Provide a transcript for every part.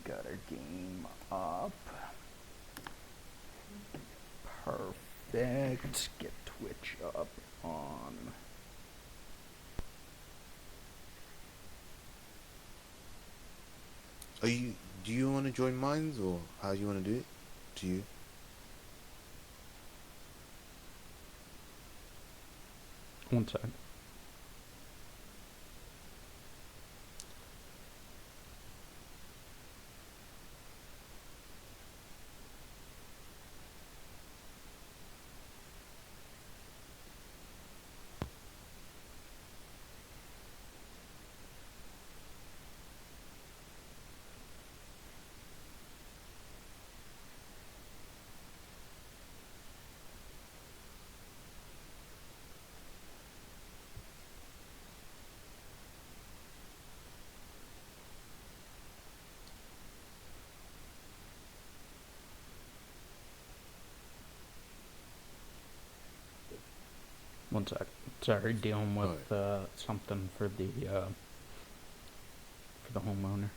got our game up. Perfect. Get Twitch up on. Do you want to join mines, or how do you want to do it? To you? One second. One sec. Sorry, dealing with something for the homeowner.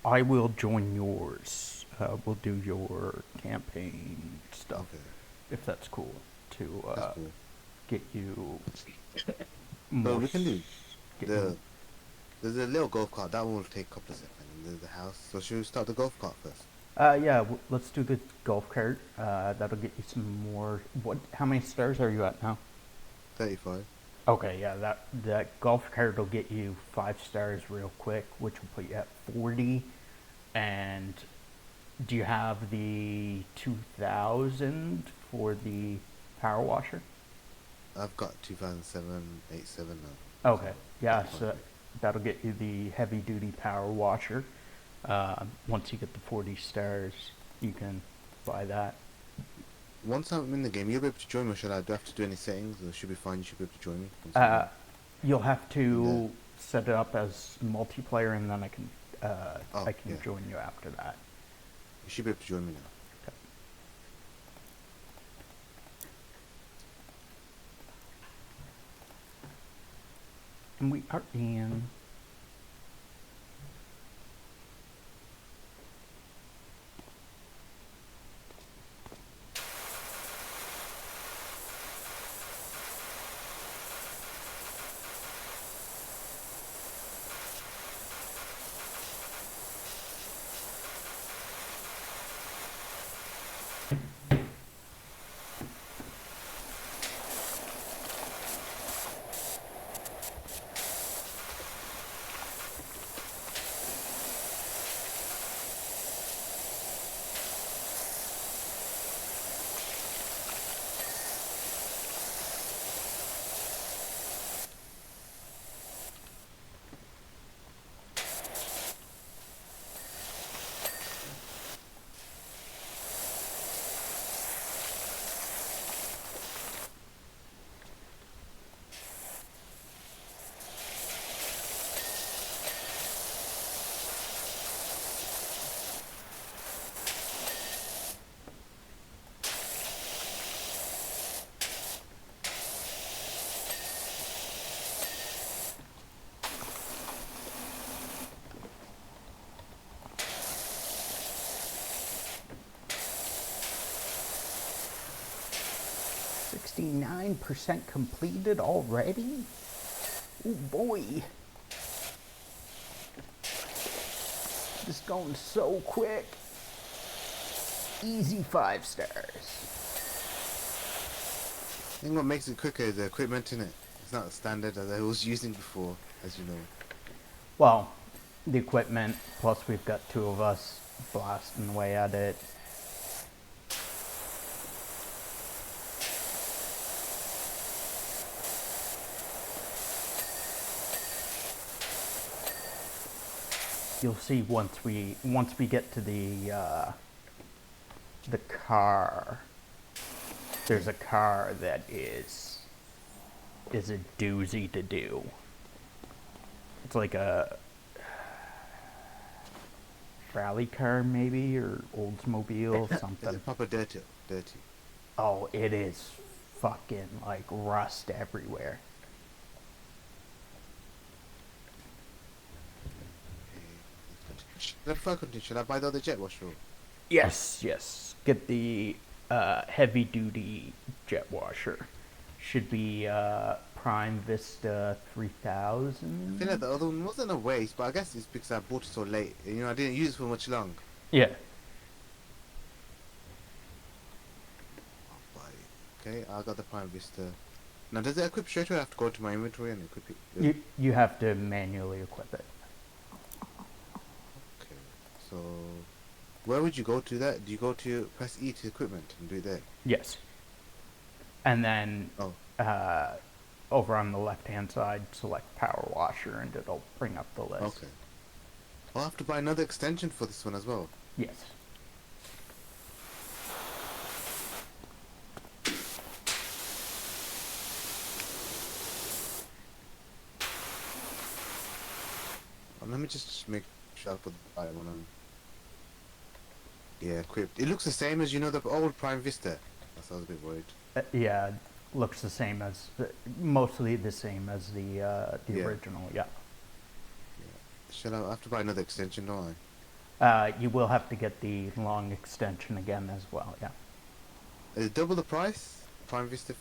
I will join yours. We'll do your campaign stuff, if that's cool, to That's cool. get you So we can do there's there's a little golf cart that will take a couple of seconds. And there's the house. So should we start the golf cart first? Yeah, let's do the golf cart. That'll get you some more. How many stars are you at now? 35. Okay, yeah, that golf cart will get you 5 stars real quick, which will put you at 40. And do you have the 2000 for the power washer? I've got 2007 now. Okay, yeah, so that'll get you the heavy duty power washer. Once you get the 40 stars, you can buy that. Once I'm in the game, you'll be able to join me, or should I do I have to do any settings, or should be fine, you should be able to join me? You'll have to set it up as multiplayer, and then I can join you after that. You should be able to join me now. Okay. And we are in. %, completed already? Oh boy. Just going so quick. Easy 5 stars. I think what makes it quicker is the equipment in it. It's not standard as I was using before, as you know. Well, the equipment, plus we've got 2 of us blasting away at it. you'll see once we get to the car. There's a car that is a doozy to do. It's like a rally car maybe, or Oldsmobile, Is something. it proper dirty? Dirty. Oh, it is fucking like rust everywhere. Before I continue, should I buy the other jet wash roll? Yes, yes. Get the heavy duty jet washer. Should be Prime Vista I feel like 3000. the other one wasn't a waste, but I guess it's because I bought it so late. You know, I didn't use it for much long. Yeah. I'll buy it. Okay, I got the Prime Vista. Now, does it equip straight away? I have to go to my inventory and equip it? You have to manually equip it. Okay, so where would you go to that? Do you go to press E to equipment and do it there? Yes. And then Oh, over on the left hand side, select Power Washer and it'll bring up the list. okay. I'll have to buy another extension for this one as well. Yes. Let me just make sure I put the right one on. Yeah, equipped. It looks the same as, you know, the old Prime Vista. That's why I was a bit worried. Yeah, looks the same as mostly the same as the Yeah. original. Yeah. Shall I have to buy another extension, don't You will have to get the long extension again as well. Yeah. I? Is it double the price? Prime Vista?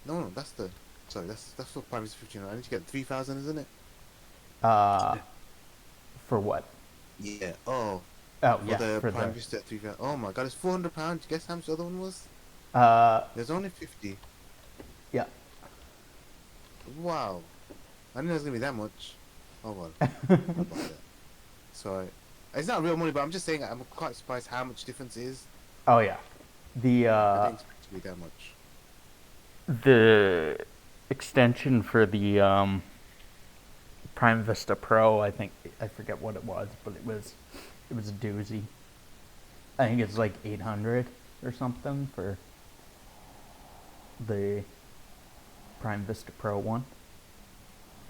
No, that's the. Sorry, that's for Prime Vista 15. I need to get 3,000, isn't it? For what? Yeah. Oh, Oh for yeah, the for Prime the Vista 3,000. Oh my God, it's £400. Guess how much the other one was? There's only 50. yeah. Wow. I didn't know it was gonna be that much. Oh well. I'll buy that. Sorry. It's not real money, but I'm just saying I'm quite surprised how much difference it is. Oh yeah. The I didn't expect it to be that much. the extension for the Prime Vista Pro, I forget what it was, but it was a doozy. I think it's like 800 or something for the Prime Vista Pro one.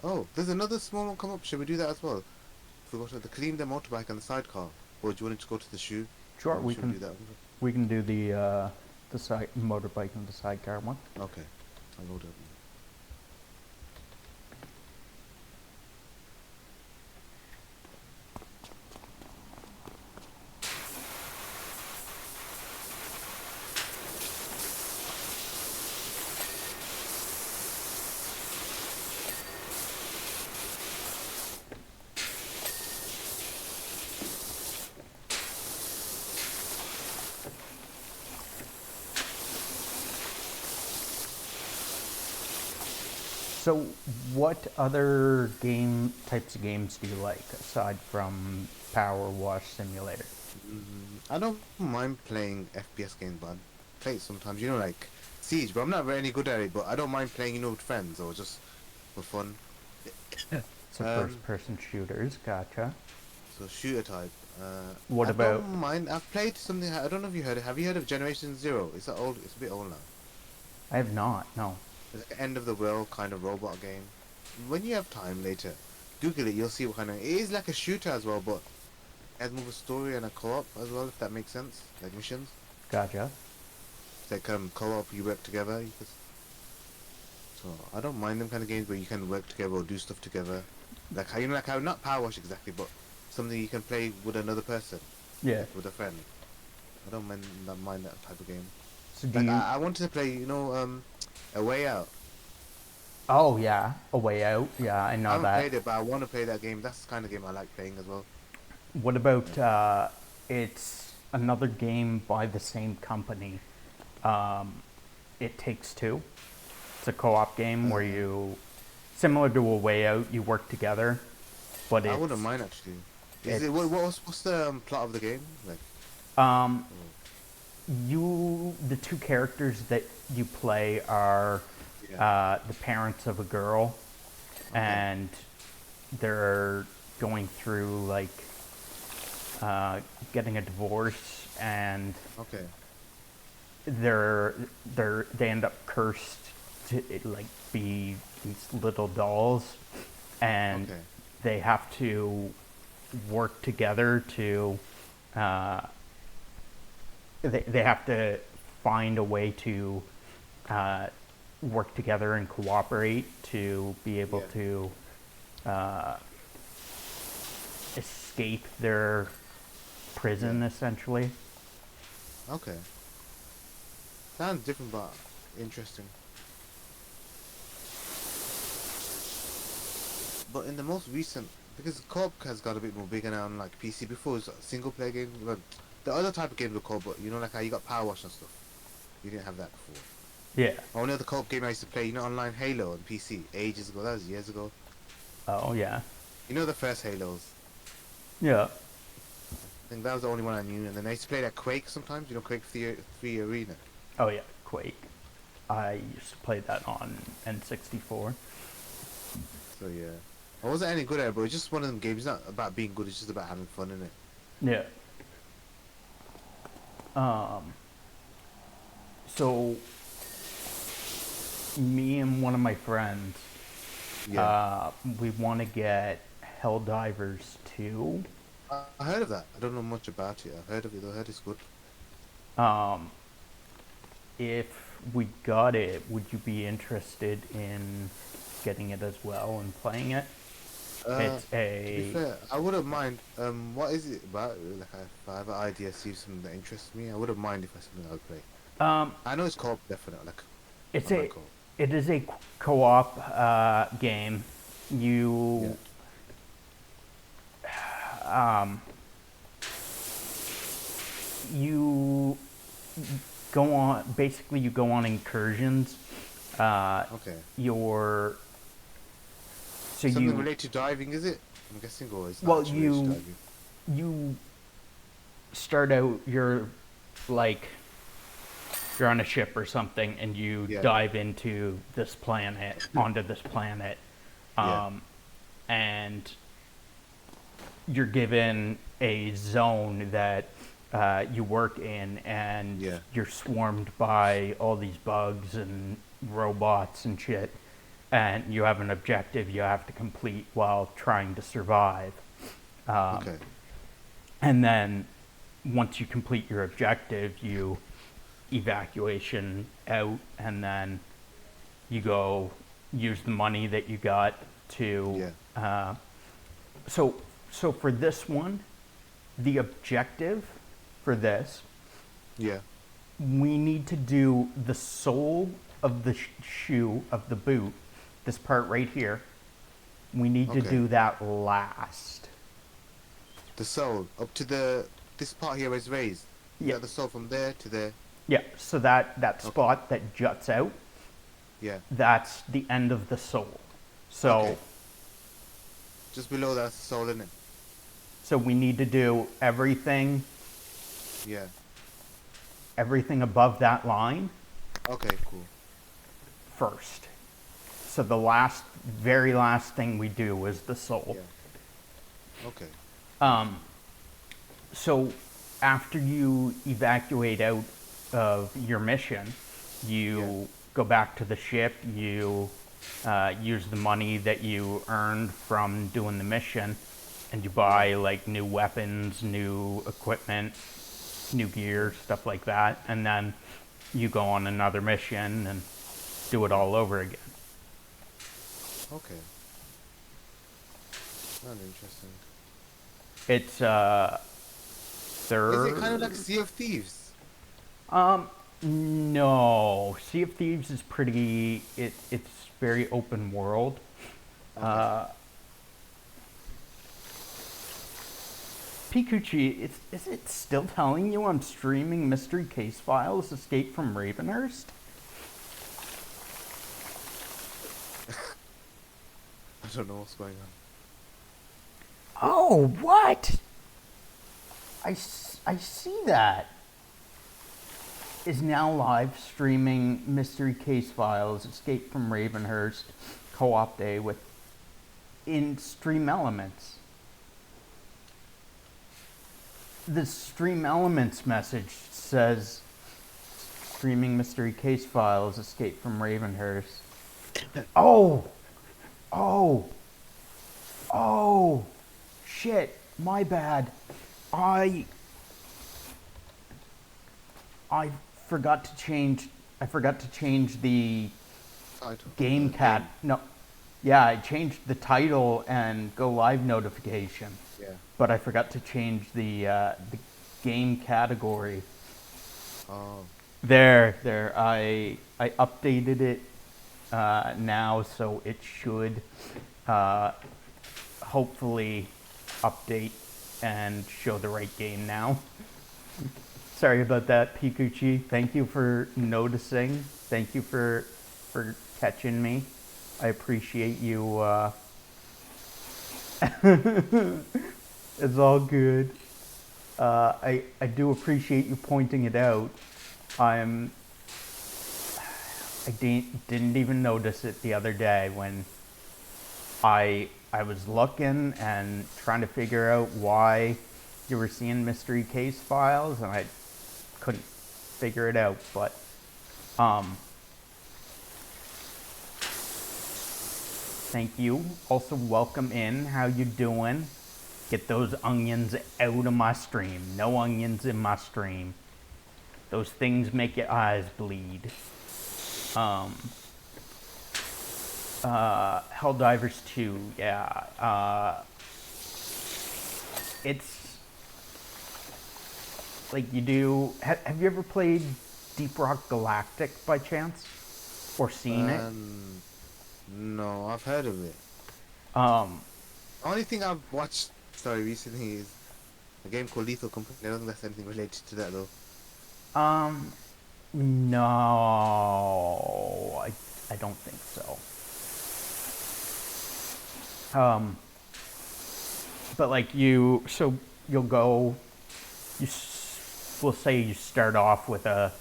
Oh, there's another small one come up. Should we do that as well? Forgot to clean the motorbike and the sidecar. Or do you want to go to the shoe? Sure, Or we should can do that one? we can do the side motorbike and the sidecar one. Okay. I'll load it up. So, what other types of games do you like aside from Power Wash Simulator? I don't mind playing FPS games, but I play it sometimes. You know, like Siege, but I'm not very good at it. But I don't mind playing, you know, with friends or just for fun. So first-person shooters, gotcha. So shooter type. What I about? don't mind. I've played something. I don't know if you heard it. Have you heard of Generation Zero? It's old. It's a bit old now. I have not. No. It's like an end of the world kind of robot game. When you have time later, Google it. You'll see what kind of. It is like a shooter as well, but it has more of a story and a co-op as well. If that makes sense, like missions. Gotcha. It's like co-op. You work together. So I don't mind them kind of games where you can work together or do stuff together. Like how, you know, like how not Power Wash exactly, but something you can play with another person, Yeah. with a friend. I don't mind that type of game. So do Like you? I wanted to play, you know, A Way Out. Oh yeah, A Way Out. Yeah, I I know haven't that. played it, but I want to play that game. That's the kind of game I like playing as well. What about? It's another game by the same company. It Takes Two. It's a co-op game where you, similar to A Way Out, you work together, but I it's wouldn't mind actually. Is it it's- what's the plot of the game like? um, the two characters that you play are Yeah. the parents of a girl, and they're going through like getting a divorce, and Okay. they end up cursed to like be these little dolls, and Okay. they have to work together to uh, they have to find a way to uh, work together and cooperate to be able Yeah. to escape their Yeah. prison, essentially. Okay. Sounds different, but interesting. But in the most recent, because co-op has got a bit more bigger now on like PC. Before it was a single player game. Well, the other type of games were co-op, but you know, like how you got PowerWash and stuff. You didn't have that before. Yeah. Only other co-op game I used to play, you know, online Halo on PC ages ago. That was years ago. Oh yeah. You know the first Halos. Yeah. I think that was the only one I knew. And then I used to play that Quake sometimes. You know, Quake 3 Arena. Oh yeah. Quake. I used to play that on N64. So yeah, I wasn't any good at it, but it's just one of them games. It's not about being good. It's just about having fun in it. Yeah. So me and one of my friends, Yeah, we want to get Helldivers 2. I heard of that. I don't know much about it. I've heard of it. I heard it's good. If we got it, would you be interested in getting it as well and playing it? It's To be a fair, I wouldn't mind. What is it about? Like, if I have an idea, see something that interests me, I wouldn't mind if I something I would play. I know it's co-op, definitely, like it's online a co-op. it is a co-op game. Yeah. You you go on, basically you go on incursions. Okay. Your so Something you related to diving, is it? I'm guessing, or it's not well actually related to you diving. you start out, like you're on a ship or something, and you Yeah. dive into this planet, onto this planet, Yeah. and you're given a zone that you work in, and Yeah. you're swarmed by all these bugs and robots and shit, and you have an objective you have to complete while trying to survive. Okay. And then once you complete your objective, you evacuation out, and then you go use the money that you got to. Yeah. So so for this one, the objective for this, Yeah. we need to do the sole of the shoe of the boot, this part right here. We need to Okay. do that last. The sole up to this part here is raised. You Yeah. got the sole from there to there. Yeah, so that Okay. spot that juts out, Yeah. that's the end of the sole. So Okay. Just below that's the sole, in it. so we need to do everything Yeah. above that line Okay. Cool. first. So the very last thing we do is the sole. Yeah. Okay. So after you evacuate out of your mission, you Yeah. go back to the ship, you use the money that you earned from doing the mission, and you buy like new weapons, new equipment, new gear, stuff like that, and then you go on another mission and do it all over again. Okay. That's interesting. It's Is it kind of like Sea of Thieves? no, Sea of Thieves is it's very open world. Okay. Pikuchi, is it still telling you I'm streaming Mystery Case Files Escape from Ravenhurst? I don't know what's going on. Oh, what? I see that. Is now live streaming Mystery Case Files Escape from Ravenhurst co-op day with in Stream Elements. the Stream Elements message says streaming mystery case files, escape from Ravenhurst. Oh, oh, oh, shit, my bad. I forgot to change. I forgot to change the Title. game cat. No, yeah, I changed the title and go live notification, Yeah. but I forgot to change the game category. Oh. There. I updated it now, so it should hopefully update and show the right game now. Sorry about that, Pikuchi. Thank you for noticing. Thank you for catching me. I appreciate you. It's all good. I do appreciate you pointing it out. I didn't even notice it the other day when I was looking and trying to figure out why you were seeing mystery case files, and I couldn't figure it out. But thank you. Also, welcome in. How you doing? Get those onions out of my stream. No onions in my stream. Those things make your eyes bleed. Helldivers 2, yeah. It's like you do. Have you ever played Deep Rock Galactic by chance, or seen it? No, I've heard of it. Only thing I've watched recently is a game called Lethal Company. I don't think that's anything related to that though. No, I don't think so. But like you'll go, we'll say you start off with a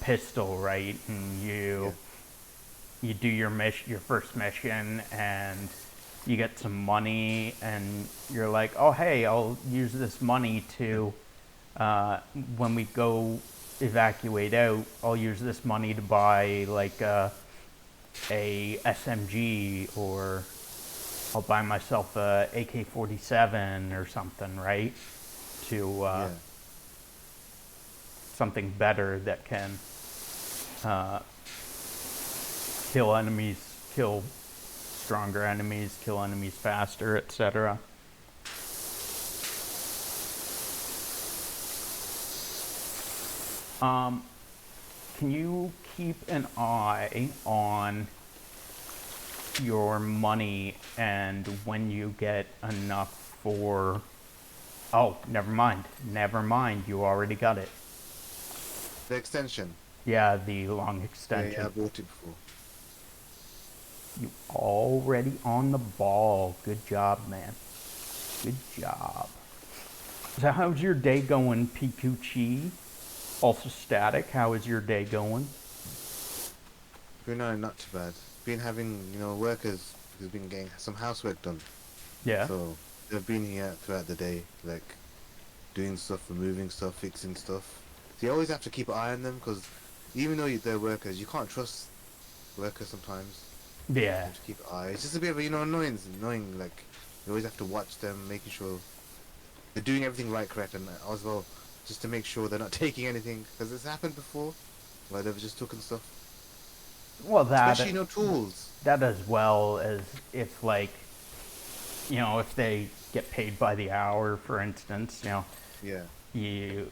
pistol, right? And you do your first mission, and you get some money, and you're like, oh hey, I'll use this money to, when we go evacuate out, I'll use this money to buy like a SMG, or I'll buy myself a AK-47 or something, right? To something better that can kill enemies, kill stronger enemies, kill enemies faster, etc. Can you keep an eye on your money and when you get enough for... Oh, never mind, you already got it. The extension. Yeah, the long extension. Yeah, I bought it before. You already on the ball. Good job, man. Good job. So how's your day going, Pikuchi? Also Static, how is your day going? No, not too bad. Been having, workers who's been getting some housework done. Yeah. So they've been here throughout the day, like doing stuff, removing stuff, fixing stuff. So you always have to keep an eye on them, because even though they're workers, you can't trust workers sometimes. Yeah. You have to keep an eye. It's just a bit of annoying. Like you always have to watch them, making sure they're doing everything right, correct, and as well just to make sure they're not taking anything, because it's happened before where they've just taken stuff. Well, that... Especially tools. That, as well as if, like, if they get paid by the hour, for instance, Yeah. you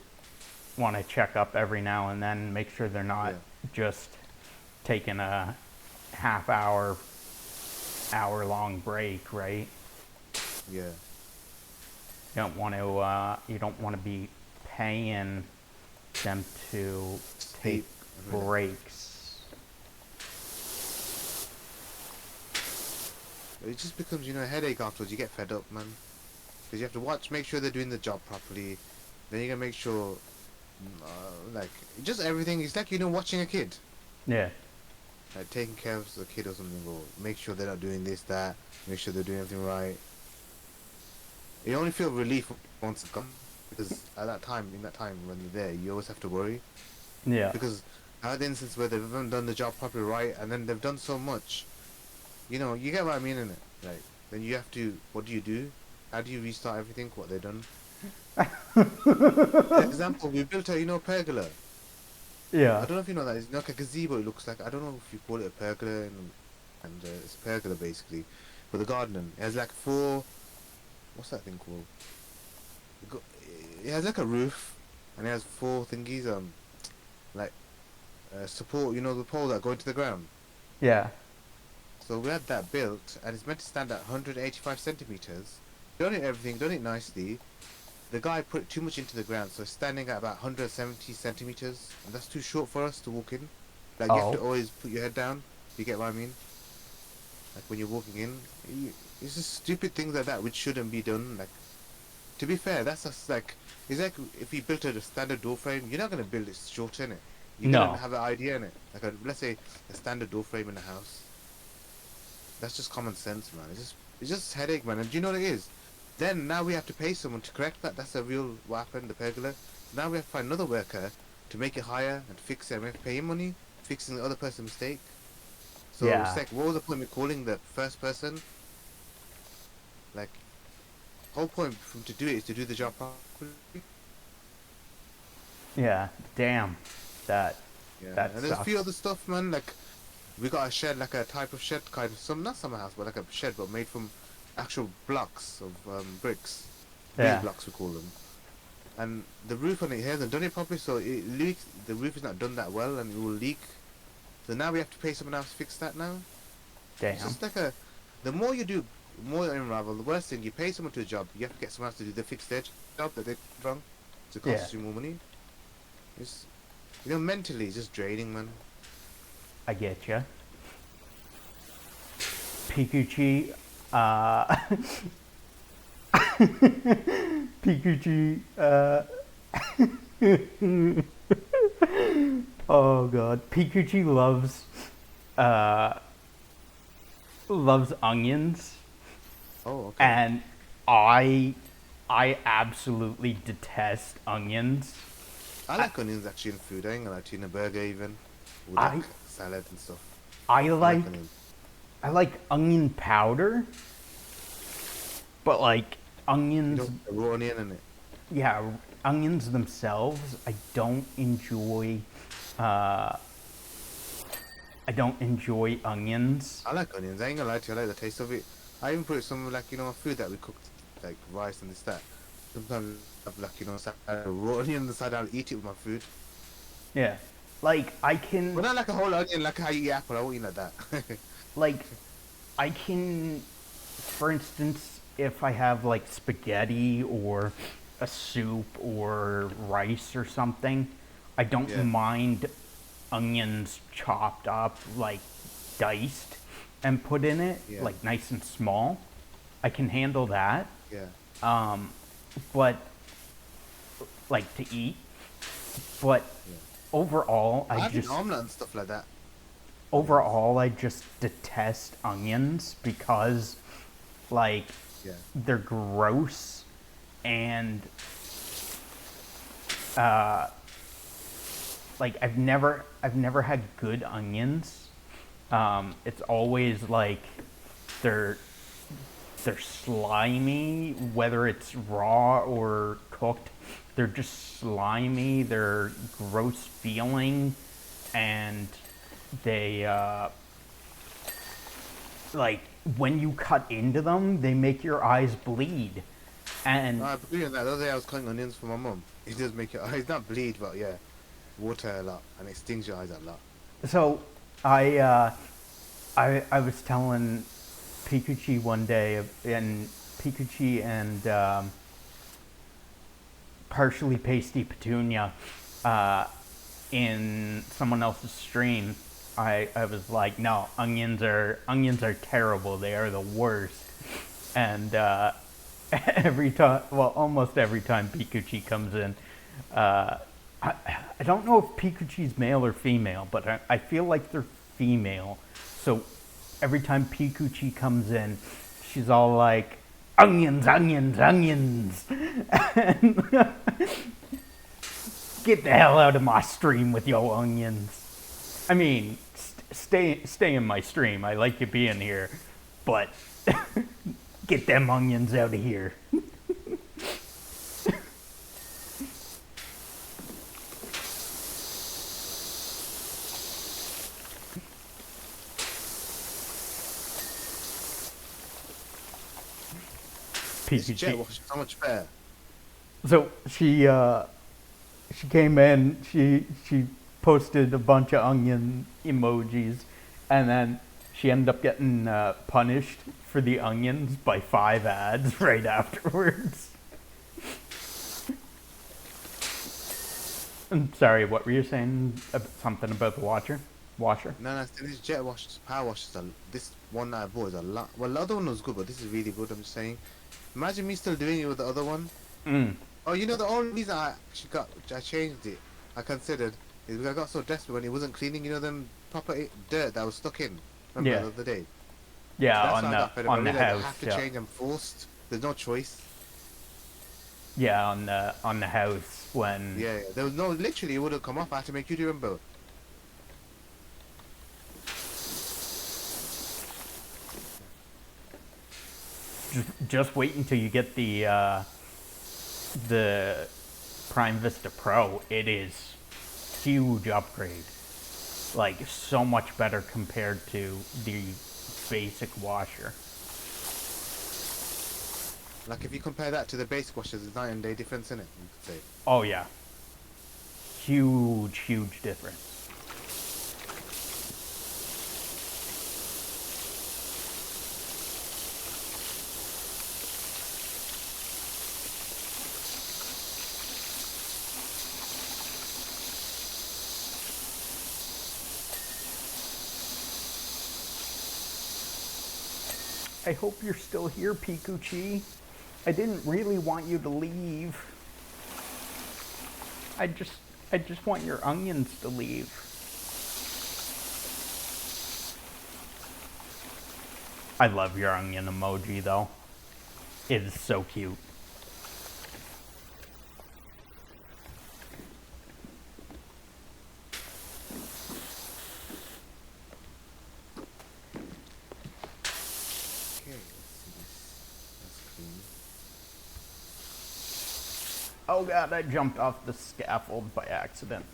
want to check up every now and then, make sure they're not just taking a hour long break, right? Yeah. You don't want to be paying them to take breaks. It just becomes, a headache afterwards. You get fed up, man. Because you have to make sure they're doing the job properly. Then you gotta make sure, just everything. It's like, watching a kid. Yeah. Like taking care of the kid or something, or make sure they're not doing this, that. Make sure they're doing everything right. You only feel relief once it's gone. because at that time, in that time when they're there, you always have to worry Yeah. because I had the instance where they haven't done the job properly right, and then they've done so much. You know, you get what I mean in it. Like, then you have to. What do you do? How do you restart everything? What they've done? For example, we built a pergola. I Yeah. don't know if you know that. It's like a gazebo. It looks like I don't know if you call it a pergola, and it's a pergola basically, for the garden. It has like four. What's that thing called? It, go, it has like a roof, and it has four thingies. Like support. You know the pole that go into the ground. Yeah. So we had that built, and it's meant to stand at 185 centimeters. Done it everything, done it nicely. The guy put too much into the ground, so it's standing at about 170 centimeters, and that's too short for us to walk in. Like you have to Oh. always put your head down. You get what I mean? Like when you're walking in, it's just stupid things like that which shouldn't be done. Like to be fair, that's just like it's like if you built a standard door frame, you're not gonna build it short in it. You're gonna No. have an idea in it. Like let's say a standard door frame in a house. That's just common sense, man. It's just headache, man. And do you know what it is? Then now we have to pay someone to correct that. That's the real what happened, the pergola. Now we have to find another worker to make it higher and fix it. And we have to pay him money fixing the other person's mistake. So it's Yeah. like, what was the point of calling the first person? Like, whole point from to do it is to do the job properly. Yeah. Damn. That Yeah, that and there's a few sucks. other stuff, man. Like, we got a shed, like a type of shed, kind of not summer house, but like a shed, but made from actual blocks of bricks, base Yeah. blocks we call them. And the roof on it hasn't done it properly, so it leaks. The roof is not done that well, and it will leak. So now we have to pay someone else to fix that now. It's Damn. just like the more you do, more you unravel. The worst thing, you pay someone to a job, you have to get someone else to do the fix their job that they did wrong. So it Yeah. costs you more money. It's mentally, it's just draining, man. I get you. Pikachu. Uh. Pikachu. Oh god. Pikachu uh loves onions, Oh, okay. and I I absolutely detest onions. I I like onions actually in food. I ain't gonna lie to you, in a burger even, with I like salad and stuff. I I like like onions. I like onion powder, but like You onions, know, a raw onion in it. yeah, onions themselves, uh I don't enjoy onions. I like onions. I ain't gonna lie to you. I like the taste of it. I even put some like food that we cooked, like rice and this that. Sometimes I have like raw onion on the side. I'll eat it with my food. Yeah. Like I But can not like a whole onion, like how you eat apple. I won't eat like that. like I can, for instance, if I have like spaghetti or a soup or rice or something, I don't Yeah, mind onions chopped up, like diced, and put in it, yeah, like nice and small. I can handle that. yeah, Um, but like to eat, but yeah. overall, I have an omelette and stuff like that. Onions. I just detest onions because like Yeah. they're gross, and like I've never had good onions. It's always like they're they're slimy, whether it's raw or cooked. They're just slimy. They're gross feeling, and they like when you cut into them, they make your eyes bleed. No, And I agree on that. The other day I was cutting onions for my mum. It does make it. It's not bleed, but yeah, water a lot, and it stings your eyes a lot. so I uh, I was telling Pikachu one day, and Pikachu and partially pasty petunia uh, in someone else's stream. I was like, no, onions are terrible. They are the worst. And every time, well, almost every time Pikachu comes in, uh, I, I don't know if Pikachu's male or female, but I feel like they're female. So every time Pikachu comes in, she's all like, onions, onions, onions. And Get the hell out of my stream with your onions. I mean, stay in my stream. I like you being here, but get them onions out of here. This jet wash is so much better. So she came in. She posted a bunch of onion emojis, and then she ended up getting punished for the onions by 5 ads right afterwards. I'm sorry, what were you saying? Something about the washer? No, this jet wash, power wash is this one that I bought is a lot. Well, the other one was good, but this is really good. I'm just saying. Imagine me still doing it with the other one. Oh, you know the only reason I changed it, I considered, is because I got so desperate when it wasn't cleaning. You know them proper dirt that was stuck in. Remember the other day? Yeah, That's on why I got fed up. on the house. I have to change. I'm forced. There's no choice. Yeah, on the house when. Yeah. There was no. Literally, it would have come off. I had to make you do remember. Just wait until you get the Prime Vista Pro. It is huge upgrade. Like so much better compared to the basic washer. Like if you compare that to the basic washers, there's night and day difference in it. You could say. Oh yeah. Huge difference. I hope you're still here, Pikuchi. I didn't really want you to leave. I just want your onions to leave. I love your onion emoji though. It is so cute. Oh god, I jumped off the scaffold by accident.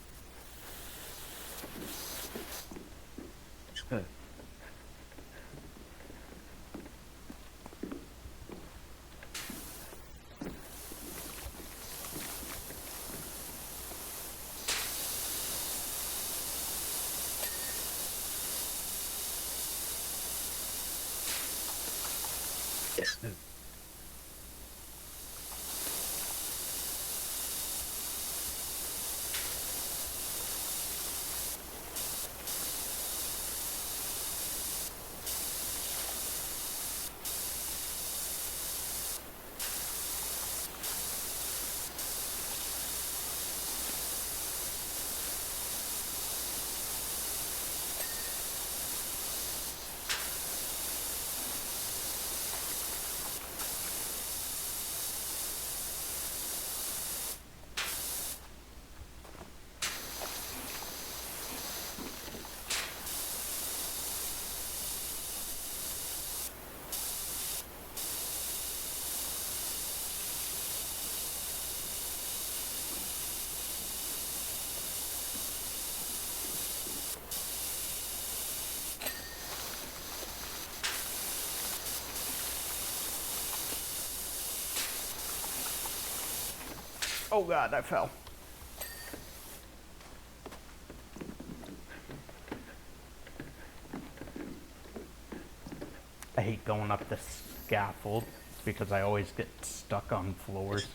Oh god, I fell. I hate going up the scaffold because I always get stuck on floors.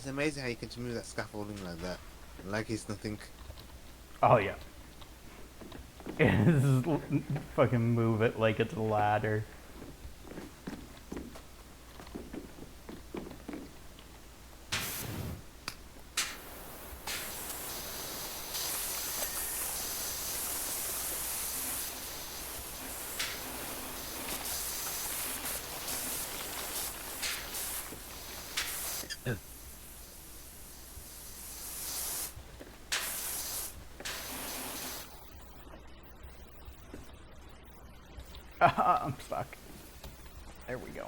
It's amazing how you can just move that scaffolding like that, like it's nothing. Oh yeah. Just fucking move it like it's a ladder. I'm stuck. There we go.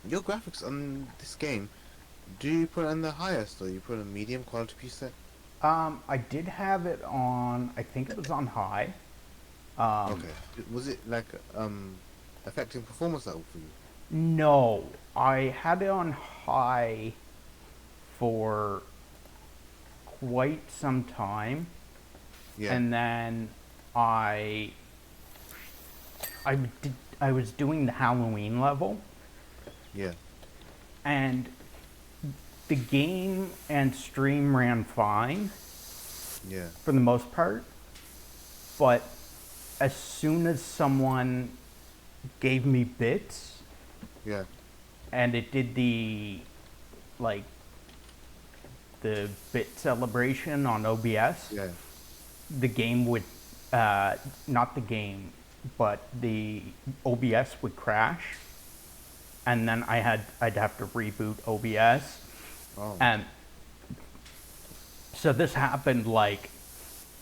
Your graphics on this game, do you put it on the highest or you put it on medium quality preset? I did have it on, I think it was on high. Okay. Was it like affecting performance level for you? No, I had it on high for quite some time, Yeah. and then I I was doing the Halloween level, Yeah. and the game and stream ran fine Yeah. for the most part, but as soon as someone gave me bits Yeah. and it did like the bit celebration on OBS, Yeah. the game would not the game, but the OBS would crash, and then I'd have to reboot OBS, Oh. and so this happened like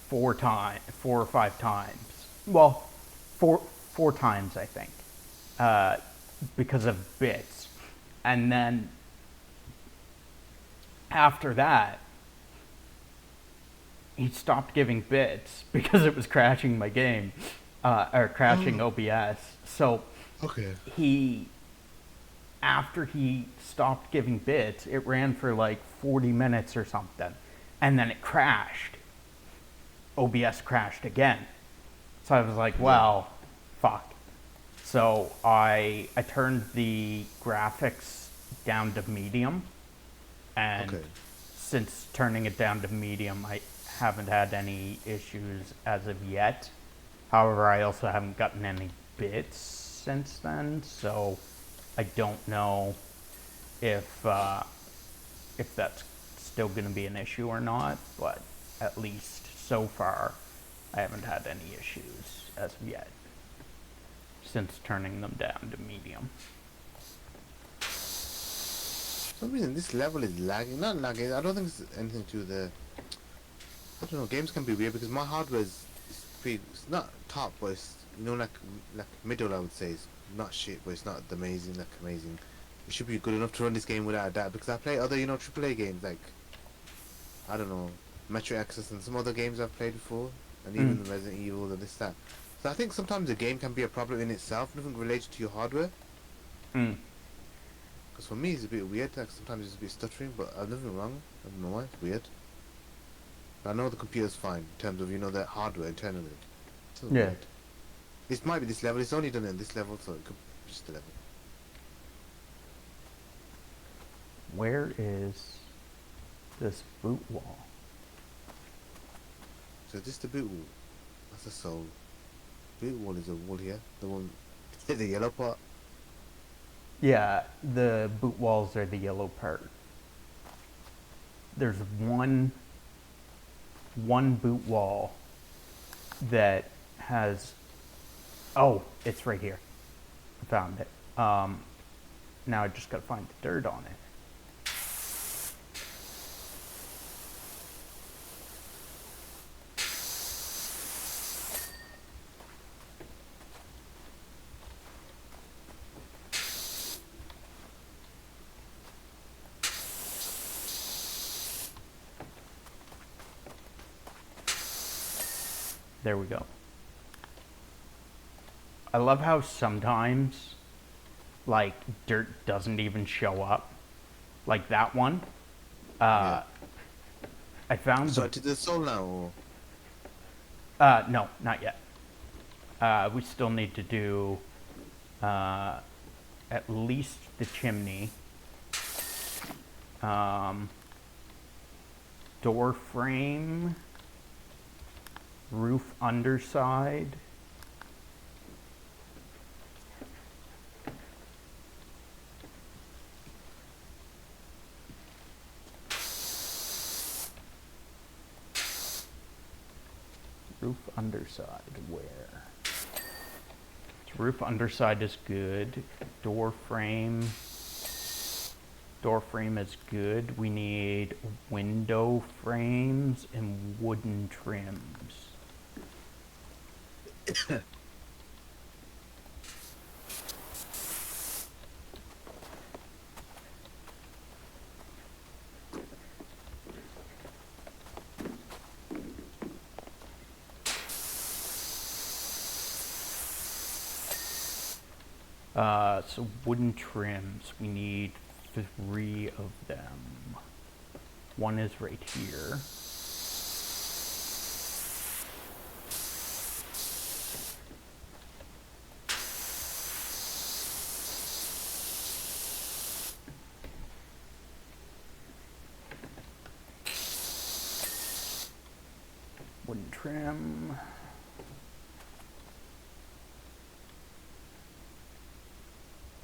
4 or 5 times. Well, four times I think, uh, because of bits, and then after that, he stopped giving bits because it was crashing my game, or crashing OBS. So Okay. he, after he stopped giving bits, it ran for like 40 minutes or something, and then it crashed. OBS crashed again. So I was like, Yeah. well, fuck. So I turned the graphics down to medium, and Okay. since turning it down to medium, I haven't had any issues as of yet. However, I also haven't gotten any bits since then, so I don't know if that's still going to be an issue or not. But at least so far, I haven't had any issues as of yet since turning them down to medium. For some reason this level is lagging. Not lagging. I don't think it's anything to the. I don't know. Games can be weird because my hardware is pretty. It's not top, but it's like middle. I would say it's not shit, but it's not amazing. Like amazing. It should be good enough to run this game without that because I play other AAA games like I don't know Metro Exodus and some other games I've played before, and even the Resident Evil and this that. So I think sometimes the game can be a problem in itself, nothing related to your hardware. Mm. Because for me it's a bit weird. Like sometimes it's a bit stuttering, but I've nothing wrong. I don't know why. It's weird. But I know the computer's fine in terms of the hardware internally. It's so Yeah. weird. This might be this level. It's only done at this level, so it could be just the level. Where is this boot wall? So this the boot wall. That's a soul. Boot wall is a wall here. The one, the yellow part. Yeah, the boot walls are the yellow part. There's one one boot wall that has, oh, it's right here. I found it. Now I just gotta find the dirt on it. There we go. I love how sometimes, like, dirt doesn't even show up. Like that one. Yeah. I found So the... to the soul now, or No, not yet. We still need to do at least the chimney. Door frame. Roof underside. Roof underside, where? Roof underside is good. Door frame is good. We need window frames and wooden trims. So wooden trims, we need 3 of them. One is right here. Wooden trim.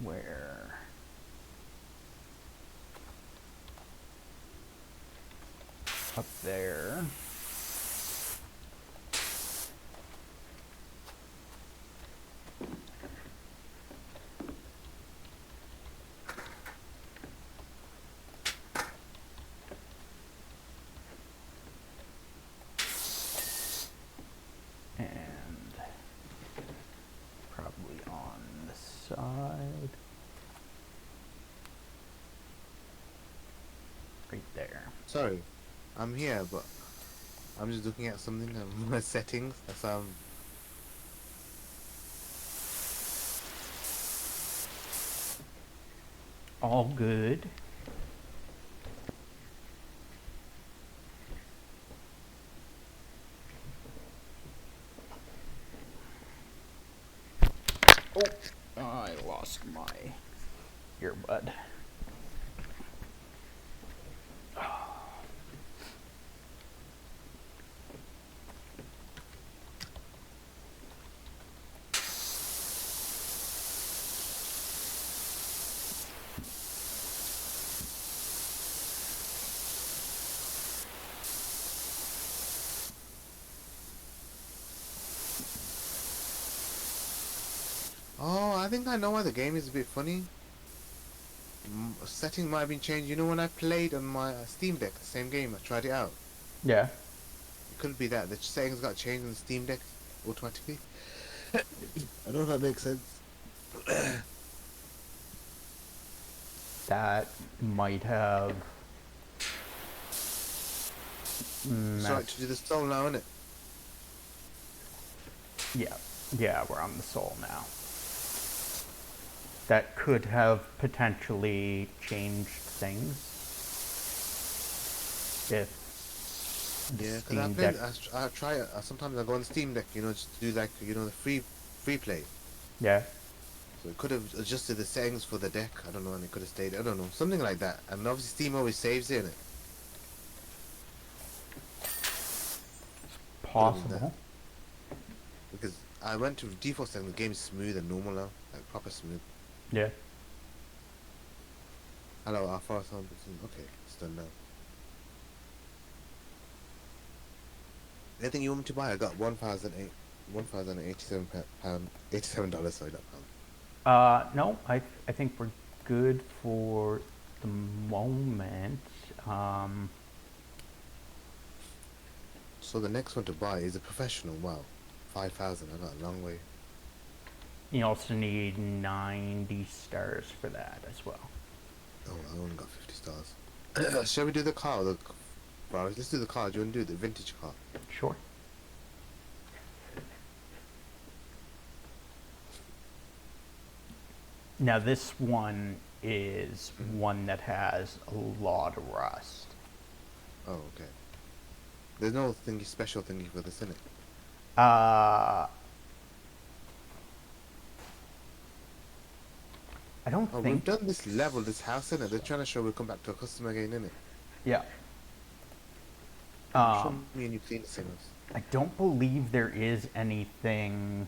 Where? Up there. And probably on the side. Right there. sorry, I'm here, but I'm just looking at something on my settings. That's All good. Oh, I lost my earbud. Oh, I think I know why the game is a bit funny. Setting might have been changed. You know, when I played on my Steam Deck, the same game, I tried it out. Yeah. It could be that the settings got changed on the Steam Deck automatically. I don't know if that makes sense. That might have Sorry to do the soul now, innit? Yeah, we're on the soul now. That could have potentially changed things if the Yeah, because Steam Deck... I try it. Sometimes I go on the Steam Deck, you know, just to do like, you know, the free play. Yeah. So it could have adjusted the settings for the deck. I don't know, and it could have stayed. I don't know, something like that. And obviously Steam always saves it, innit? Possible. Because I went to default setting, the game is smooth and normal now, like proper smooth. Yeah. Hello, our far sound. Okay, it's done now. Anything you want me to buy? I got 1,087 pound, $87. Sorry, not pound. No, I think we're good for the moment. Um, So the next one to buy is a professional. Wow, 5,000. I got a long way. you also need 90 stars for that as well. Oh, I only got 50 stars. Shall we do the car? Well, let's do the car. Do you want to do the vintage car? Sure. Now this one is one that has a lot of rust. Oh, okay. There's no thingy special thingy for this, innit? Uh, I don't Oh, we've think. done this level, this house, innit? They're trying to show we'll come back to a customer again, innit? Yeah. Show Um, me and you clean this in us. I don't believe there is anything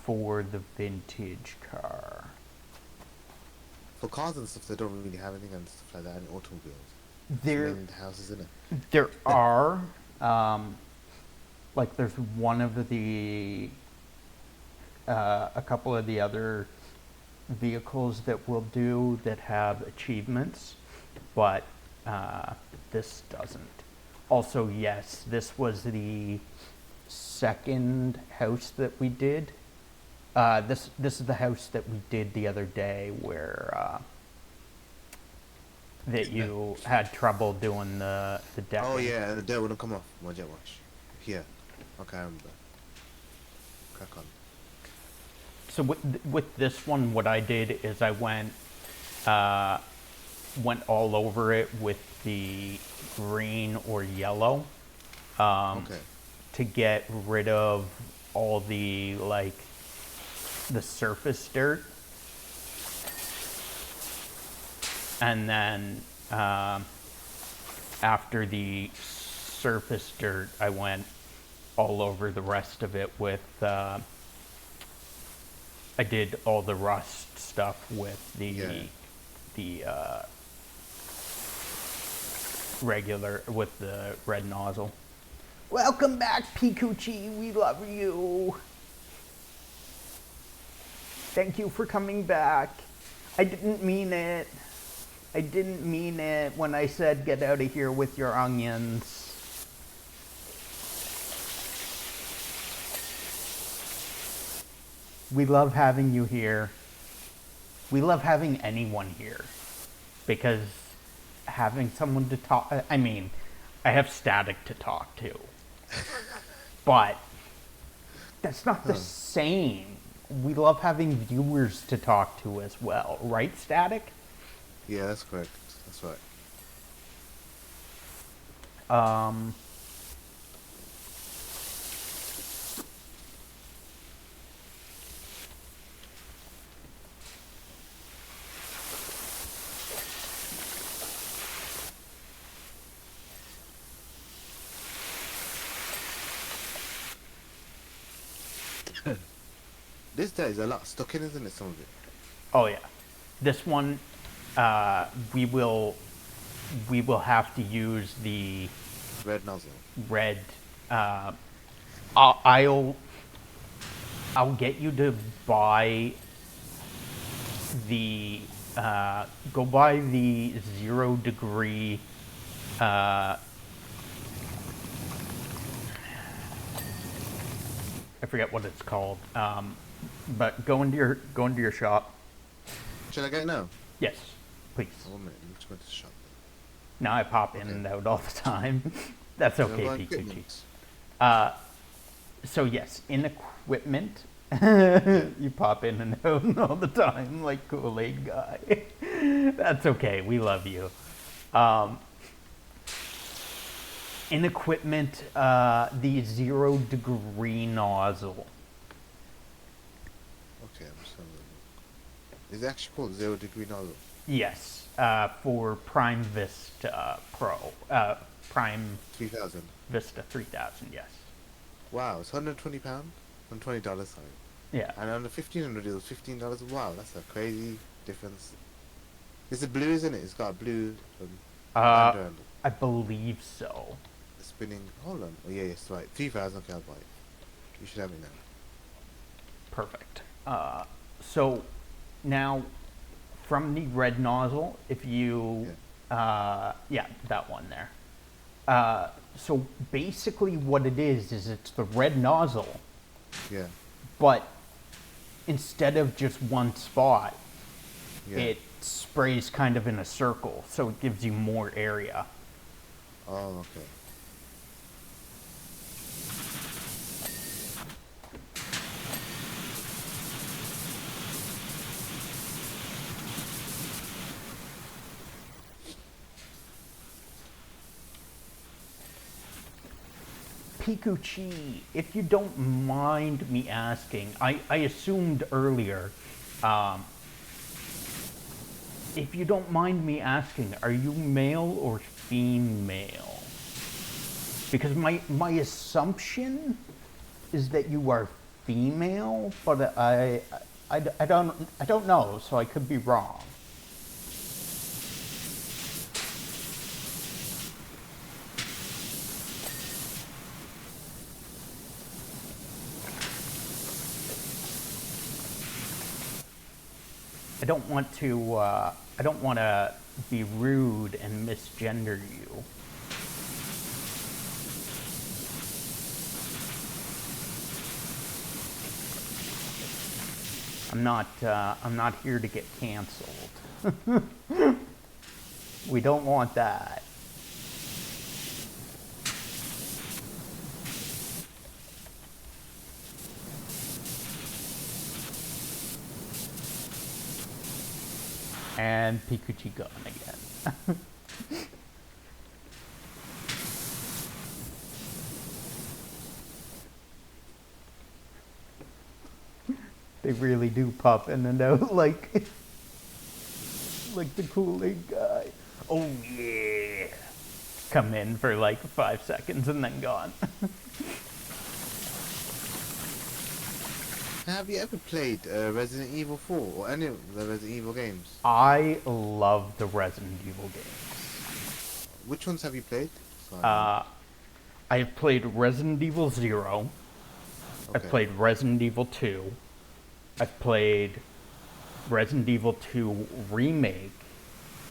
for the vintage car. For cars and stuff, they don't really have anything and stuff like that, and automobiles. It's There, mainly the houses, innit? there are, like there's one of the, a couple of the other vehicles that we'll do that have achievements, but this doesn't. Also, yes, this was the second house that we did. This is the house that we did the other day where that you had trouble doing the decking. Oh, yeah, the dirt wouldn't come off my jet wash. Here. Okay, I remember. Crack on. So with this one, what I did is I uh, went all over it with the green or yellow Okay. to get rid of all the the surface dirt, and then after the surface dirt, I went all over the rest of it with. I did all the rust stuff with the regular with the red nozzle. Welcome back, Pikuchi. We love you. Thank you for coming back. I didn't mean it. I didn't mean it when I said get out of here with your onions. We love having you here. We love having anyone here because having someone to talk. I mean, I have Static to talk to, but that's not the same. We love having viewers to talk to as well, right, Static? Yeah, that's correct. That's right. This there is a lot stuck in, isn't it? Some of it. Oh yeah, this one we will have to use the Red nozzle. red. Uh, I'll get you to buy the go buy the 0 degree. I forget what it's called. But go into your shop. Should I get it now? Yes, please. Oh, 1 minute. Let's go to the shop. Now I pop in and out all the time. That's Then. okay, Go on, Pikachu. equipment. So yes, in equipment, you pop in and out all the time like Kool-Aid guy. That's okay. We love you. In equipment, the 0 degree nozzle. Okay, I'm just having a look. Is it actually called 0 degree nozzle? Yes, for Prime Vista Pro. Prime 3,000. Vista 3000, yes. Wow, it's £120? $120, sorry. Yeah. And on the 1500 it was $15. Wow, that's a crazy difference. It's a blue, isn't it? It's got a blue band around it. I believe so. spinning. Hold on. Oh yeah, yes, right. 3,000. Okay, I'll buy it. You should have it now. Perfect. So now from the red nozzle, if you, Yeah. yeah, that one there. So basically what it is it's the red nozzle, Yeah. but instead of just one spot, Yeah. it sprays kind of in a circle, so it gives you more area. Oh, okay. Pikuchi, if you don't mind me asking, I assumed earlier, um, if you don't mind me asking, are you male or female? Because my assumption is that you are female, but I don't know, so I could be wrong. I don't want to be rude and misgender you. I'm not here to get canceled. We don't want that. And Pikuchi gone again. They really do pop in and out like the Kool-Aid guy. Oh yeah. Come in for like 5 seconds and then gone. Have you ever played Resident Evil 4 or any of the Resident Evil games? I love the Resident Evil games. Which ones have you played? So I have played Resident Evil 0. I've okay. played Resident Evil 2. I've played Resident Evil 2 Remake.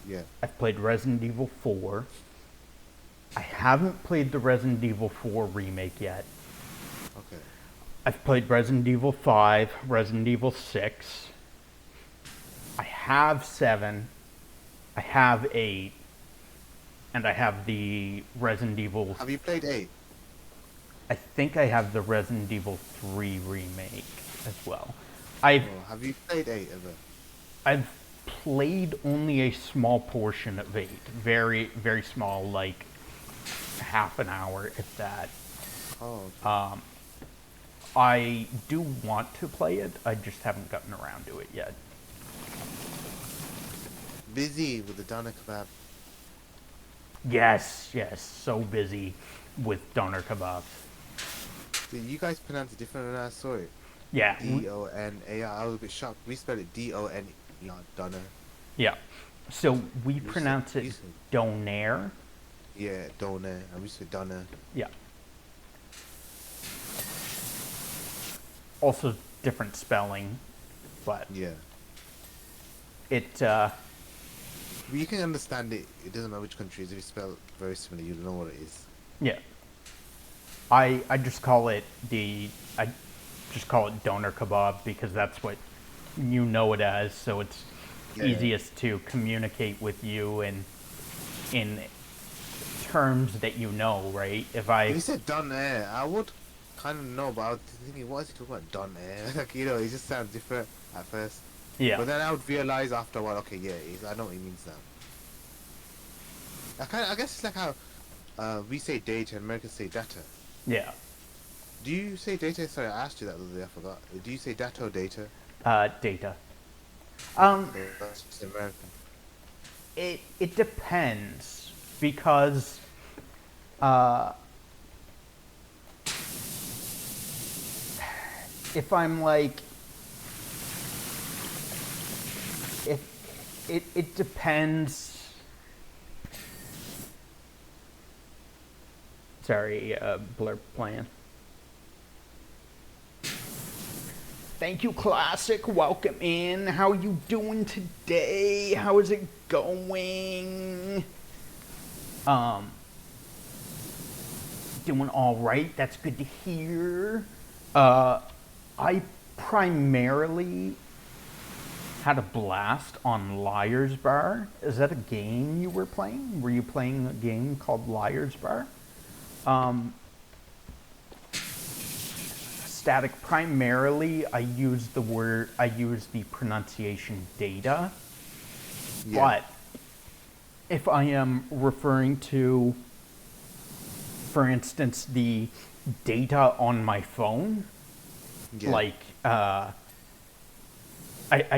Yeah. I've played Resident Evil 4. I haven't played the Resident Evil 4 Remake yet. Okay. I've played Resident Evil 5, Resident Evil 6. I have 7. I have 8. And I have the Resident Evil... Have you played 8? I think I have the Resident Evil 3 Remake as well. Oh, have you played 8 ever? I've played only a small portion of 8. Very, very small, like half an hour, if that. Oh, okay. I do want to play it, I just haven't gotten around to it yet. Busy with the doner kebab. Yes, yes, so busy with doner kebabs. See, you guys pronounce it different than I saw it. Yeah. D-O-N-A-R. I was a bit shocked. We spelled it D-O-N-E, doner. Yeah. So we You pronounce said- it you said- doner. Yeah, doner. And we said doner. Yeah. Also different spelling, but Yeah. it, But you can understand it. It doesn't matter which country it is. If you spell very similar, you know what it is. yeah. I just call it I just call it doner kebab because that's what you know it as, so it's Yeah. easiest to communicate with you in terms that you know, right? If If you said doner, I would kind of know, but I was thinking, what is he talking about? Doner? Like, you know, it just sounds different at first. yeah. But then I would realize after a while, okay, yeah, I know what he means now. I guess it's like how we say data and Americans say data. Yeah. Do you say data? Sorry, I asked you that the other day, I forgot. Do you say data or data? Data. That's just American. It depends because if I'm like if it depends. Sorry, blurb playing. Thank you, Classic. Welcome in. How you doing today? How is it going? Doing all right. That's good to hear. I primarily had a blast on Liar's Bar. Is that a game you were playing? Were you playing a game called Liar's Bar? Static, primarily I use the pronunciation data. Yeah. But if I am referring to, for instance, the data on my phone, Yeah. like, I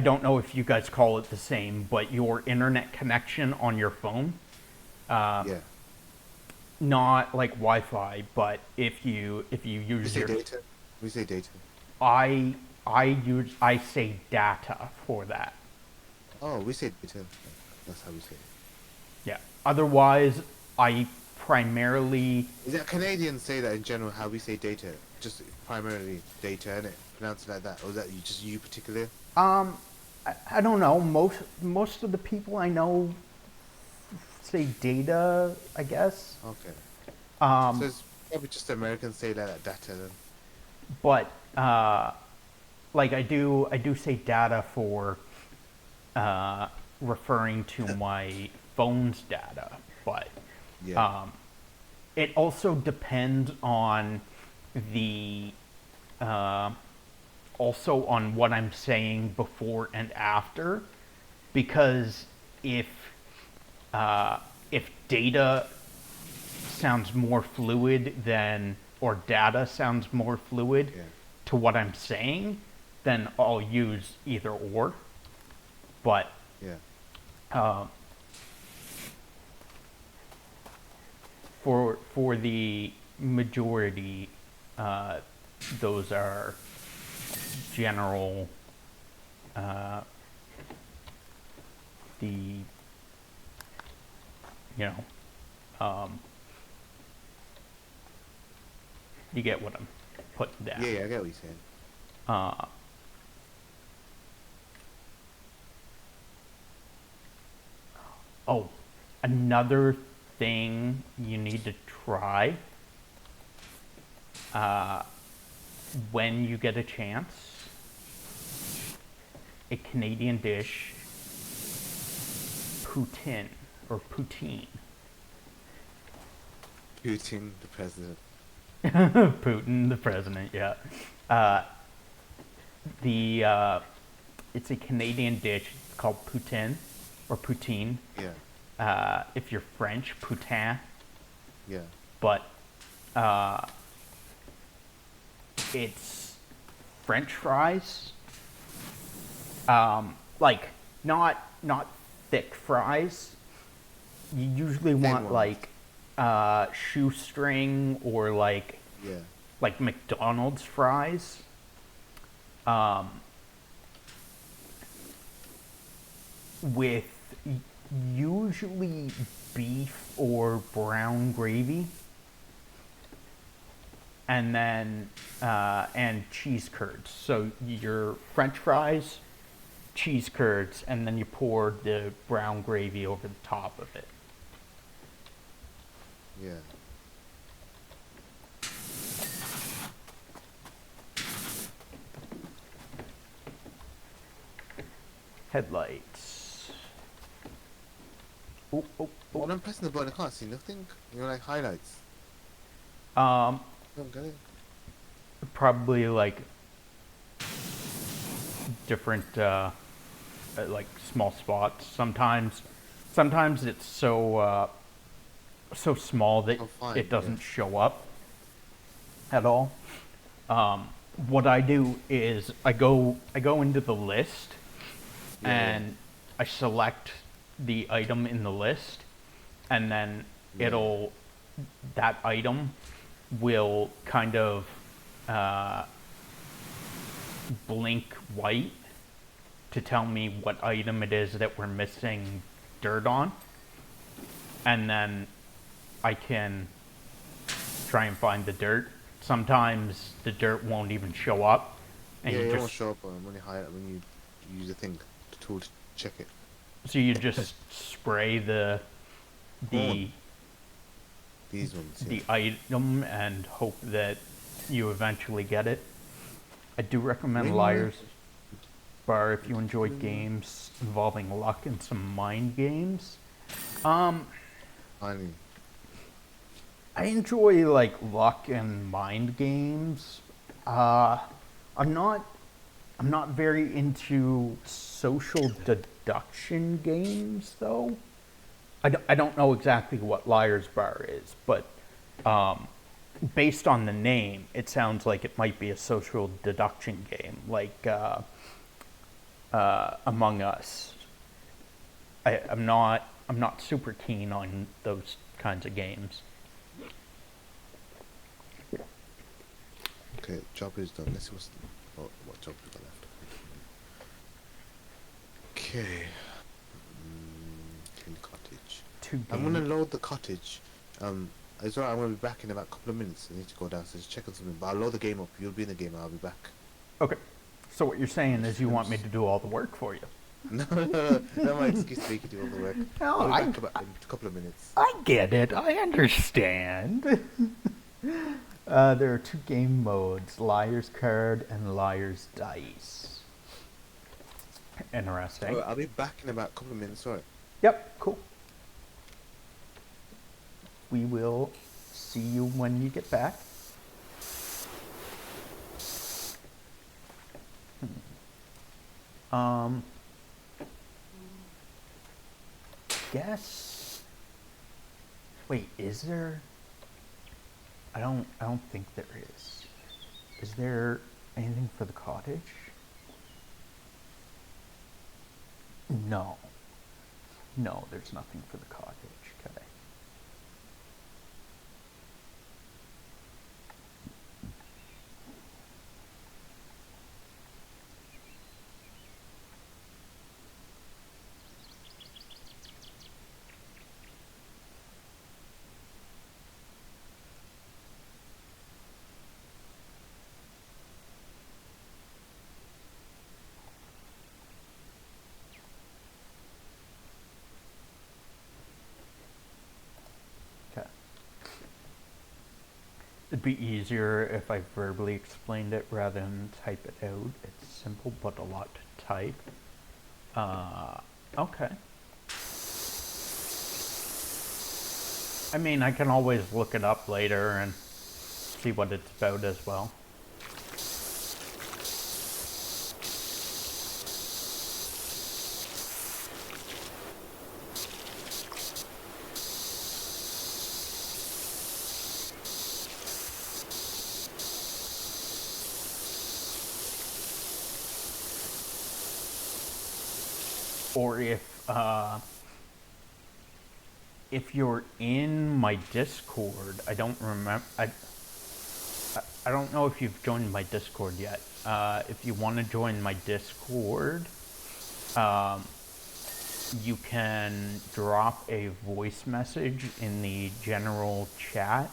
don't know if you guys call it the same, but your internet connection on your phone, Yeah. not like Wi-Fi, but if you We use say your, data. We say data. I say data for that. Oh, we say data. That's how we say it. Yeah. Otherwise, I primarily, Is that Canadians say that in general? How we say data? Just primarily data, innit? Pronounce it like that, or is that just you particularly? I don't know. Most of the people I know say data, I guess. Okay. So it's probably just Americans say like that data then. But like I do say data for referring to my phone's data, but Yeah. it also depends on the also on what I'm saying before and after, because if data sounds more fluid than, or data sounds more fluid Yeah. to what I'm saying, then I'll use either or. But Yeah. for the majority, those are general. The you know, you get what I'm putting down. Yeah. I get what you're saying. Oh, another thing you need to try when you get a chance, a Canadian dish, poutine or poutine. Putin, the president. Putin, the president, yeah. It's a Canadian dish called poutine or poutine. Yeah. If you're French, poutin. Yeah. But it's French fries. Like not thick fries. You usually want ones. like shoestring or like Yeah. McDonald's fries. With usually beef or brown gravy, and then and cheese curds. So your French fries, cheese curds, and then you pour the brown gravy over the top of it. Yeah. Headlights. Oh, oh, When I'm pressing the button, I can't see nothing. You know, like highlights. oh. I don't get it. Probably like different like small spots. Sometimes it's so small that Oh, fine, it doesn't yeah. show up at all. What I do is I go into the list Yeah. and I select the item in the list, and then Yeah. that item will kind of blink white to tell me what item it is that we're missing dirt on, and then I can try and find the dirt. Sometimes the dirt won't even show up, and Yeah, you it won't just show up when you hide when you use the thing, the tool to check it. so you just spray the Corn. the These ones, yeah. the item and hope that you eventually get it. I do recommend Ring. Liar's Bar if you enjoy games involving luck and some mind games. Finally. I enjoy like luck and mind games. Uh, I'm not I'm not very into social deduction games though. I don't know exactly what Liar's Bar is, but based on the name, it sounds like it might be a social deduction game, like Among Us. I'm not super keen on those kinds of games. Okay, job is done. Let's see what job we got left. Okay. Clean the cottage. I'm gonna load the cottage. It's alright. I'm gonna be back in about a couple of minutes. I need to go downstairs check on something. But I'll load the game up. You'll be in the game. I'll be back. Okay. So what you're saying is you want me to do all the work for you? No, not my excuse to make you do all the work. No, I'll be back about in a couple of minutes. I get it. I understand. There are two game modes, Liar's Card and Liar's Dice. Interesting. Alright, I'll be back in about a couple of minutes. Alright. Yep, cool. We will see you when you get back. Guess. Wait, is there? I don't think there is. Is there anything for the cottage? No. No, there's nothing for the cottage. Okay. Okay. It'd be easier if I verbally explained it rather than type it out. It's simple but a lot to type. Okay. I mean, I can always look it up later and see what it's about as well. Or if you're in my Discord, I don't remember. I don't know if you've joined my Discord yet. If you want to join my Discord, you can drop a voice message in the general chat,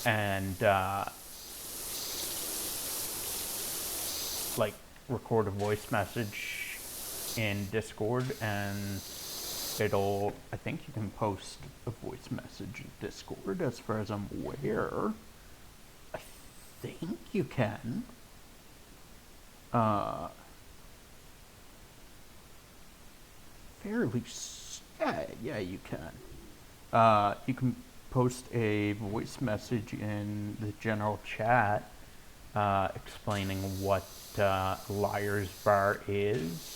and like record a voice message in Discord, and it'll, I think you can post a voice message in Discord as far as I'm aware. I think you can. Yeah, you can. You can post a voice message in the general chat explaining what Liar's Bar is.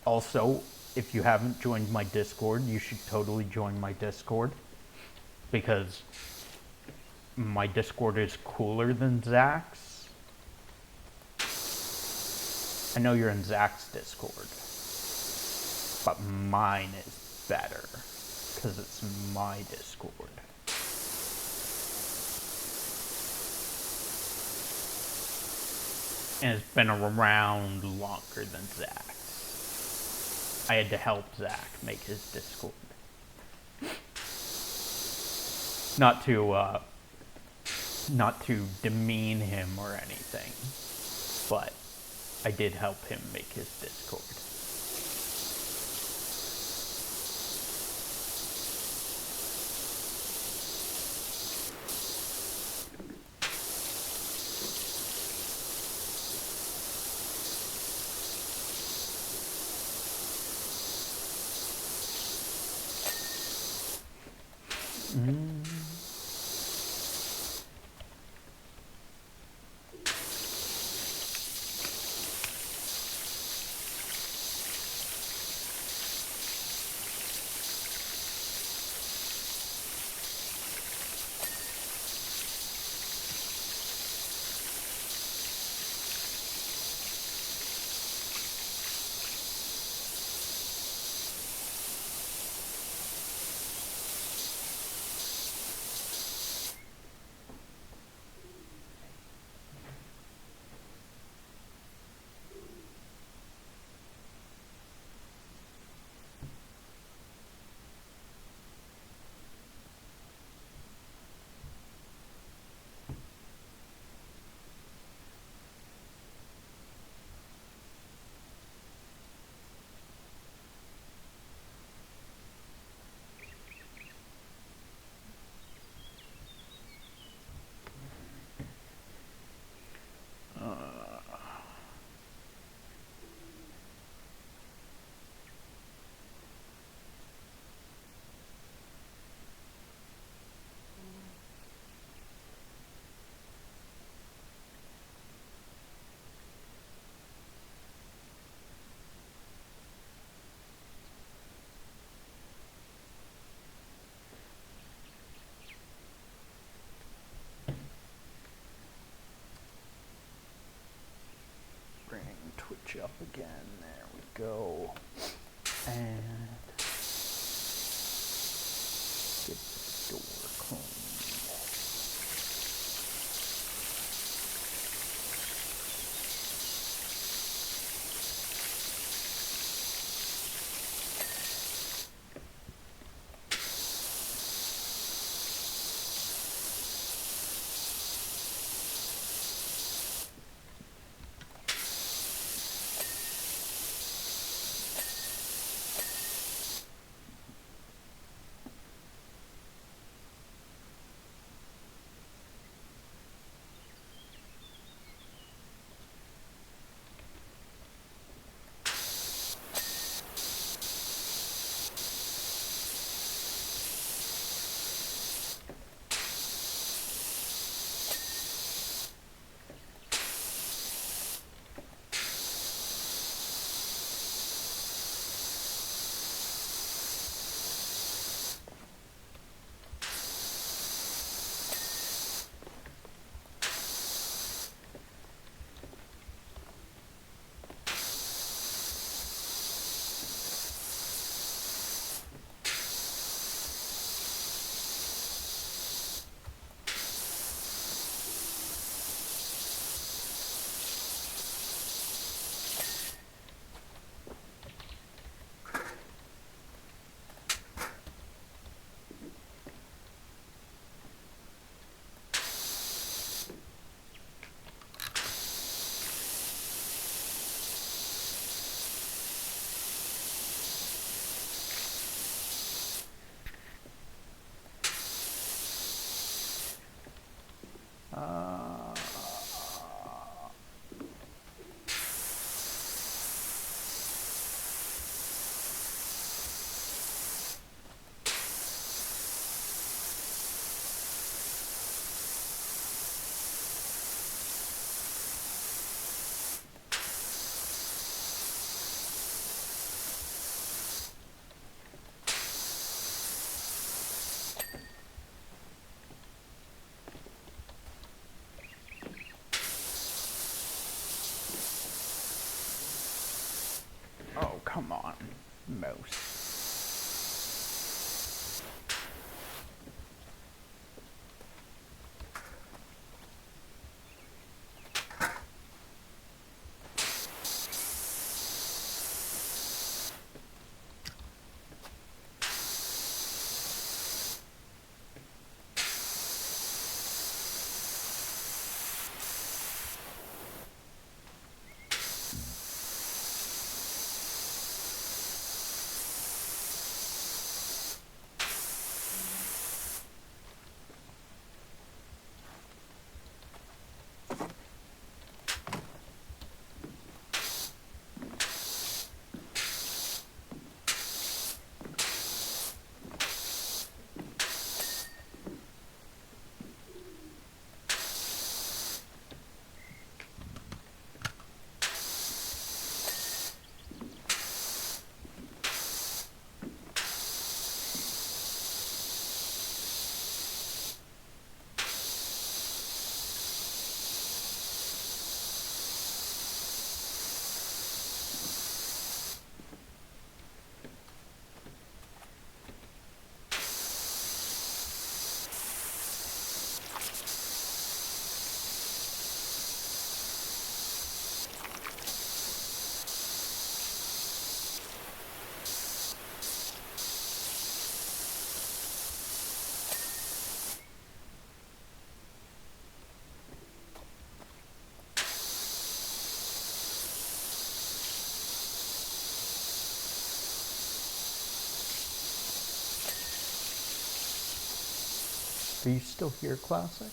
Also, if you haven't joined my Discord, you should totally join my Discord, because my Discord is cooler than Zach's. I know you're in Zach's Discord, but mine is better, because it's my Discord. and has been around longer than Zach. I had to help Zach make his Discord. Not to demean him or anything, but I did help him make his Discord. Bring Twitch up again. There we go. And get the door cleaned. Oh, come on, mouse. Are you still here, Classic?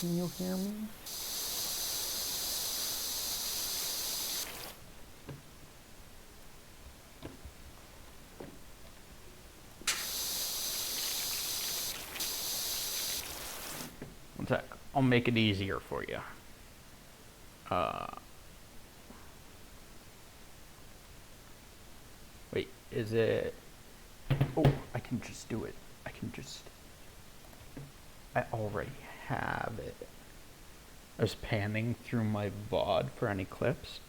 Can you hear me? One sec. I'll make it easier for you. Wait, is it... Oh, I can just do it. I already have it. I was panning through my VOD for any clips.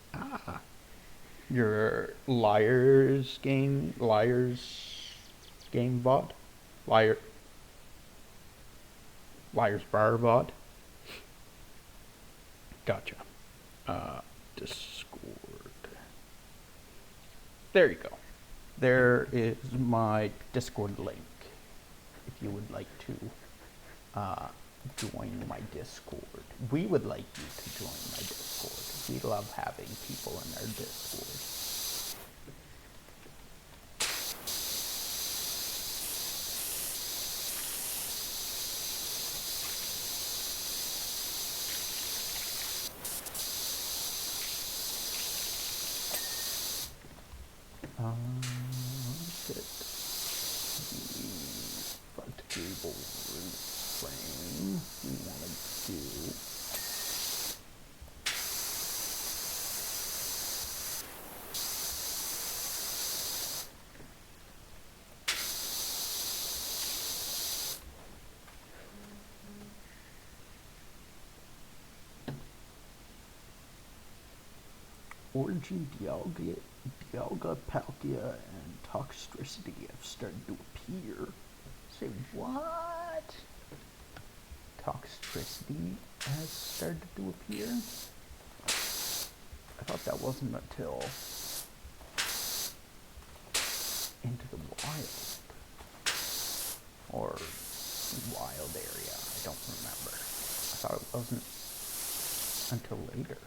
Your Liars game VOD? Liars Bar VOD? Gotcha. Discord. There you go. There is my Discord link. If you would like to join my Discord. We would like you to join my Discord. We love having people in our Discord. Get the front cable frame we want to do. Origin, Dialga, Palkia, and Toxtricity have started to appear. Say what? Toxtricity has started to appear? I thought that wasn't until Into the Wild. Or Wild area, I don't remember. I thought it wasn't until later.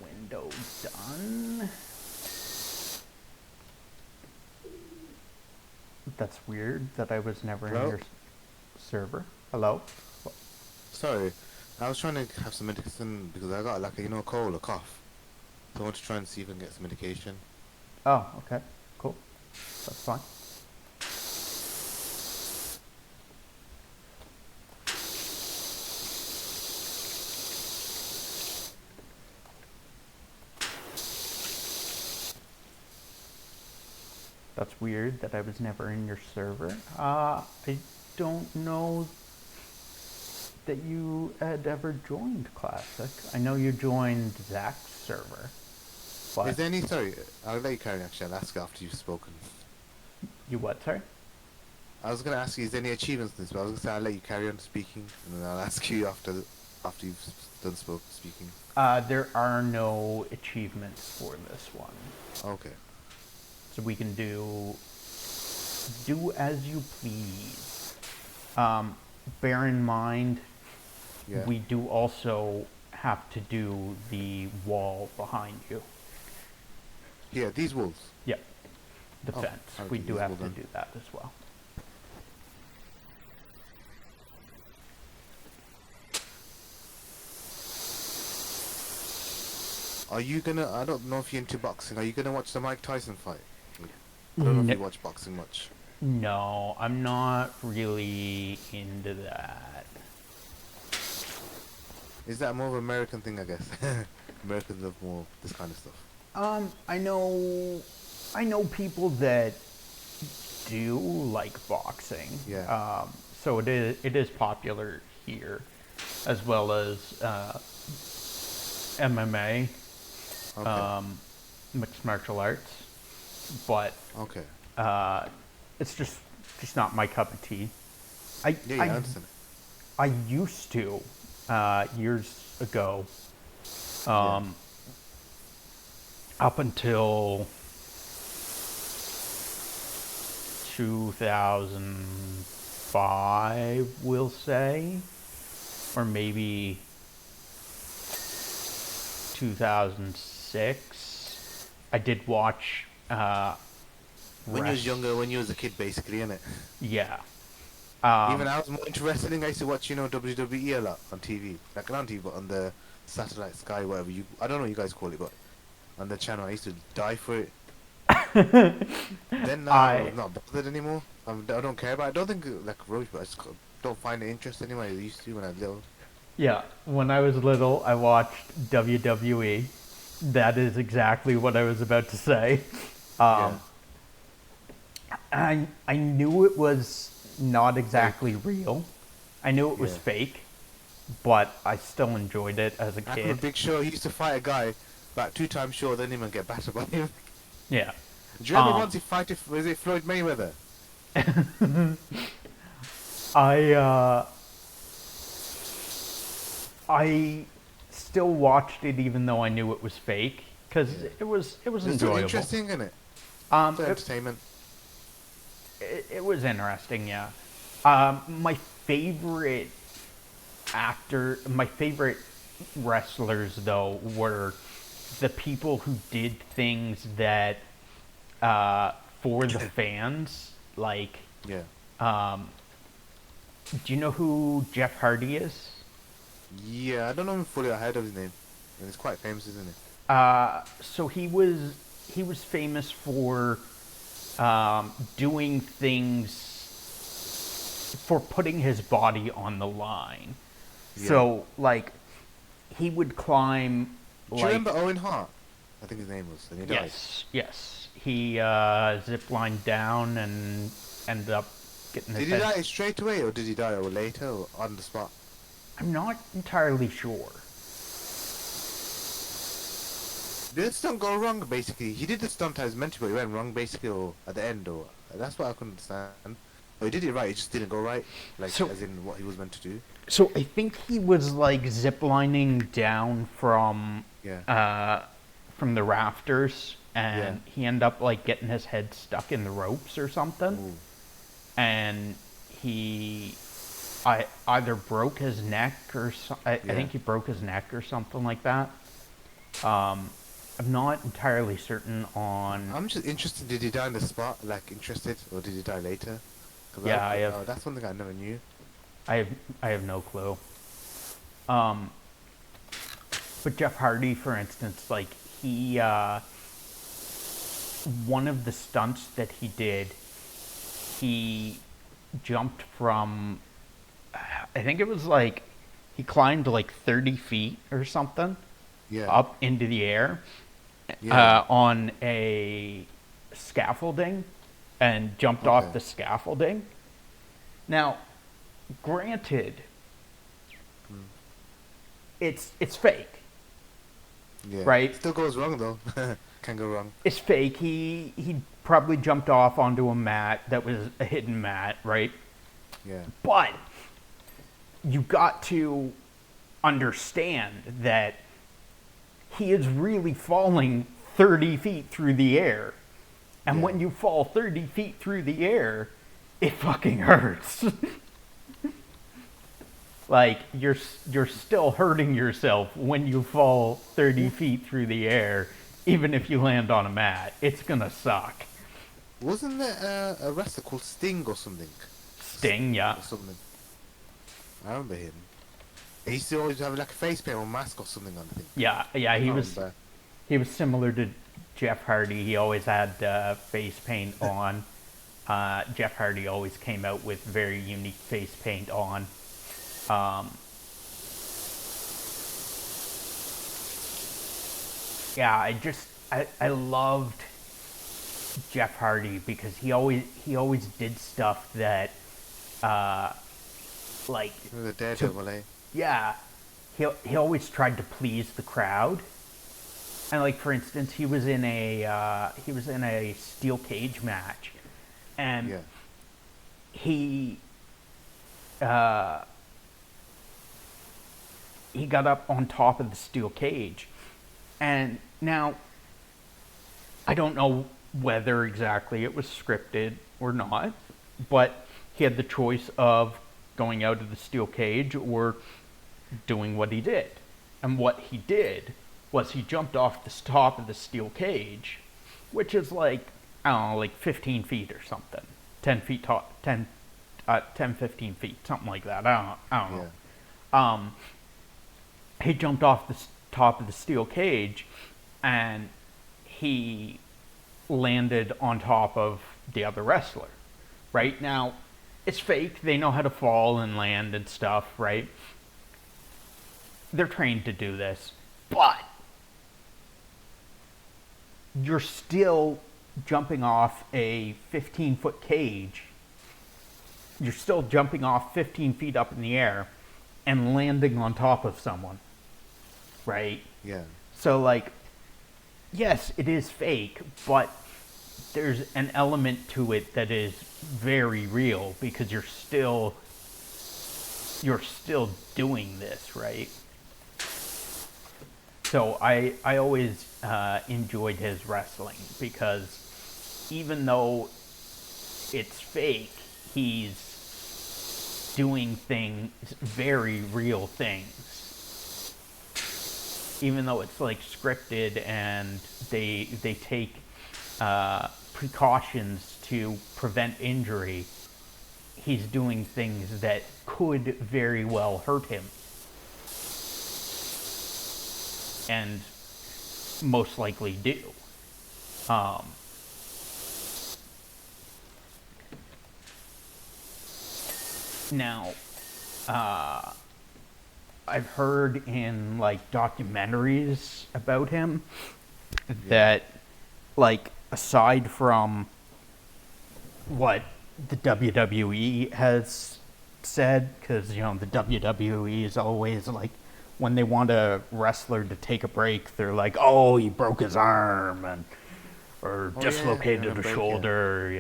Window done. That's weird that I was never in Hello? your server. Hello? Sorry. I was trying to have some medicine because I got like a, a cold, a cough. So I want to try and see if I can get some medication. Oh, okay. Cool. That's fine. That's weird that I was never in your server. I don't know that you had ever joined Classic. I know you joined Zach's server, Is but there any, sorry, I'll let you carry on actually, I'll ask after you've spoken. you what, sorry? I was going to ask you, is there any achievements in this, but I was going to say I'll let you carry on speaking, and then I'll ask you after you've done speaking. There are no achievements for this one. Okay. So we can do as you please. Bear in mind, Yeah. we do also have to do the wall behind you. Here, these wolves. Yep. The Oh, fence. I'll We do do this have wall to then. do that as well. Are you gonna, I don't know if you're into boxing, are you gonna watch the Mike Tyson fight? I don't know if you watch boxing much. No, I'm not really into that. Is that more of an American thing, I guess? Americans love more this kind of stuff. I know people that do like boxing. Yeah. So it is popular here, as well as MMA, Okay. mixed martial arts, but Okay. it's just not my cup of tea. I Yeah, yeah, I understand. I used to years ago, Yeah. up until 2005, we'll say, or maybe 2006. I did watch. When you was younger, when you was a kid, basically, innit? Yeah. Even I was more into wrestling. I used to watch, WWE a lot on TV. Like not on TV, but on the satellite sky, whatever I don't know what you guys call it, but on the channel, I used to die for it. Then now, I I'm not bothered anymore. I don't care about it. I don't think like rubbish, but I just don't find it interest anymore. I used to when I was little. Yeah, when I was little, I watched WWE. That is exactly what I was about to say. Yeah. Um, I knew it was not Fake. exactly real. I knew it was Yeah. fake, but I still enjoyed it as a I remember kid. Big Show. He used to fight a guy about 2 times shorter than him and get battered by him. Yeah. Do you remember Um, once he fighted? Was it Floyd Mayweather? I I still watched it even though I knew it was fake because Yeah. it was It's still enjoyable. interesting, isn't it? Um, For it, entertainment. it was interesting, yeah. My favorite my favorite wrestlers though were the people who did things that for the fans. Like, Yeah. do you know who Jeff Hardy is? Yeah, I don't know him fully. I heard of his name, and it's quite famous, isn't it? So he was famous for doing things for putting his body on the line. Yeah. So like he would climb Do you like remember Owen Hart? I think his name was, and he died. yes. He zip lined down and ended up getting his Did he head. die straight away, or did he die or later, or on the spot? I'm not entirely sure. Did the stunt go wrong, basically? He did the stunt I was meant to, but he went wrong, basically, or at the end, or that's what I couldn't understand. Or he did it right, it just didn't go right, like So- as in what he was meant to do. So I think he was like ziplining down Yeah. from the rafters, and Yeah. he ended up like getting his head stuck in the ropes or something, Ooh. and I either broke his neck or I Yeah. think he broke his neck or something like that. I'm not entirely certain on. I'm just interested. Did he die on the spot? Like interested, or did he die later? Yeah, I have. That's one thing I never knew. I have. I have no clue. Um, but Jeff Hardy, for instance, like he, one of the stunts that he did, he jumped from, I think it was like, he climbed like 30 feet or something Yeah, up into the air yeah, on a scaffolding and jumped off okay, the scaffolding. Now, granted, mm, it's fake, yeah. right? Still goes wrong though. Can go wrong. It's fake. He probably jumped off onto a mat that was a hidden mat, right? Yeah, But you got to understand that he is really falling 30 feet through the air. And yeah. when you fall 30 feet through the air, it fucking hurts. Like you're still hurting yourself when you fall 30 feet through the air, even if you land on a mat. It's gonna suck. Wasn't there a wrestler called Sting or something? Sting, yeah. Or something. I remember him. He used to always have like a face paint or mask or something on. I think. Yeah, I he can't was remember. he was similar to Jeff Hardy. He always had face paint on. Jeff Hardy always came out with very unique face paint on. Um, yeah, I loved Jeff Hardy because he always did stuff that uh, like He was a to daredevil, eh? yeah, he always tried to please the crowd. And like for instance, he was in a steel cage match, and Yeah, he uh, he got up on top of the steel cage, and now I don't know whether exactly it was scripted or not, but he had the choice of going out of the steel cage or doing what he did. And what he did was he jumped off the top of the steel cage, which is like, I don't know, like 15 feet or something. 10 feet tall, 15 feet, something like that. I don't yeah. know. He jumped off the top of the steel cage and he landed on top of the other wrestler. Right now, it's fake. They know how to fall and land and stuff, right? They're trained to do this, but you're still jumping off a 15-foot cage. You're still jumping off 15 feet up in the air and landing on top of someone, right? Yeah. So, like, yes, it is fake, but there's an element to it that is very real because you're still doing this, right? So I always enjoyed his wrestling because even though it's fake, he's doing things, very real things. Even though it's like scripted and they take precautions to prevent injury, he's doing things that could very well hurt him. And most likely do. Um, now, I've heard in like documentaries about him Yeah. that, like, aside from what the WWE has said, because the WWE is always like, when they want a wrestler to take a break, they're like, "Oh, he broke his arm and or Oh yeah, and a dislocated a break, yeah. shoulder,"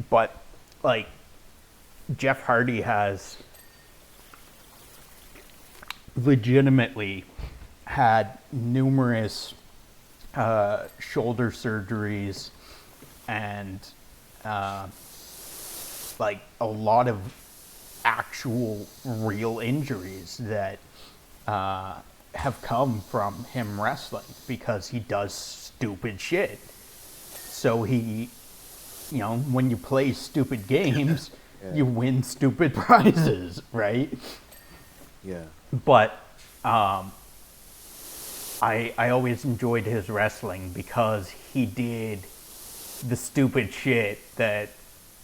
But like Jeff Hardy has legitimately had numerous shoulder surgeries and like a lot of actual real injuries that have come from him wrestling because he does stupid shit. So he, when you play stupid games, Yeah. you win stupid prizes, right? Yeah. But I always enjoyed his wrestling because he did the stupid shit that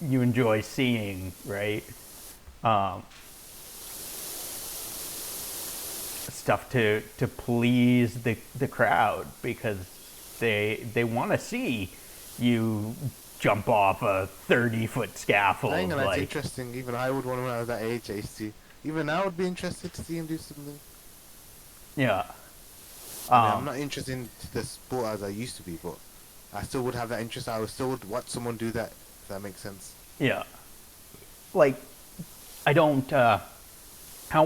you enjoy seeing, right? Stuff to please the crowd because they want to see you jump off a 30-foot scaffold. I think that's Like, interesting. Even I would want to when I was that age. I used to. Even I would be interested to see him do something. yeah. I mean, I'm not interested in the sport as I used to be, but I still would have that interest. I would still would watch someone do that. If that makes sense. Yeah. Like, I don't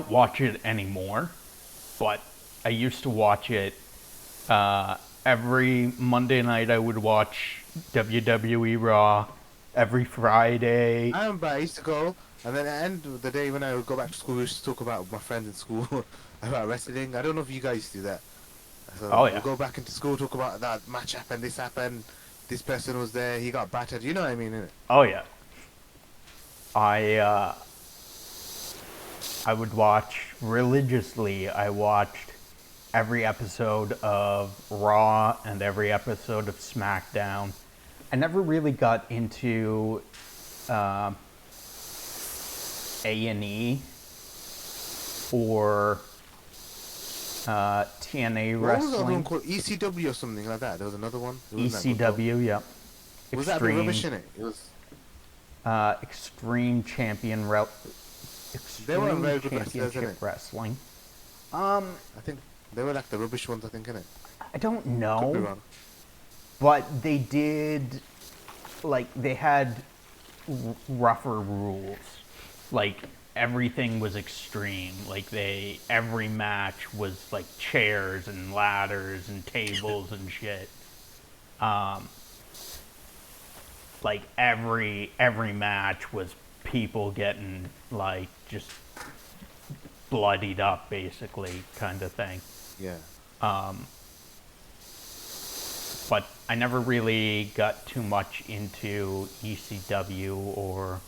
watch it anymore, but I used to watch it every Monday night. I would watch WWE Raw every Friday. I remember I used to go, and then at the end of the day when I would go back to school, we used to talk about with my friends in school about wrestling. I don't know if you guys used to do that. So Oh we yeah. go back into school, talk about that match happened, this person was there, he got battered. You know what I mean, innit? Oh yeah. I would watch religiously. I watched every episode of Raw and every episode of SmackDown. I never really got into A&E or TNA What was the other one wrestling. called? ECW or something like that. There was another one. It wasn't that good, though. ECW, yep. Was that a bit rubbish in it? It was. Extreme Champion They weren't Extreme very good wrestlers, Championship innit? Wrestling. I think they were like the rubbish ones. I think, innit? I don't Could be know, wrong. but they did, like, they had rougher rules. Like, everything was extreme. Like, every match was like chairs and ladders and tables and shit. Like, every match was people getting, like, just bloodied up, basically, kind of thing. Yeah. But I never really got too much into ECW or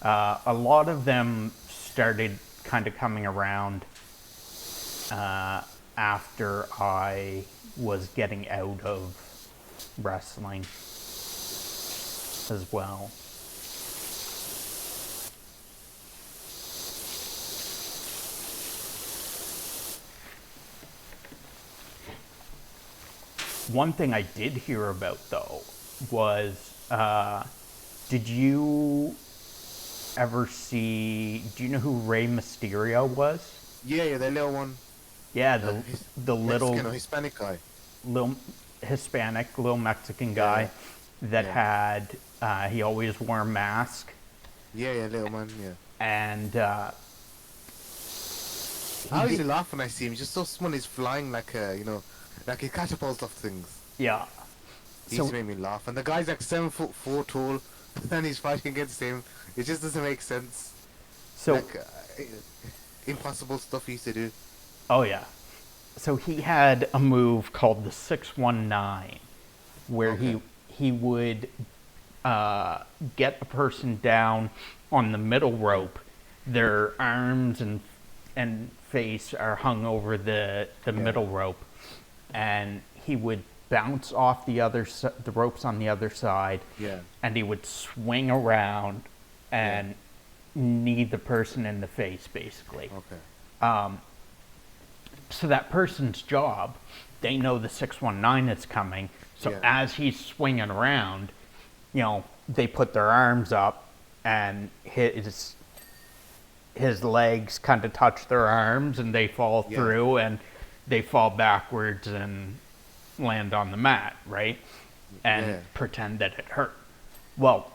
a lot of them started kind of coming around after I was getting out of wrestling as well. One thing I did hear about though was, did you ever see? Do you know who Rey Mysterio was? Yeah, the little one. Yeah, His the Mexican or Hispanic guy. little Hispanic, little Mexican guy that Yeah. had he always wore a mask, Yeah, little man. Yeah. and I usually laugh when I see him. He's just so small. He's flying like like he catapults off things. yeah. He used So to make me laugh. And the guy's like 7'4" tall, and he's fighting against him. It just doesn't make sense. so Like impossible stuff he used to do. oh yeah. So he had a move called the 619, where Okay. he would get a person down on the middle rope. Their arms and face are hung over the middle rope, and he would bounce off the ropes on the other side, Yeah. and he would swing around and knee the person in the face, basically. Okay. So that person's job, they know the 619 is coming. So Yeah. as he's swinging around, they put their arms up, and his legs kind of touch their arms, and they fall Yeah. through, and they fall backwards and land on the mat, right? And Yeah. pretend that it hurt. Well,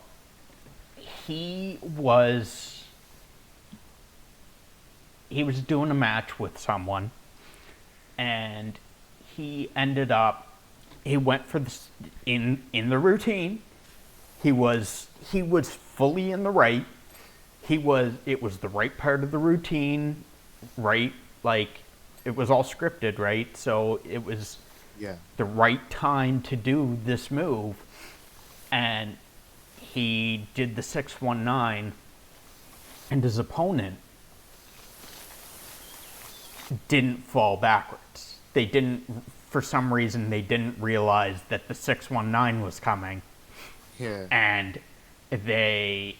he was doing a match with someone, and he went for this in the routine. He was fully in the right. It was the right part of the routine, right? Like, it it was all scripted, right? So it was Yeah. the right time to do this move, and he did the 619, and his opponent didn't fall backwards. They didn't, for some reason, they didn't realize that the 619 was coming, Yeah. and they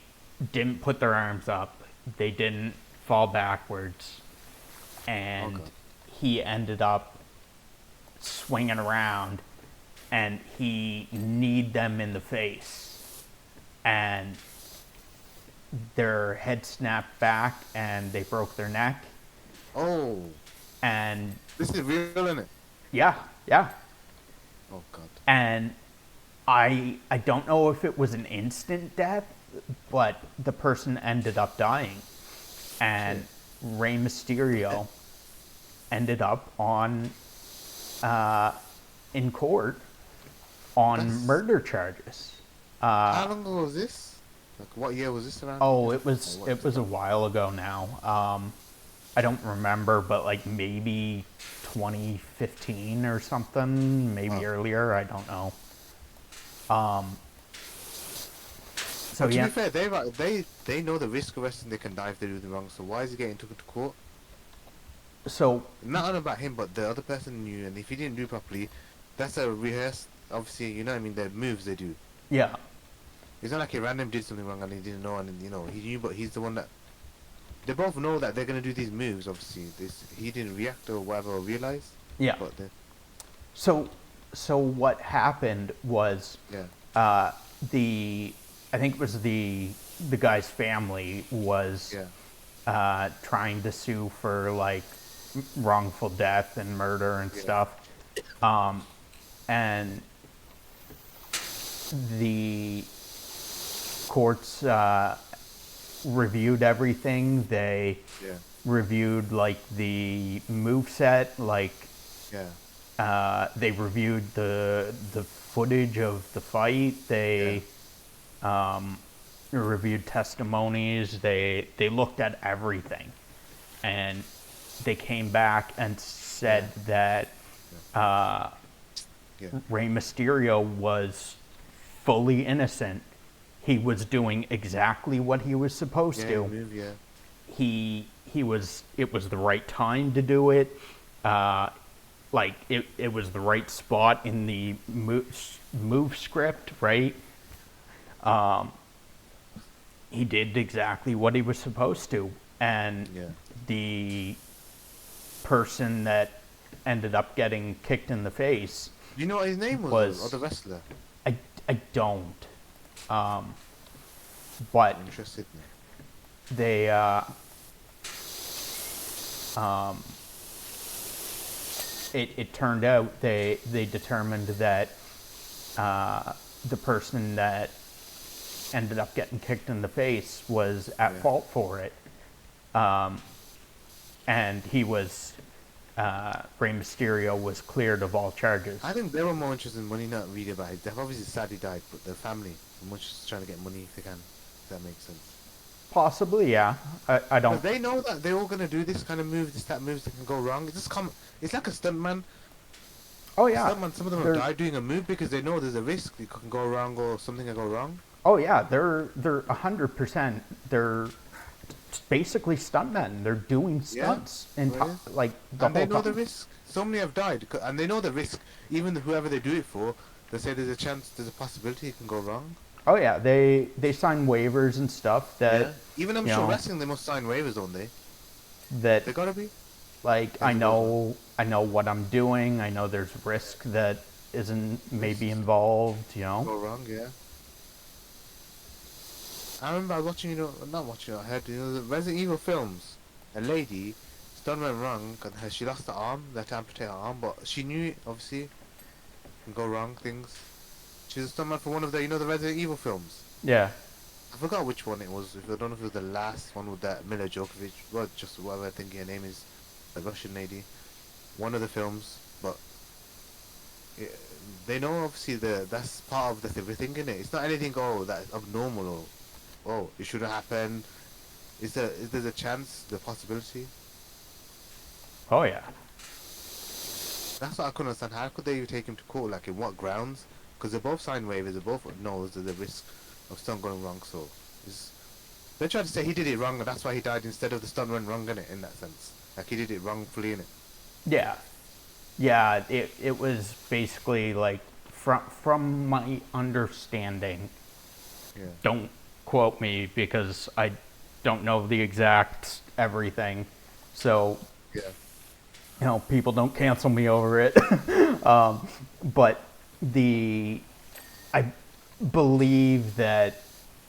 didn't put their arms up. They didn't fall backwards, and Okay. he ended up swinging around, and he kneed them in the face, and their head snapped back, and they broke their neck, Oh, and this is real, isn't it? yeah, yeah. Oh God. And I don't know if it was an instant death, but the person ended up dying, and Rey Mysterio ended up on in court on That's- murder charges. How long ago was this? Like, what year was this around? Oh, again? Or what it was a while ago now. I don't remember, but like maybe 2015 or something, maybe Oh. earlier. I don't know. So But to yeah, be fair, they know the risk of arresting. They can die if they do the wrong. So why is he getting taken to court? so Not only about him, but the other person knew. And if he didn't do properly, that's a rehearsed. Obviously, you know what I mean. The moves they do. yeah, It's not like he random did something wrong and he didn't know, and he knew, but he's the one that. They both know that they're gonna do these moves. Obviously, he didn't react or whatever or realize. yeah. But then, So what happened was yeah, the I think it was the guy's family was yeah, trying to sue for like wrongful death and murder and Yeah. stuff, and the courts reviewed everything. They yeah, reviewed like the move set, like they reviewed the footage of the fight. They reviewed testimonies. They looked at everything, and they came back and said that yeah, Rey Mysterio was fully innocent. He was doing exactly what he was supposed yeah, to. move, yeah, He was, it was the right time to do it. Like it was the right spot in the move script, right? He did exactly what he was supposed to, and yeah. the person that ended up getting kicked in the face, Do you know what his name was? Or the wrestler? I don't, but I'm interested now. they it turned out they determined that the person that ended up getting kicked in the face was at Yeah. fault for it, and he was Rey Mysterio was cleared of all charges. I think they were more interested in money, not really about it. They've obviously sadly died, but their family are much just trying to get money if they can. If that makes sense. Possibly, yeah. I But don't. they know that they're all gonna do this kind of move, that moves that can go wrong. It's like a stuntman. Oh A yeah. stuntman, some of them They're- have died doing a move because they know there's a risk it can go wrong or something can go wrong. Oh yeah. They're 100%. They're basically stuntmen. They're doing Yeah, stunts and it is. like the And they whole know the time. risk. So many have died, and they know the risk. Even whoever they do it for, they say there's a chance, there's a possibility it can go wrong. Oh yeah. They sign waivers and stuff that Yeah. Even I'm you sure know, wrestling, they must sign waivers, don't they? that They gotta be. like I know what I'm doing. I know there's risk that isn't maybe involved. You know. Go wrong, yeah. I remember I was watching, not watching, I heard, the Resident Evil films. A lady, stunt went wrong, and she lost her arm, they had to amputate her arm, but she knew it, obviously, can go wrong things. She was a stuntman for one of the, the Resident Evil films. Yeah. I forgot which one it was. I don't know if it was the last one with that Mila Djokovic, well, just whatever I think her name is, the Russian lady. One of the films, but they know obviously that's part of the everything in it. It's not anything that's abnormal or it should have happened. Is there a chance, the possibility? Oh yeah. That's what I couldn't understand. How could they take him to court? Like, in what grounds? Because they're both signed waivers. They both knows there's a risk of stunt going wrong. So, it's, they tried to say he did it wrong, and that's why he died instead of the stunt went wrong in it. In that sense, like he did it wrongfully in it. Yeah, yeah. It was basically like from my understanding. Yeah. Don't quote me because I don't know the exact everything. So, Yeah. people don't cancel me over it. But I believe that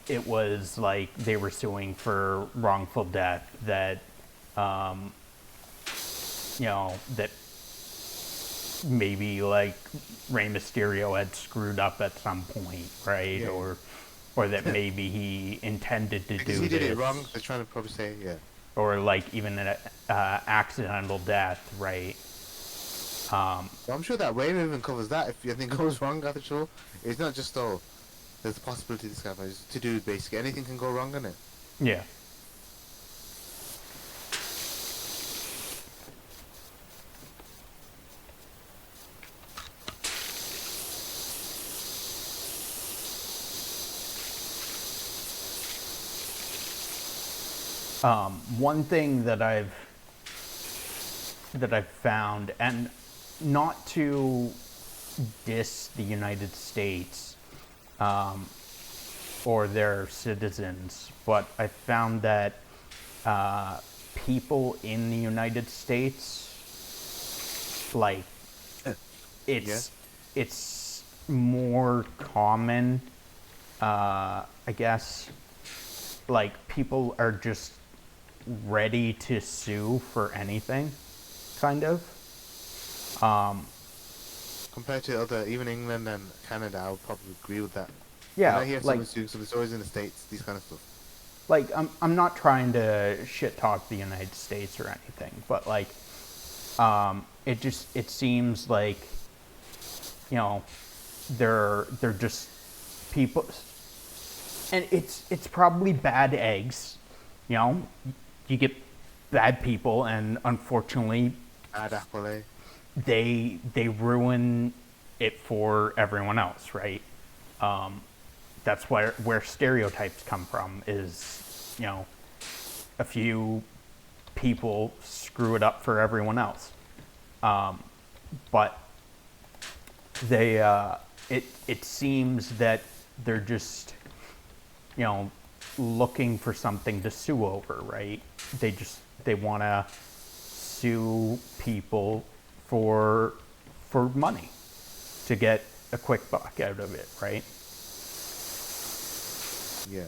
it was like they were suing for wrongful death. That maybe like Rey Mysterio had screwed up at some point, right? Yeah. Or that maybe he intended to Because do he did this, it wrong. They're trying to probably say, yeah. or like even an accidental death, right? But I'm sure that waiver even covers that if anything goes wrong. I'm sure it's not just there's a possibility this happens. To do basically anything can go wrong in it. Yeah. One thing that I've found, and not to diss the United States or their citizens, but I found that people in the United States, like, it's it's more common, I guess. Like, people are just ready to sue for anything, kind of. Compared to other, even England and Canada, I would probably agree with that. When Yeah, I hear like someone suing, so it's always in the States, these kind of stuff. I'm not trying to shit talk the United States or anything, but like it seems like they're just people, and it's probably bad eggs. You get bad people, and unfortunately Bad apple, eh? they ruin it for everyone else, right? That's where stereotypes come from, is a few people screw it up for everyone else. But they it seems that they're just looking for something to sue over, right? They want to sue people for money, to get a quick buck out of it, right? Yeah.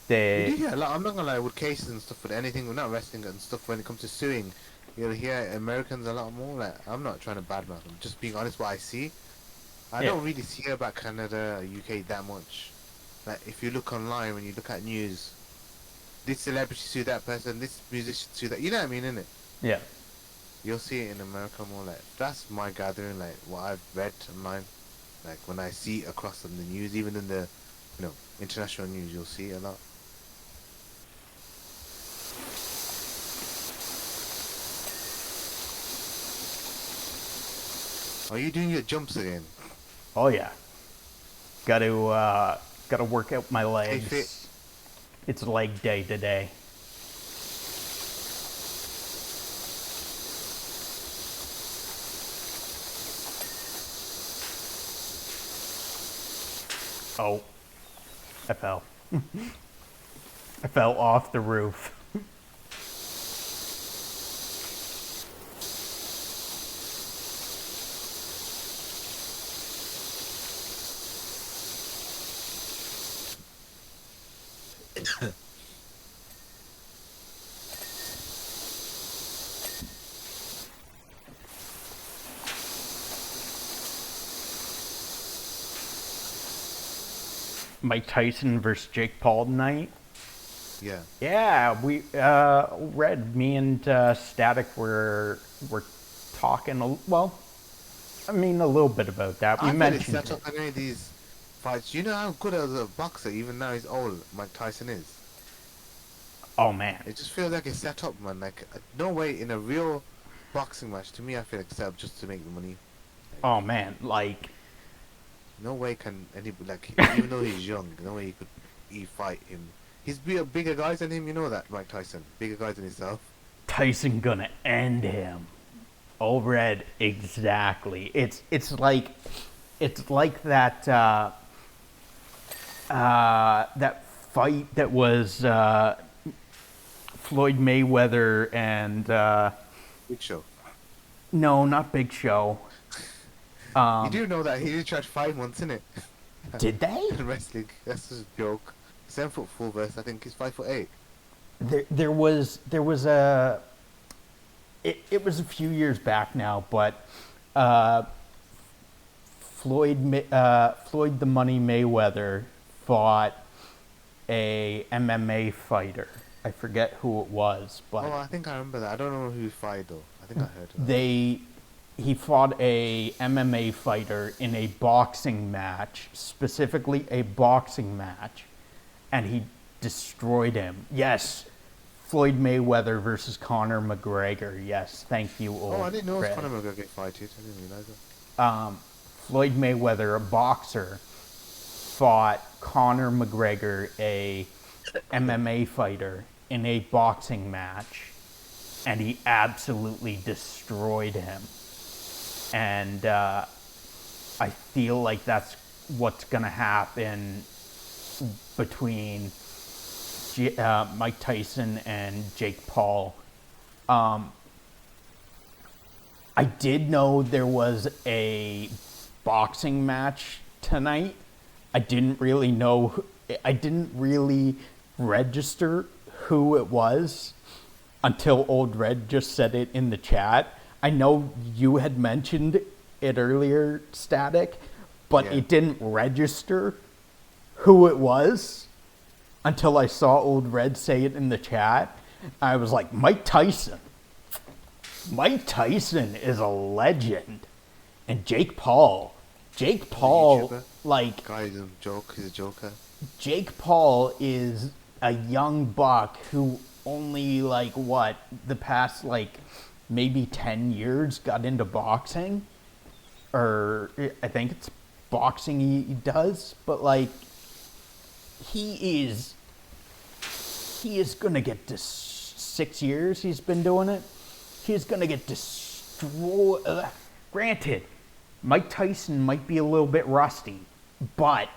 You do They hear a lot, I'm not gonna lie, with cases and stuff, with anything, not wrestling and stuff, when it comes to suing, you'll hear Americans a lot more, like, I'm not trying to badmouth them, just being honest what I see. I Yeah. don't really see about Canada or UK that much. Like, if you look online, when you look at news, this celebrity sue that person, this musician sue that, you know what I mean, innit? Yeah. You'll see it in America more, like, that's my gathering, like, what I've read online. Like, when I see it across on the news, even in the, international news, you'll see it a lot. Are you doing your jumps again? Oh yeah. Got to work out my Stay fit. legs. It's leg day today. Oh, I fell. I fell off the roof. Mike Tyson versus Jake Paul tonight. Yeah. Yeah, we me and Static were talking. Well, I mean a little bit about that. We I bet it's mentioned set it. up in any of these fights. You know how good as a boxer, even now he's old, Mike Tyson is? Oh man. It just feels like it's set up, man. Like, no way in a real boxing match, to me, I feel like set up just to make the money. Like, Oh man, like no way can anybody, like, even though he's young, no way he fight him. He's bigger guys than him, you know that, Mike Tyson. Bigger guys than himself. Tyson gonna end him. Oh, Red, exactly. It's like that that fight that was Floyd Mayweather and Big Show. no, not Big Show. You do know that he did try 5 months, innit? Did they? In wrestling. That's just a joke. 7'4" versus, I think he's 5'8". There was a it was a few years back now, but Floyd the Money Mayweather fought a MMA fighter. I forget who it was, but Oh, I think I remember that. I don't know who he fight though. I think I heard of that. he fought a MMA fighter in a boxing match, specifically a boxing match, and he destroyed him. Yes, Floyd Mayweather versus Conor McGregor. Yes, thank you, old Oh, I didn't know it was Fred. Conor McGregor get fighted. I didn't realize that. Floyd Mayweather, a boxer, fought Conor McGregor, a MMA fighter, in a boxing match, and he absolutely destroyed him. And I feel like that's what's going to happen between Mike Tyson and Jake Paul. I did know there was a boxing match tonight. I didn't really register who it was until Old Red just said it in the chat. I know you had mentioned it earlier, Static, but Yeah. it didn't register who it was until I saw Old Red say it in the chat. I was like, Mike Tyson. Mike Tyson is a legend. And Jake Paul, YouTuber. like, Guy is a joke. He's a joker. Jake Paul is a young buck who only, like, what, the past, like, maybe 10 years got into boxing. Or I think it's boxing he does. But, like, he is going to get 6 years he's been doing it. He's going to get destroyed. Granted, Mike Tyson might be a little bit rusty, but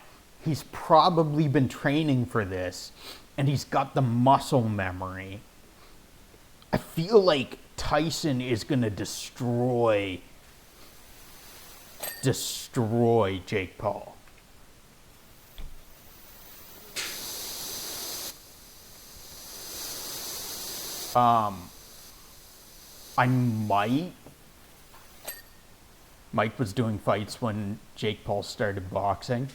he's probably been training for this, and he's got the muscle memory. I feel like Tyson is going to destroy Jake Paul. I might. Mike was doing fights when Jake Paul started boxing.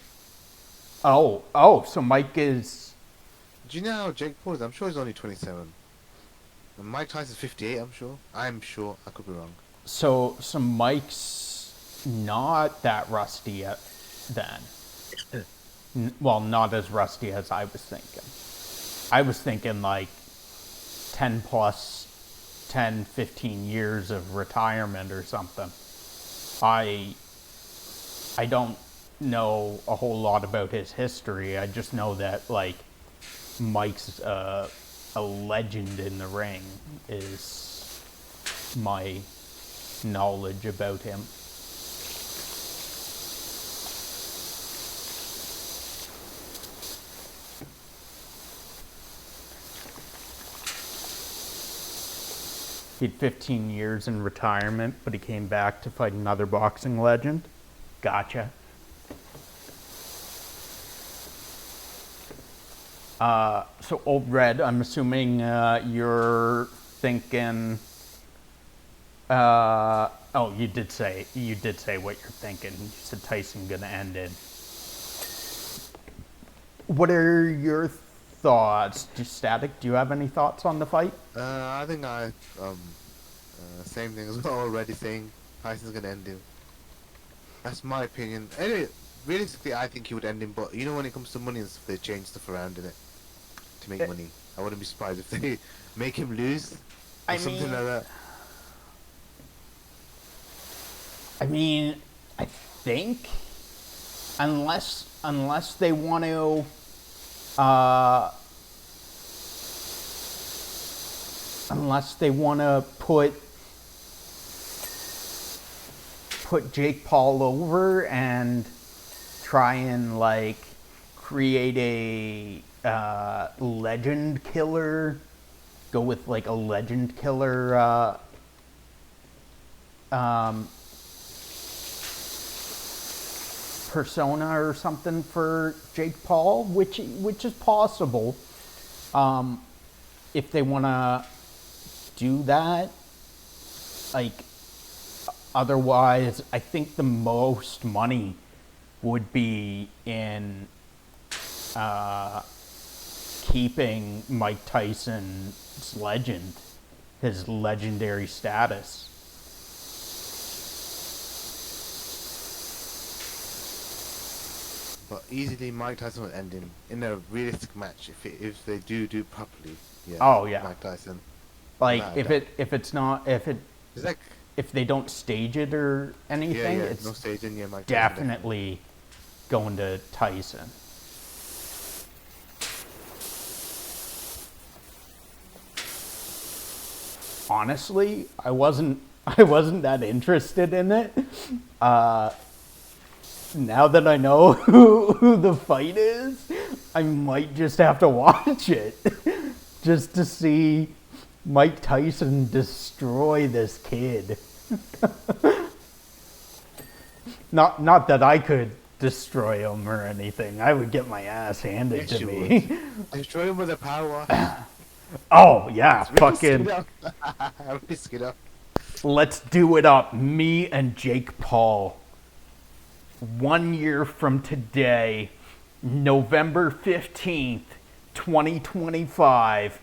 Oh, so Mike is. Do you know how Jake Paul is? I'm sure he's only 27. And Mike Tyson's 58, I'm sure. I could be wrong. So Mike's not that rusty yet then. Well, not as rusty as I was thinking. I was thinking like 10 plus, 10, 15 years of retirement or something. I don't know a whole lot about his history. I just know that, like, Mike's a legend in the ring is my knowledge about him. He had 15 years in retirement, but he came back to fight another boxing legend. Gotcha. So Old Red, I'm assuming you're thinking. Oh, you did say what you're thinking. You said Tyson gonna end it. What are your thoughts? Static, do you have any thoughts on the fight? I think same thing as well, already saying Tyson's gonna end him. That's my opinion. Anyway, realistically, I think he would end him, but you know when it comes to money and stuff, they change stuff around in it to make money. I wouldn't be surprised if they make him lose or something like that. I mean, I think unless they want to put Jake Paul over and try and like create a legend killer, go with like a legend killer persona or something for Jake Paul, which is possible. If they want to do that, like, otherwise, I think the most money would be in keeping Mike Tyson's legend, his legendary status. But easily Mike Tyson would end him in a realistic match if they do properly. Yeah. Oh yeah. Mike Tyson. Like Nah, it's like if they don't stage it or anything, yeah, it's no staging. Yeah, Mike Tyson definitely going to Tyson. Honestly, I wasn't that interested in it. Now that I know who the fight is, I might just have to watch it just to see Mike Tyson destroy this kid. Not that I could destroy him or anything. I would get my ass handed Yes, to you me. would. Destroy him with a PowerWash. Oh yeah, fucking. Risk it up. Let's do it up. Me and Jake Paul. 1 year from today, November 15th, 2025,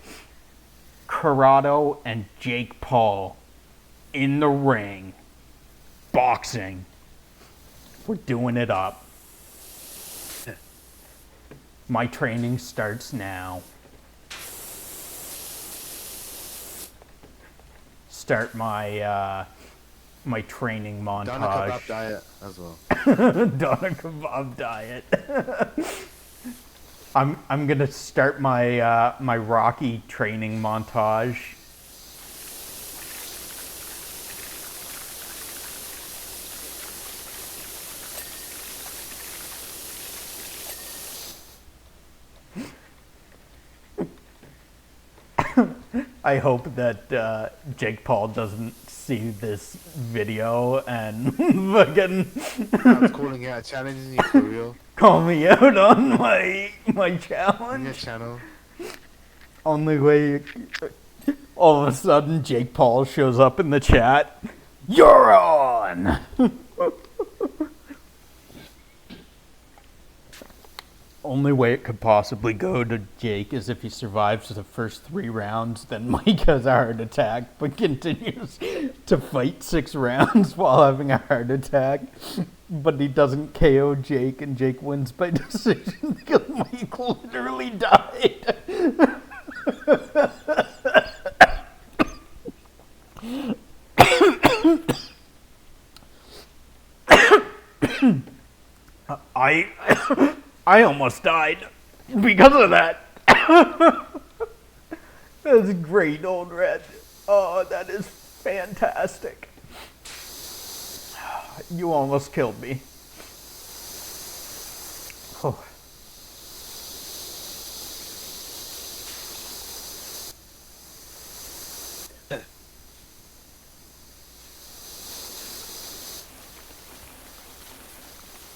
Corrado and Jake Paul in the ring, boxing. We're doing it up. My training starts now. Start my my training montage. Donna kebab diet as well. Donna kebab diet. I'm gonna start my my Rocky training montage. I hope that Jake Paul doesn't see this video and fucking I was calling out challenging you for real call me out on my on your challenge. channel. Only way, all of a sudden Jake Paul shows up in the chat. You're on. Only way it could possibly go to Jake is if he survives the first 3 rounds, then Mike has a heart attack, but continues to fight 6 rounds while having a heart attack. But he doesn't KO Jake, and Jake wins by decision because Mike literally died. I almost died because of that. That's great, Old Red. Oh, that is fantastic. You almost killed me. Oh.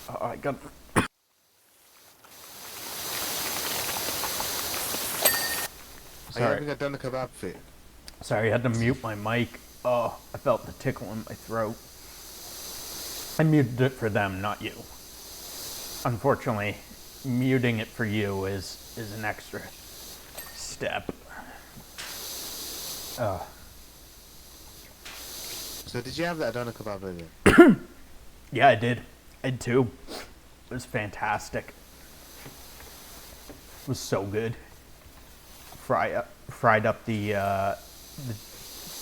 Oh, I got. Are you having a Donna kebab fit? Sorry, I had to mute my mic. Oh, I felt the tickle in my throat. I muted it for them, not you. Unfortunately, muting it for you is an extra step. So did you have that Donna kebab earlier? Yeah, I did. I did too. It was fantastic. It was so good. Fried up the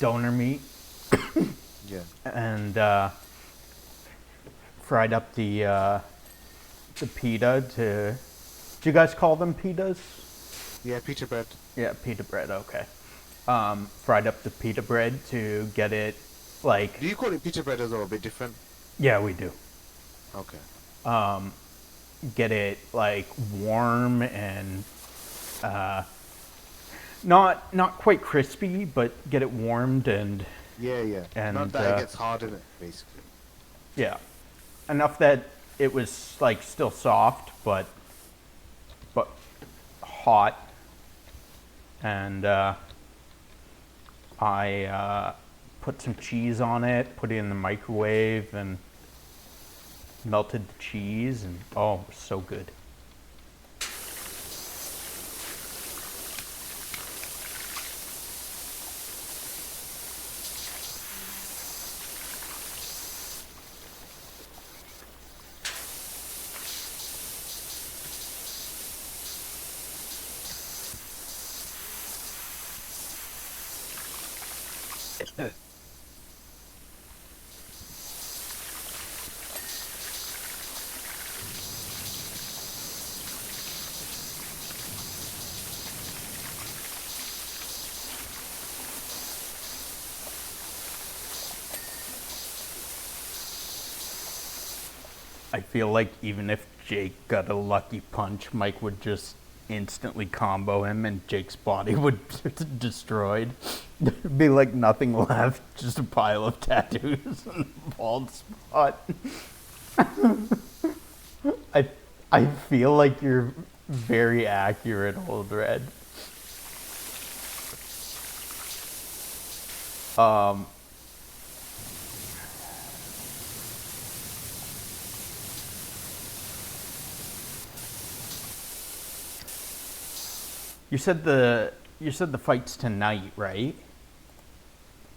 donor meat. Yeah. And fried up the pita to. Do you guys call them pitas? Yeah, pita bread. Yeah, pita bread. Okay. Fried up the pita bread to get it like. Do you call it pita bread as well? A bit different. Yeah, we do. Okay. Get it like warm and not quite crispy, but get it warmed and Yeah, yeah. And, Not that it gets hard in it, basically. yeah, enough that it was like still soft, but hot. And I put some cheese on it, put it in the microwave, and melted the cheese, and oh, it was so good. I feel like even if Jake got a lucky punch, Mike would just instantly combo him and Jake's body would destroyed. There'd be like nothing left, just a pile of tattoos and a bald spot. I feel like you're very accurate, Old Red. You said the fight's tonight, right?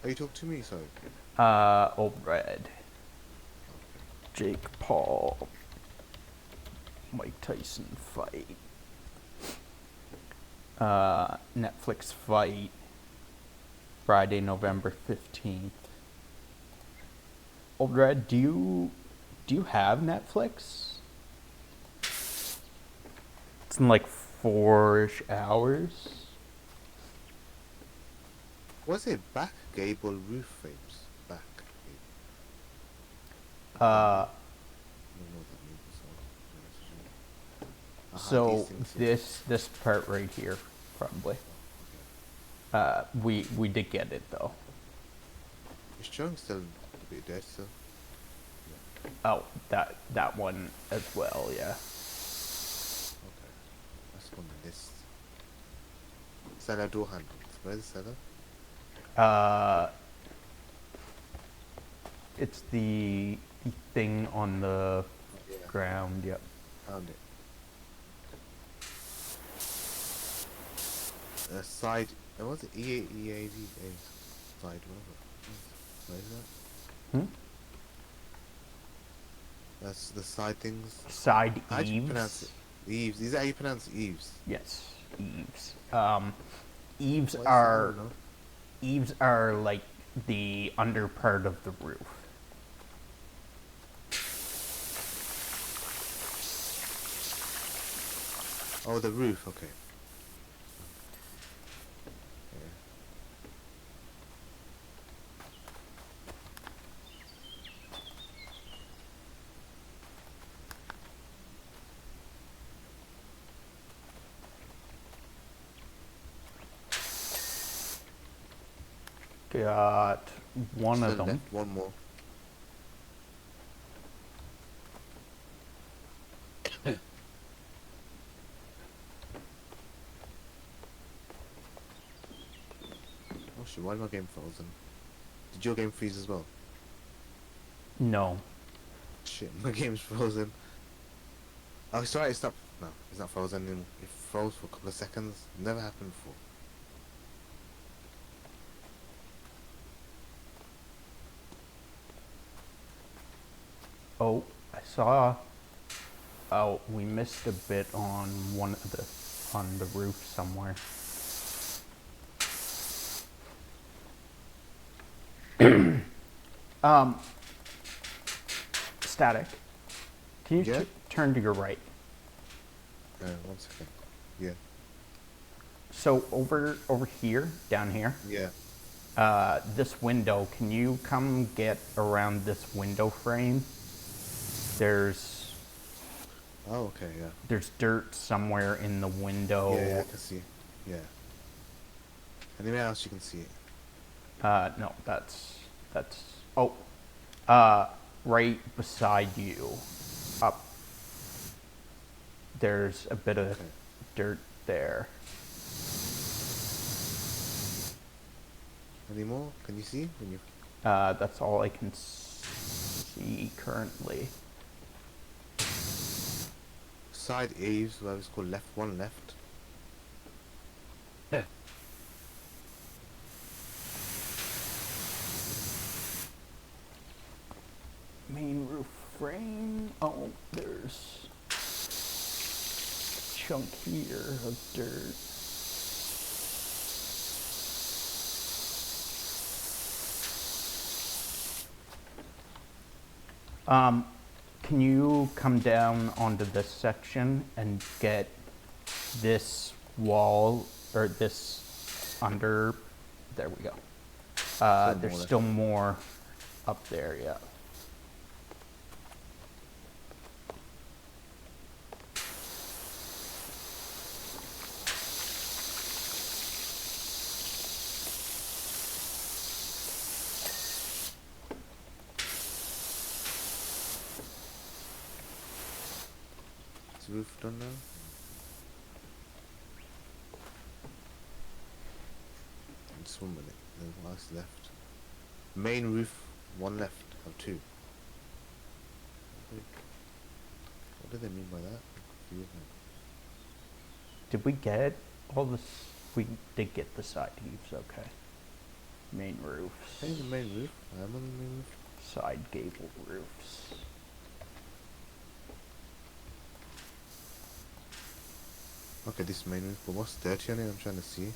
Are you talking to me? Sorry. Old Red. Jake Paul. Mike Tyson fight. Netflix fight. Friday, November 15th. Old Red, do you have Netflix? It's in like 4-ish hours. Was it back gable roof frames? Back gable. Uh, I don't know what that means. so these things here. this part right here, probably. We did get it though. It's showing still a bit dead still. Oh, that one as well, yeah. Okay. That's on the list. Seller door handles. Where's the seller? It's the thing on the Yeah. ground. Yep. Found it. Side. What's it? EAVA. Side. Where is that? Hmm? That's the side things. Side How do you pronounce eaves. it? Eaves. Is that how you pronounce eaves? Yes, eaves. Eaves What is that? I are don't know. eaves are like the under part of the roof. Oh, the roof. Okay. Got one of Still them. left one more. Oh shit! Why is my game frozen? Did your game freeze as well? No. Shit, my game's frozen. Oh, sorry, it's not. No, it's not frozen. It froze for a couple of seconds. Never happened before. Oh, I saw. Oh, we missed a bit on one of on the roof somewhere. Static. Can you Yeah? turn to your right? 1 second. Yeah. So over here, down here, Yeah. this window, can you come get around this window frame? There's Oh, okay, yeah. dirt somewhere in the window. Yeah, I can see. Yeah. Anywhere else you can see it? No, that's oh, right beside you, up. There's a bit of Okay. dirt there. Any more? Can you see when you? That's all I can see currently. Side A's, what it's called, left one left. Yeah. Main roof frame. Oh, there's a chunk here of dirt. Can you come down onto this section and get this wall, or this under, there we go. There's more still more up there, yeah. Is roof done now? Just 1 minute. Then what's left? Main roof, one left of two. Wait. What do they mean by that? I'm confused now. Did we get all this? We did get the side heaves, okay. Main roofs. Hey, the main roof. I'm on the main roof. Side gable roofs. Okay, this main roof. But what's dirty on it? I'm trying to see.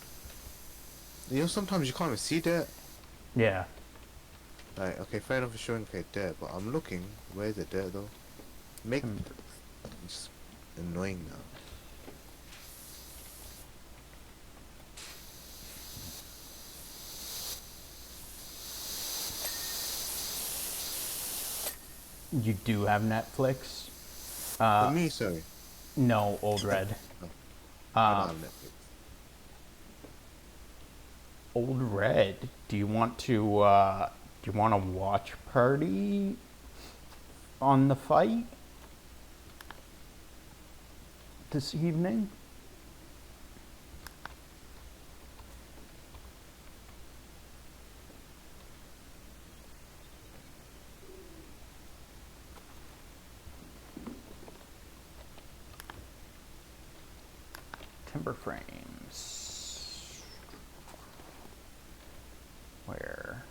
You know, sometimes you can't even see dirt. Yeah. Like, okay, fair enough for showing okay dirt, but I'm looking. Where's the dirt though? Make it's annoying now. You do have Netflix? For me, sorry. No, Old Red. No. I don't have Netflix. Old Red. Do you want to watch party on the fight this evening? Timber frames. Where?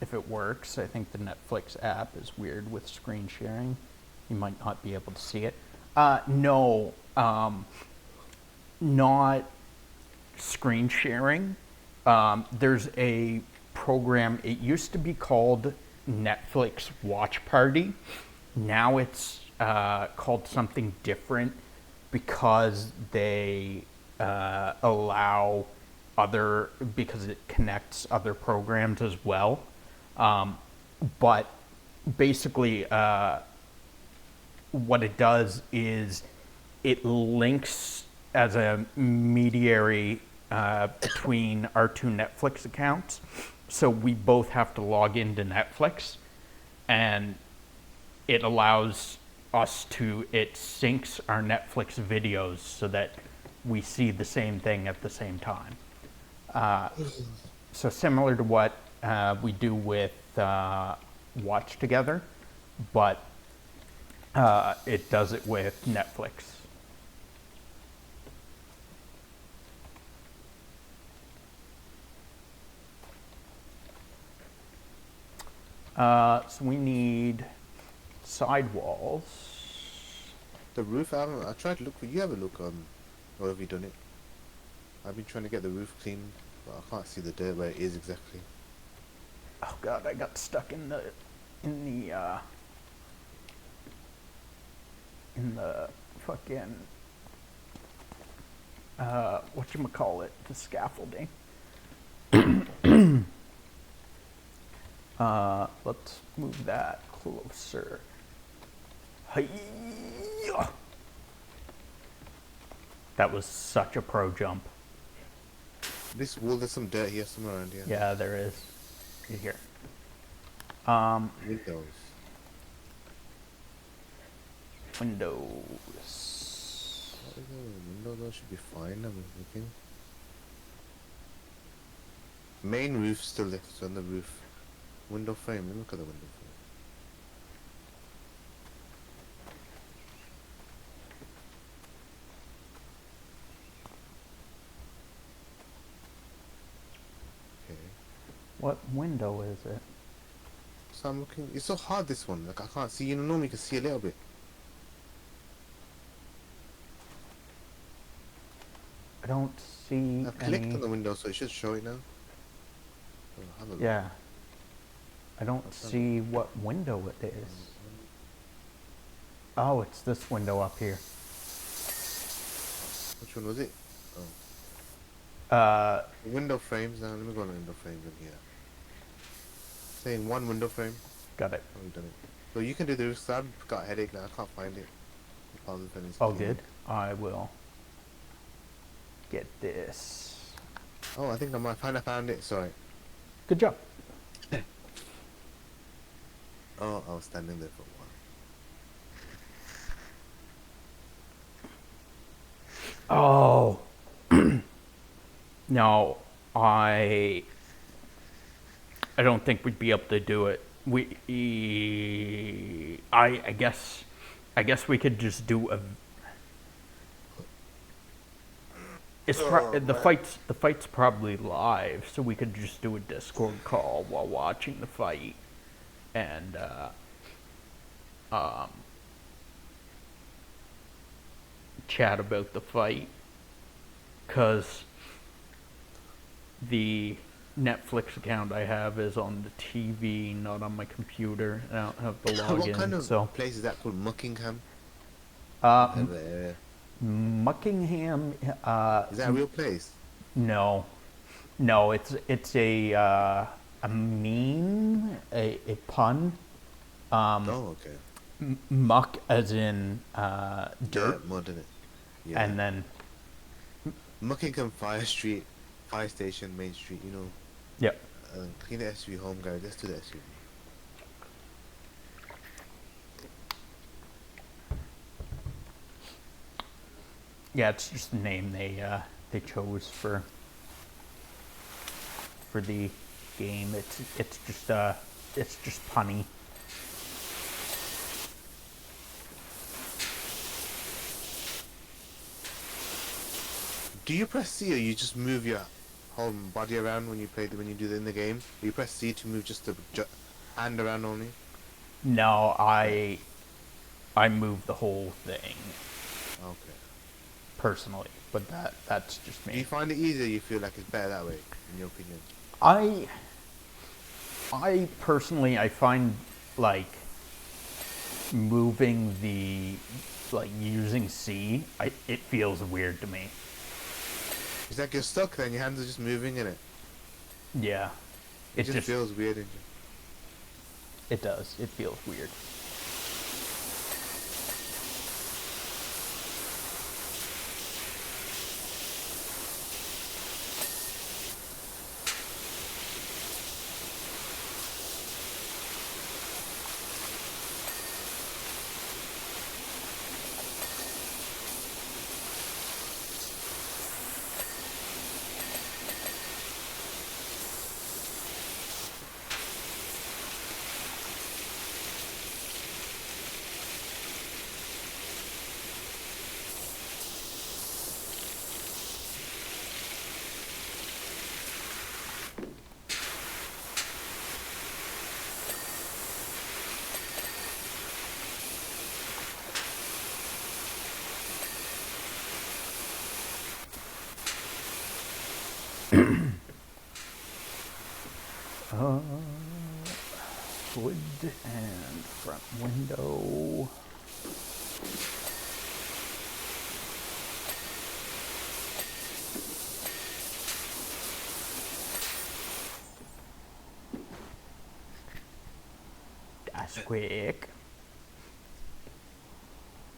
If it works, I think the Netflix app is weird with screen sharing. You might not be able to see it. No, not screen sharing. There's a program, it used to be called Netflix Watch Party. Now it's called something different because they allow other, because it connects other programs as well. But basically, what it does is it links as a mediary between our two Netflix accounts. So we both have to log into Netflix, and it allows us to, it syncs our Netflix videos so that we see the same thing at the same time. So similar to what we do with Watch Together, but it does it with Netflix. So we need sidewalls. The roof, I tried to look for. You have a look on. Or have you done it? I've been trying to get the roof clean, but I can't see the dirt where it is exactly. Oh god, I got stuck in the fucking whatchamacallit, the scaffolding. Let's move that closer. Hi-ya! That was such a pro jump. This wall, there's some dirt here somewhere around here. Yeah, there is. Here. Windows. Windows. What is the window though? Should be fine, I'm looking. Main roof still left, so on the roof. Window frame, let me look at the window frame. Okay. What window is it? So I'm looking, it's so hard this one, like I can't see, you know, normally you can see a little bit. I don't see I've clicked any. on the window, so it should show it now. Oh, have a look. Yeah. I don't What's that? see what window it is. Oh, it's this window up here. Which one was it? Uh, Window frames now, let me go on the window frames in here. Saying one window frame. got it. Oh, we've done it. So you can do the roof, so I've got a headache now, I can't find it. Oh, good. I will get this. Oh, I think I found it, sorry. Good job. Oh, I was standing there for a while. Oh. No, I don't think we'd be able to do it. I guess we could just do a. The fight's probably live, so we could just do a Discord call while watching the fight, and chat about the fight, cause the Netflix account I have is on the TV, not on my computer. I don't have the login. What kind of so place is that called? Muckingham? uh, The area. Muckingham. Is that a real place? No, it's a meme, a pun. Oh, okay. Muck as in dirt, Dirt, mud in it. Yeah. and then Muckingham Fire Station, Main Street, you know. yep. Clean the SUV home, guys. Let's do the SUV. Yeah, it's just the name they chose for the game. It's just punny. Do you press C or you just move your whole body around when you do it in the game? Or you press C to move just the hand around only? No, I move the whole thing Okay. personally, but that's just Do you me. find it easier? You feel like it's better that way, in your opinion? I personally I find like moving using C, it feels weird to me. It's like you're stuck then, your hands are just moving in it. Yeah. It just feels weird. It does. It feels weird. Uh, wood and front window. That's quick.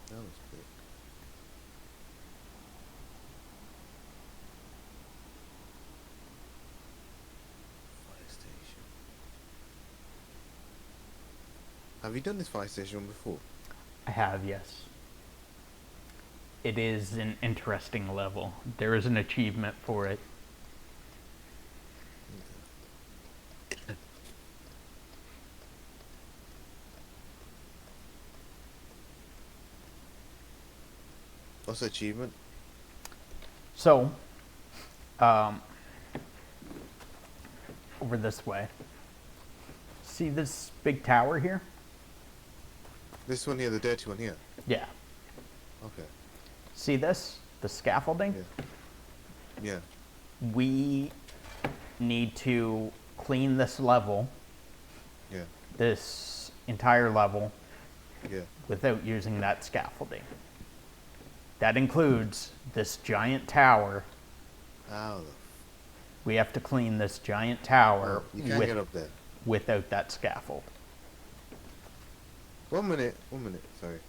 That was quick. Fire station. Have you done this fire station before? I have, yes. It is an interesting level. There is an achievement for it. What's the achievement? So, over this way. See this big tower here? This one here, the dirty one here. Yeah. Okay. See this? The scaffolding? Yeah. Yeah. We need to clean this level, Yeah. this entire level, Yeah. without using that scaffolding. That includes this giant tower. Ow. We have to clean this giant tower You can't get up there. without that scaffold. 1 minute. 1 minute. Sorry.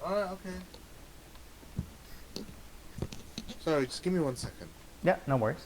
Alright, okay. Sorry, just give me 1 second. Yeah, no worries.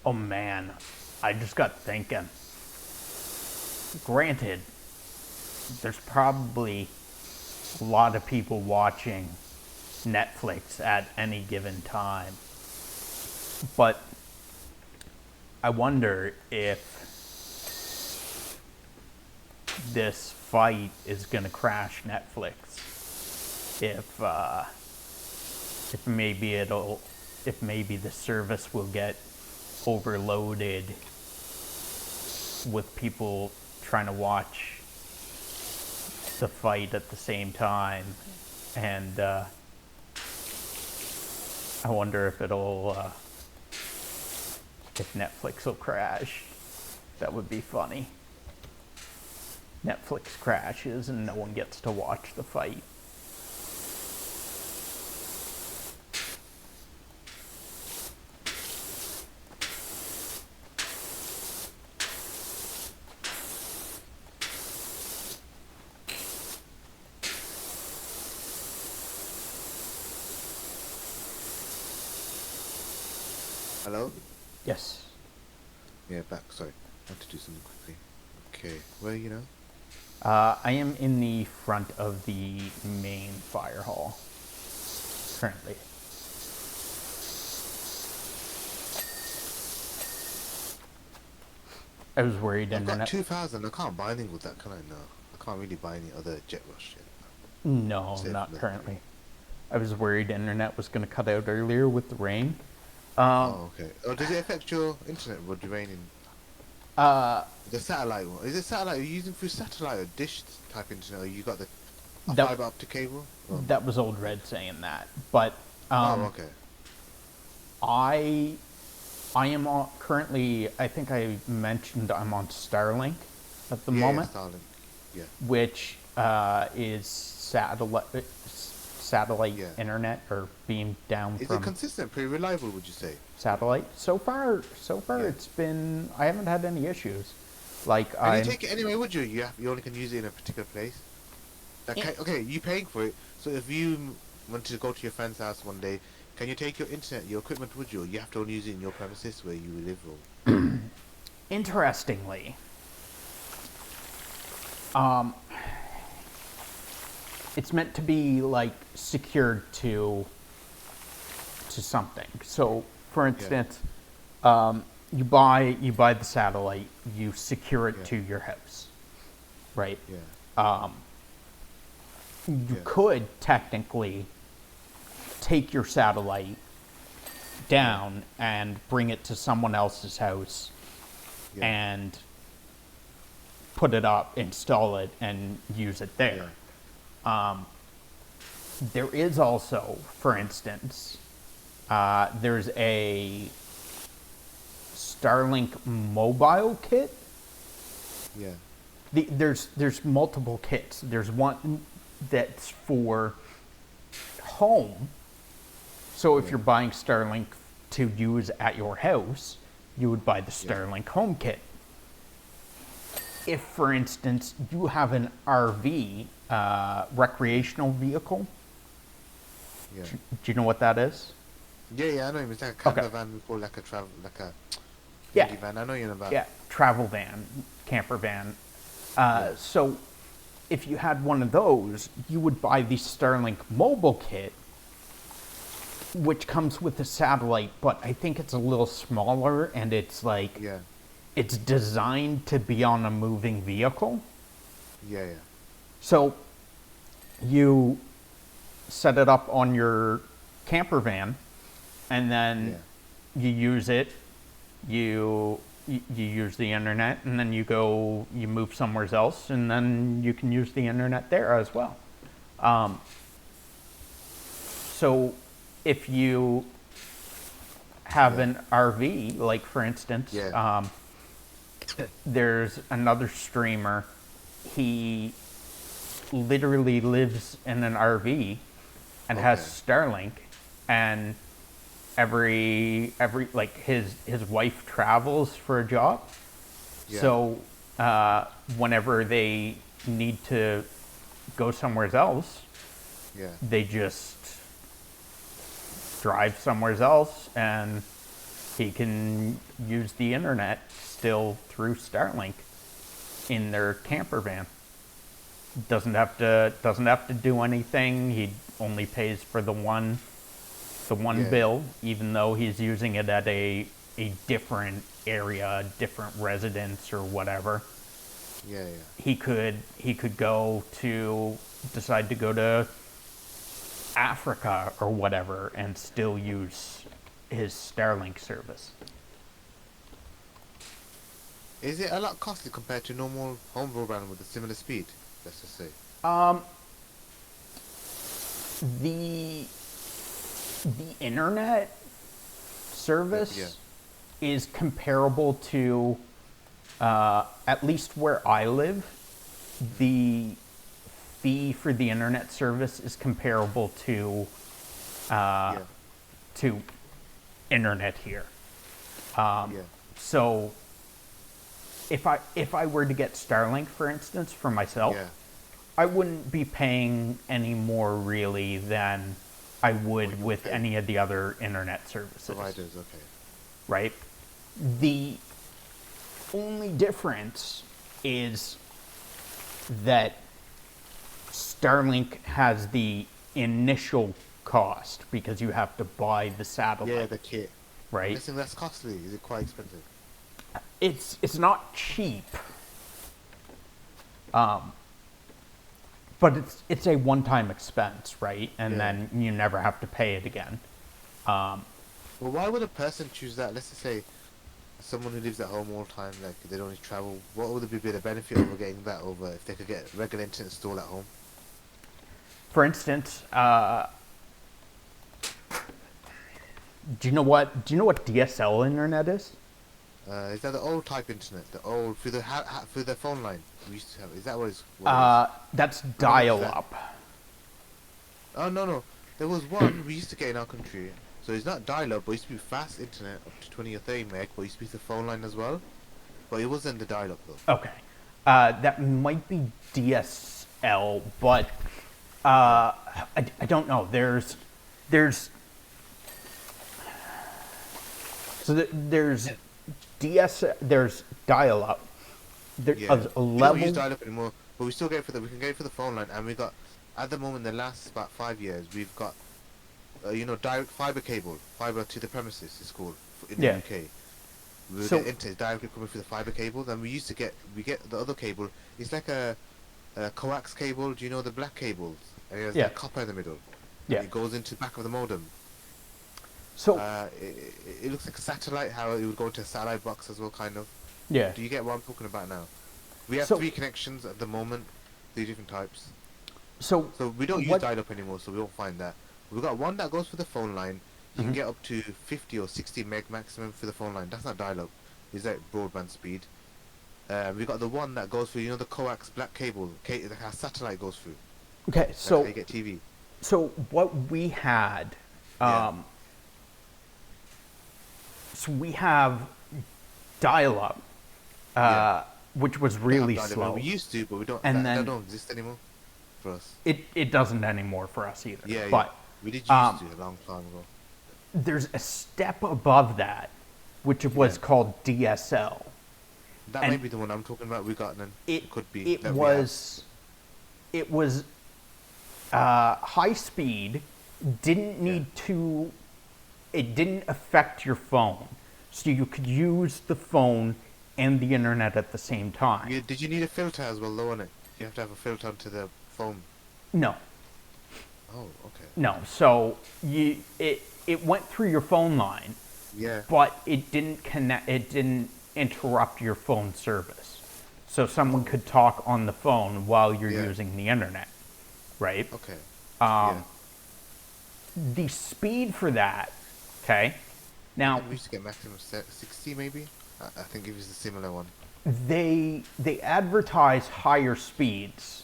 Oh man, I just got thinking. Granted, there's probably a lot of people watching Netflix at any given time. But I wonder if this fight is going to crash Netflix. If maybe the service will get overloaded with people trying to watch the fight at the same time, and I wonder if if Netflix will crash. That would be funny. Netflix crashes and no one gets to watch the fight. Hello? Yes. Yeah, back. Sorry. I have to do something quickly. Okay. Where are you now? I am in the front of the main fire hall currently. I was worried I've got internet. 2,000. I can't buy anything with that, can I? No, I can't really buy any other jet rush shit. No, Save not military. currently. I was worried internet was going to cut out earlier with the rain. Oh, okay. Oh, does it affect your internet with the raining? Uh, The satellite one. Is it satellite? Are you using through satellite or dish type internet? Or you got the a that fiber optic cable? Oh, that was old Red saying that, but oh okay. I I am currently. I think I mentioned I'm on Starlink at the Yeah, moment, Starlink. Yeah, which is satellite yeah. internet or beamed down Is it from consistent? Pretty reliable, would you say? satellite. So far Yeah. it's been. I haven't had any issues. Like Can you I, take it anywhere? Would you? You only can use it in a particular place. Like, okay, you paying for it. So if you want to go to your friend's house one day, can you take your internet, your equipment with you? Or you have to only use it in your premises where you live. Or interestingly, it's meant to be like secured to something. So, for yeah, instance, you buy the satellite, you secure it yeah, to your house, right? yeah, You yeah, could technically take your satellite yeah, down and bring it to someone else's house yeah, and put it up, install it, and use it yeah, there. There is also, for instance, there's a Starlink mobile kit. yeah, There's multiple kits. There's one that's for home. So if yeah, you're buying Starlink to use at your house, you would buy the yeah, Starlink home kit. If, for instance, you have an RV, recreational vehicle, yeah. do you know what that is? Yeah, yeah, I know him. It's like a Okay. camper van we call like a travel, like a Yeah. thingy van. I know you know about. Yeah, travel van, camper van. Yeah, So if you had one of those, you would buy the Starlink mobile kit, which comes with a satellite, but I think it's a little smaller and it's like yeah, it's designed to be on a moving vehicle. yeah, yeah, So you set it up on your camper van and yeah, then you use it, you use the internet, and then you move somewhere else, and then you can use the internet there as well. So if you have yeah, an RV, like for instance, yeah, there's another streamer. He literally lives in an RV and has okay, Starlink, and every like his wife travels for a job, yeah, so whenever they need to go somewhere else, yeah, they just drive somewhere else, and he can use the internet still through Starlink in their camper van. Doesn't have to do anything. He only pays for the one yeah, bill, even though he's using it at a different area, different residence or whatever. yeah, yeah. He could decide to go to Africa or whatever and still use his Starlink service. Is it a lot costly compared to normal home broadband with a similar speed? Let's just say. The the internet Yeah, yeah, service is comparable to, at least where I live, the fee for the internet service is comparable yeah, to internet here. yeah, So if I were to get Starlink, for instance, for myself, yeah. I wouldn't be paying any more really than I What would you with pay any of the other internet services, providers? Okay. right? The only difference is that Starlink has the initial cost because you have to buy the Yeah, satellite, the kit. I'm right? guessing that's costly. Is it quite expensive? it's not cheap, but it's a one-time expense, right? And Yeah. then you never have to pay it again. Well, why would a person choose that? Let's just say someone who lives at home all the time, like they don't need to travel. What would be the benefit over getting that over if they could get regular internet installed at home? For instance, do you know what DSL internet is? Is that the old type internet, the old through the through the phone line we used to have? Is that what it's? That's I don't know dial-up. Oh no, there was one we used to get in our country. So it's not dial-up, but it used to be fast internet up to 20 or 30 meg, but it used to be the phone line as well. But it wasn't the dial-up though. Okay, that might be DSL, but I don't know. There's there's there's dial-up. There's Yeah. a We don't level. use dial-up anymore, but we still get it for the we can get it for the phone line, and we got at the moment the last about 5 years we've got direct fiber cable, fiber to the premises it's called in the Yeah. UK. We So- get internet directly coming through the fiber cable. Then we get the other cable. It's like a coax cable. Do you know the black cables? And it has Yeah. like copper in the middle. Yeah. And it goes into the back of the modem. So It looks like a satellite. How it would go into a satellite box as well, kind of. yeah. Do you get what I'm talking about now? We have So- 3 connections at the moment, 3 different types. So So we don't use what- dial-up anymore, so we won't find that. We've got one that goes for the phone line. You can Mhm. get up to 50 or 60 meg maximum for the phone line. That's not dial-up. It's like broadband speed. We got the one that goes through, the coax black cable, that our satellite goes through. okay, That's so how you get TV. so what we had, Yeah. so we have dial-up, Yeah. which was We don't really have dial-up. slow. We used to, but we don't. And that then- don't exist anymore for us. It doesn't anymore for us either. Yeah, yeah. But We did used um, to a long time ago. there's a step above that, which was Yeah. called DSL. That and might be the one I'm talking about. We got then. It could be. It that we have. was high speed. Didn't need to. It didn't affect your phone, so you could use the phone and the internet at the same time. Did you need a filter as well, though, on it? You have to have a filter onto the phone. No, Oh, okay. no. So it went through your phone line, Yeah. but it didn't connect. It didn't interrupt your phone service, so someone could talk on the phone while you're Yeah. using the internet, right? Okay. The speed for that, okay? Now We used to get maximum 60 maybe. I think it was a similar one. they advertise higher speeds,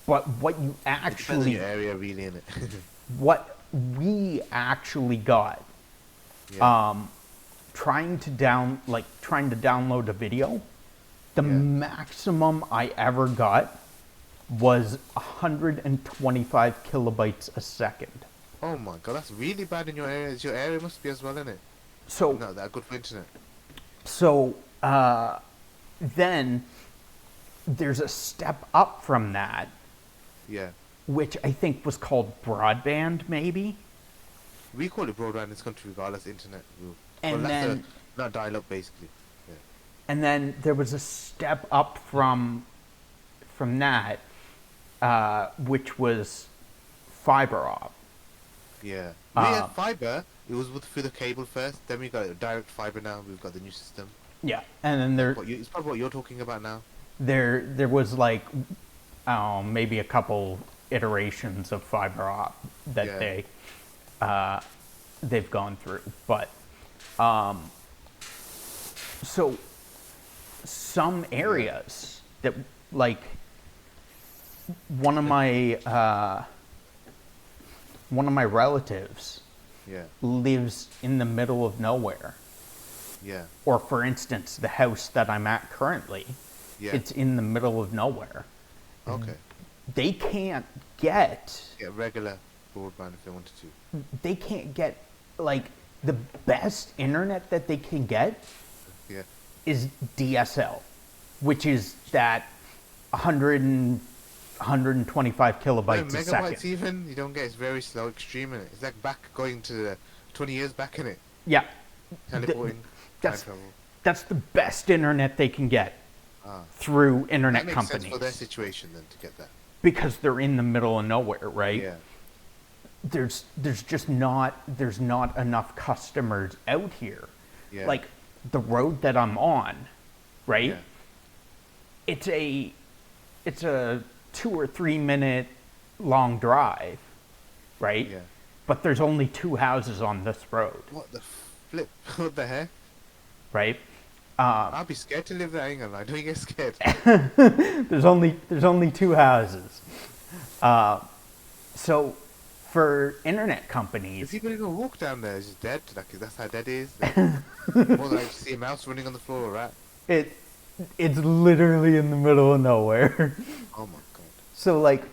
but what you It depends on actually your area, really, innit? what we actually got yeah. trying to download a video, the Yeah. maximum I ever got was 125 kilobytes a second. Oh my god, that's really bad in your area. Your area must be as well, innit? So Not that good for internet. So then there's a step up from that, Yeah. which I think was called broadband, maybe. We call it broadband in this country regardless of internet rule. And well, that's then- not dial-up, basically. Yeah. And then there was a step up from that, which was fiber op. Yeah. We had Uh, fiber. It was through the cable first. Then we got direct fiber now. We've got the new system. Yeah, and then It's probably what you're talking about now. there was like maybe a couple iterations of fiber op that Yeah. they've gone through, but so some areas that like one of my relatives Yeah. lives in the middle of nowhere. Yeah. Or for instance, the house that I'm at currently, Yeah. it's in the middle of nowhere. Okay. They can't get Yeah, regular broadband if they wanted to. they can't get like the best internet that they can get Yeah. is DSL, which is that 125 kilobytes a megabytes second. even, you don't get, it's very slow, extreme in it. It's like back going to 20 years back in it. Yeah, Teleporting, time that's travel. That's the best internet they can get Ah, through that internet makes sense for their companies situation then to get that. because they're in the middle of nowhere, right? Yeah, There's just not enough customers out here. yeah, Like the road that I'm on, right? yeah, It's a 2 or 3 minute long drive, right? yeah. But there's only two houses on this road, What the flip? What the heck? right? I'll be scared to live there. I ain't gonna lie. Don't you get scared? There's only two houses. So for internet If companies, people even walk down there, it's just dead. Like that's how dead it is. More like see a mouse running on the floor, right? it it's literally in the middle of nowhere. Oh my god. So like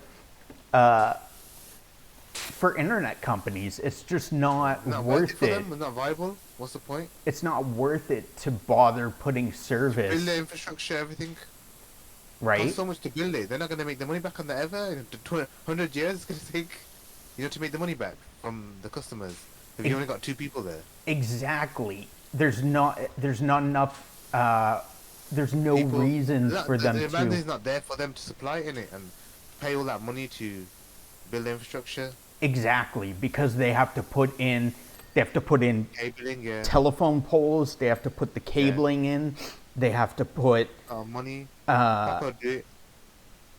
for internet companies, it's just not Not worth it worth for it. them. Not viable. What's the point? It's not worth it to bother putting Build service, the infrastructure, everything. right? Costs so much to build it. They're not gonna make the money back on that ever. In 100 years, it's gonna take, to make the money back from the customers. If you only got two people there, Exactly. There's not enough. There's no people, reasons for them the demand to. is not there for them to supply in it and pay all that money to build the infrastructure, Exactly, because they have to put in cabling, yeah, telephone poles, they have to put the cabling in, they have to put money. I could do it.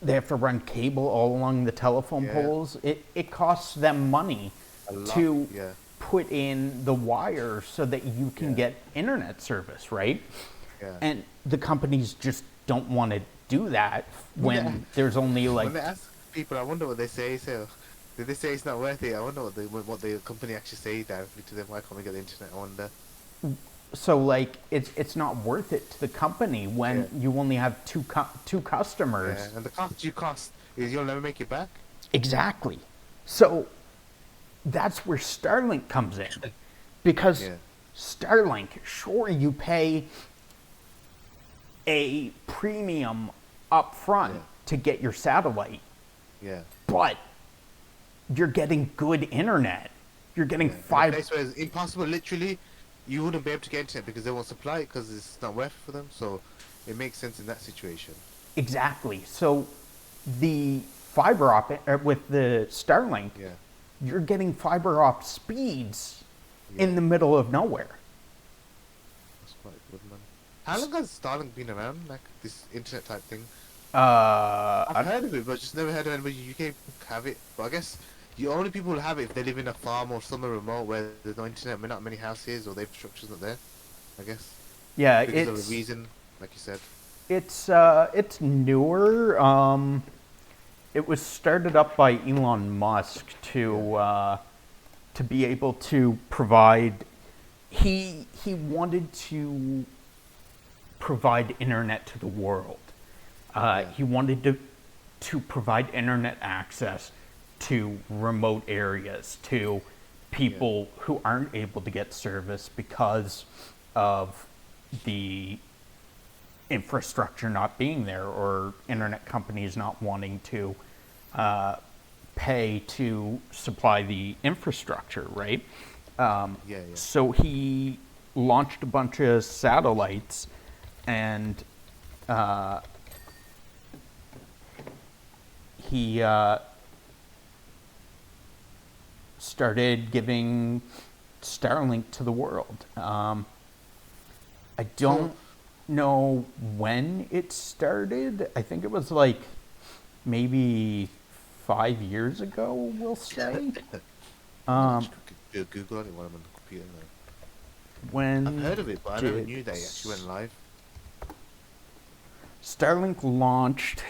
they have to run cable all along the telephone Yeah. poles. It costs them money A lot, to yeah. put in the wire so that you can Yeah. get internet service, right? Yeah. And the companies just don't want to do that when Yeah. there's only like When they ask people, I wonder what they say. So, did they say it's not worth it? I wonder what the company actually say directly to them. Why can't we get the internet? I wonder. so like it's not worth it to the company when Yeah. you only have two customers. Yeah, and the cost is you'll never make it back. Exactly. So that's where Starlink comes in. Because Yeah. Starlink, sure, you pay a premium up front Yeah. to get your satellite, Yeah. but you're getting good internet. You're getting Yeah. In a five. place where it's impossible, literally, you wouldn't be able to get internet because they won't supply it because it's not worth it for them. So it makes sense in that situation. Exactly. So the fiber optic with the Starlink, Yeah. you're getting fiber optic speeds in Yeah. the middle of nowhere. That's quite good, man. How long has Starlink been around? Like this internet type thing? Uh, I've heard of it, but just never heard of anybody in UK have it. But I guess the only people who have it if they live in a farm or somewhere remote where there's no internet, not many houses, or the infrastructure's not there. I guess yeah, because of it's the reason, like you said. it's newer. It was started up by Elon Musk to be able to provide. He wanted to provide internet to the world. Yeah. He wanted to provide internet access to remote areas, to people who aren't able to get service because of the infrastructure not being there or internet companies not wanting to pay to supply the infrastructure, right? Yeah. So he launched a bunch of satellites and he started giving Starlink to the world. I don't know when it started. I think it was like maybe 5 years ago, we'll say. Google it while I'm on the computer now. When I've heard of it, but I never did knew that it actually went live. Starlink launched.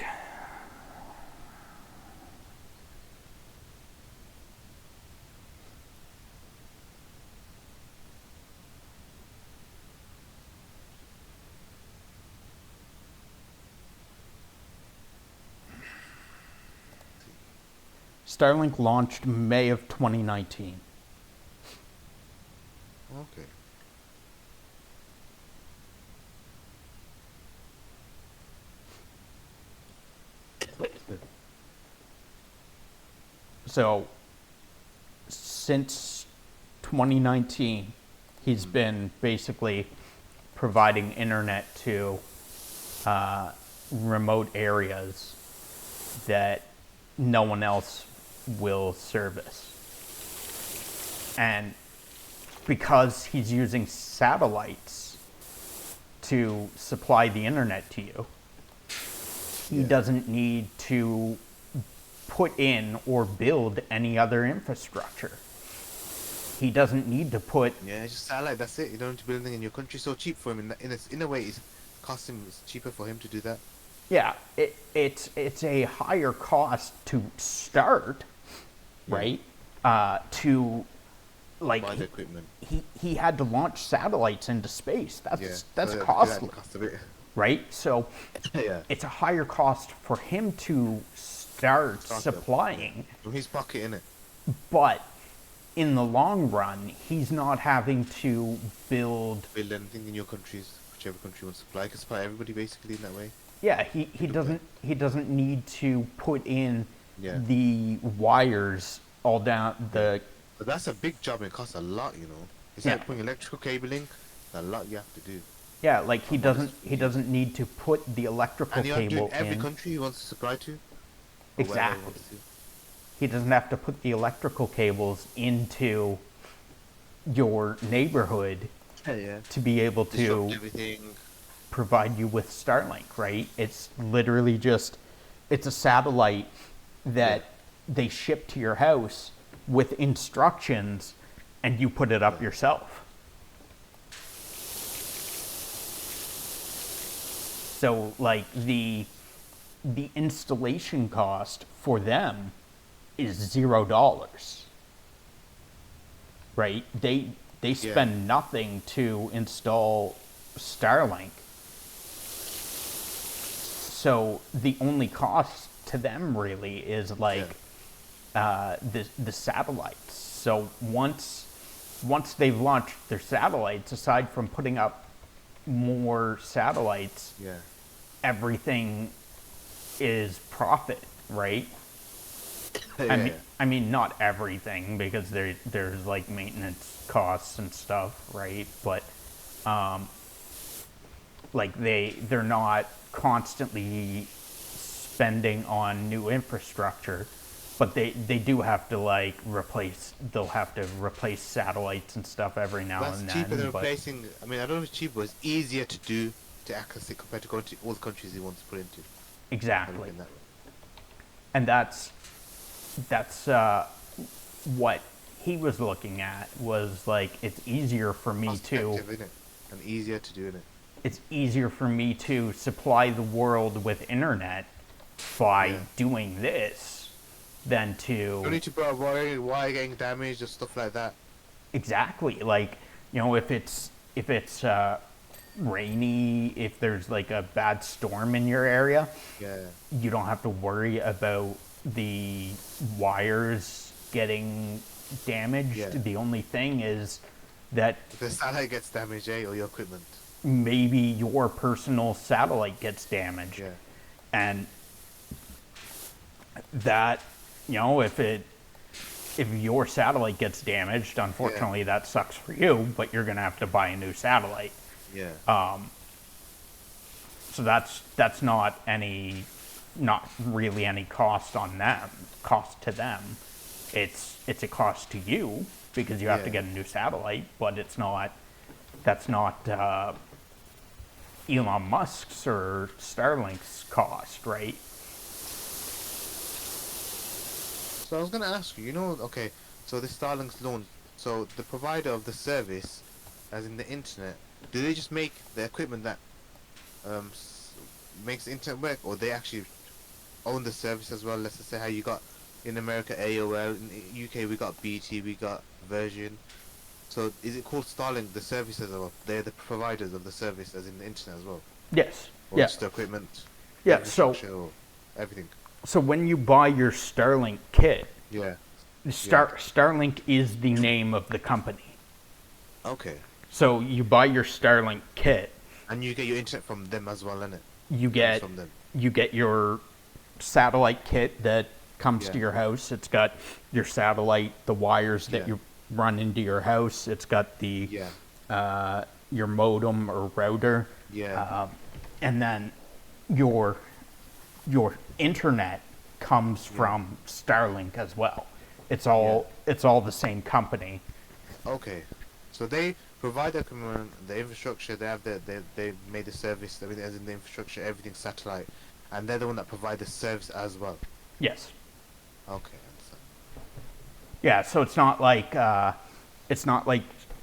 Starlink launched May of 2019. Okay. So since 2019, he's been basically providing internet to remote areas that no one else will service. And because he's using satellites to supply the internet to you, he doesn't need to put in or build any other infrastructure. He doesn't need to put... Yeah, it's just satellite, that's it. You don't need to build anything in your country. So cheap for him. In a way, it's cheaper for him to do that. Yeah, it's a higher cost to start, right? To like buy the equipment. He had to launch satellites into space. That's So costly, that cost of it. right? So it's a higher cost for him to start supplying From his pocket, innit? but in the long run, he's not having to build anything in your countries, whichever country wants to supply. He can supply everybody basically in that way. Yeah, he doesn't need to put in Yeah. the wires all down the... But that's a big job and it costs a lot, you know. It's like putting electrical cabling, a lot you have to do. Yeah, like he doesn't need to put the electrical And you have to do cable in every in. country he wants to supply to. Exactly. He doesn't have to put the electrical cables into your neighborhood to be able to Disrupt everything. provide you with Starlink, right? It's literally just, it's a satellite that they ship to your house with instructions and you put it up yourself. So like the installation cost for them is $0, right? They spend nothing to install Starlink. So the only cost to them really is like the satellites. So once they've launched their satellites, aside from putting up more satellites, everything is profit, right? I mean, not everything, because there's like maintenance costs and stuff, right? But like they're not constantly spending on new infrastructure, but they do have to like they'll have to replace satellites and stuff every now and then. That's cheaper than replacing. I mean, I don't know if it's cheaper, but it's easier to do to access it compared to going to all the countries he wants to put into. Exactly. And that's what he was looking at, was like, it's easier for me to... And easier to do, innit? It's easier for me to supply the world with internet by doing this than to... You don't need to worry wire getting damaged or stuff like that. Exactly. Like, you know, if it's rainy, if there's like a bad storm in your area, you don't have to worry about the wires getting damaged. The only thing is that if the satellite gets damaged, or your equipment, maybe your personal satellite gets damaged, and that, you know, if your satellite gets damaged, unfortunately that sucks for you, but you're gonna have to buy a new satellite. So that's not really any cost to them. It's a cost to you because you have to get a new satellite, but that's not Elon Musk's or Starlink's cost, right? So I was gonna ask you, okay, so the Starlink's launch, so the provider of the service, as in the internet, do they just make the equipment that makes the internet work, or they actually own the service as well? Let's just say how you got in America AOL, in UK we got BT, we got Virgin. So is it called Starlink, the service as well? They're the providers of the service as in the internet as well? Yes. Or just the equipment? So everything. So when you buy your Starlink kit, Starlink is the name of the company. Okay. So you buy your Starlink kit, and you get your internet from them as well, innit? You get your satellite kit that comes to your house. It's got your satellite, the wires that you run into your house. It's got the your modem or router, Yeah. and then your your internet comes Yeah. from Starlink as well. Yeah. It's all the same company. Okay. So they provide the command, the infrastructure. They have they made the service. I mean, as in the infrastructure, everything satellite, and they're the one that provide the service as well. Yes. Okay, I understand. Yeah. So it's not like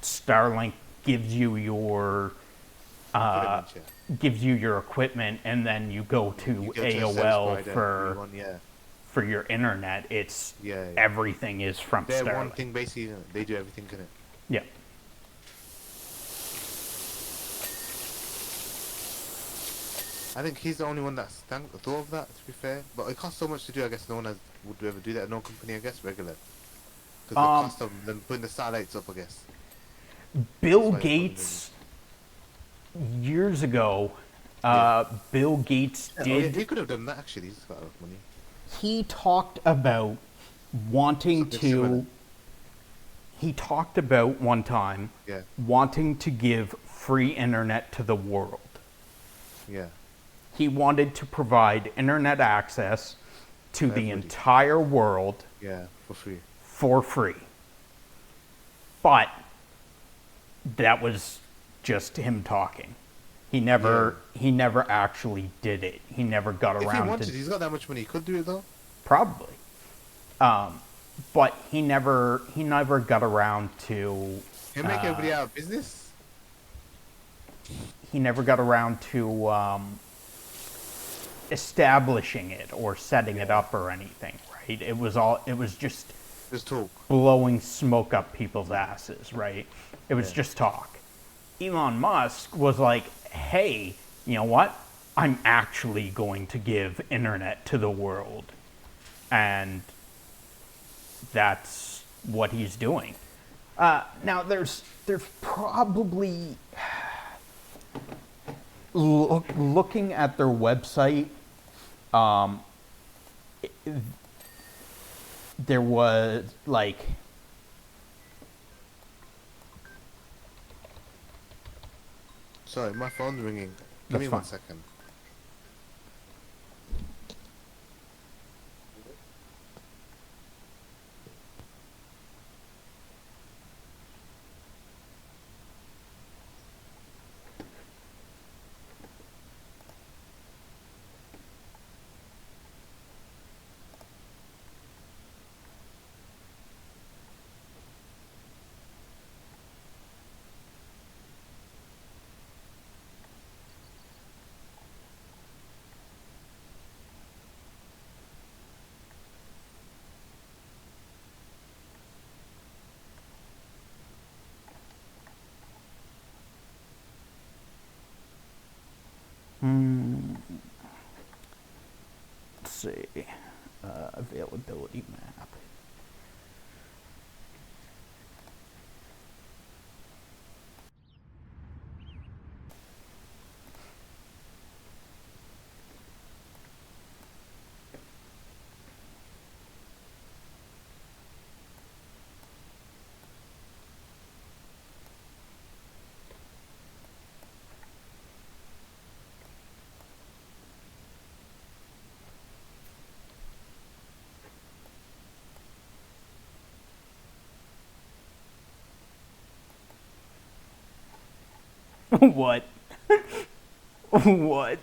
Starlink gives you your Equipment, yeah. equipment and then you go You to go to a service AOL provider who you want, yeah. for your internet. It's Yeah, yeah. everything is from They're one Starlink. thing basically. They do everything in it. Yeah. I think he's the only one that's thought of that. To be fair, but it costs so much to do. I guess no one would ever do that. No company, I guess, regular. Because the Um, cost of them putting the satellites up, I guess. That's Bill why it's probably maybe. Gates years ago, Yeah. Bill Gates Oh yeah, did. he could have done that actually. He's got enough money. He talked about wanting Something similar. to. He talked about one time Yeah. wanting to give free internet to the world. Yeah. He wanted to provide internet access to the Everybody. entire world Yeah. For free. for free. But that was just him talking. He never actually did it. He never got If he around wanted, to he's got that much money. He could do it though. probably. But he never got around to He'll make everybody out of business. he never got around to establishing it or setting it up or anything, right? It was just Just talk. blowing smoke up people's asses, right? It was Yeah. just talk. Elon Musk was like, hey, you know what? I'm actually going to give internet to the world. And that's what he's doing. Now, there's probably, looking at their website, there was like, Sorry, my phone's ringing. Give That's me fine. 1 second. let's see, availability map. What? What?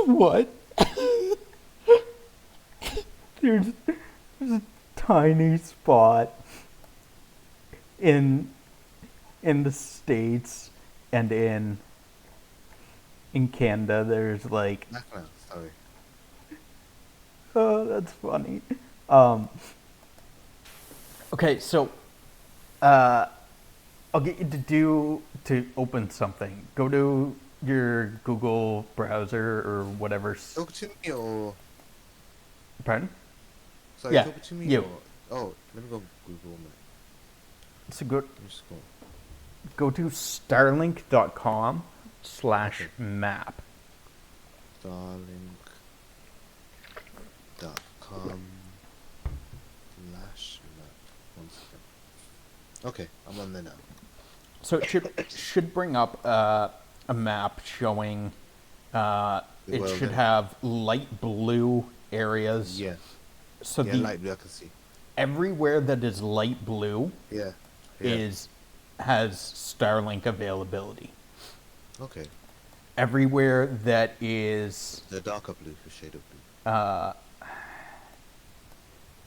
What? There's a tiny spot in the States and in Canada. There's like, Background, sorry. oh, that's funny. Okay, so I'll get you to open something. Go to your Google browser or whatever. Talk to me or Pardon? sorry, Yeah, talk to me you. or oh, let me go Google man. So go Let me just go. to starlink.com/map. Starlink.com/map. One second. Okay, I'm on there now. So it should bring up a map showing. It Well should then, have light blue areas. yeah, So yeah, light blue I can see. everywhere that is light blue Yeah, yeah. is has Starlink availability. Okay, Everywhere that is the darker blue, the shade of blue.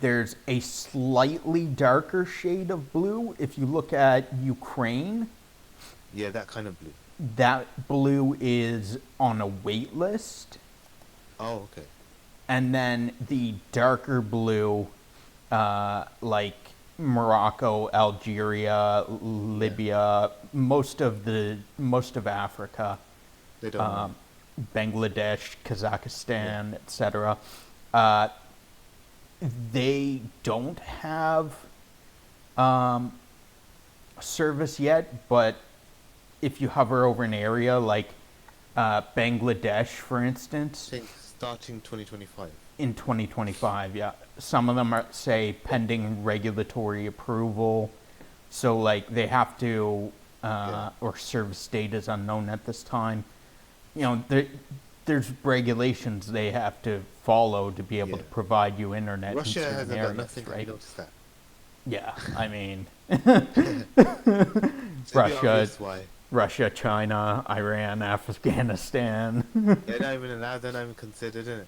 there's a slightly darker shade of blue. If you look at Ukraine, Yeah, that kind of blue. that blue is on a wait list. Oh, okay. And then the darker blue, like Morocco, Algeria, Libya, most of Africa, They don't. Bangladesh, Kazakhstan, etc. They don't have service yet, but if you hover over an area like Bangladesh, for instance, I think starting 2025. in 2025, yeah. Some of them are, say, pending regulatory approval. So, like, they have to, or service date is unknown at this time. You know, there's regulations they have to follow to be able to provide you internet Russia in certain hasn't areas, got nothing. right? I noticed that. Yeah, I mean, It's a bit obvious why. Russia, China, Iran, Afghanistan. They're not even allowed. They're not even considered in it.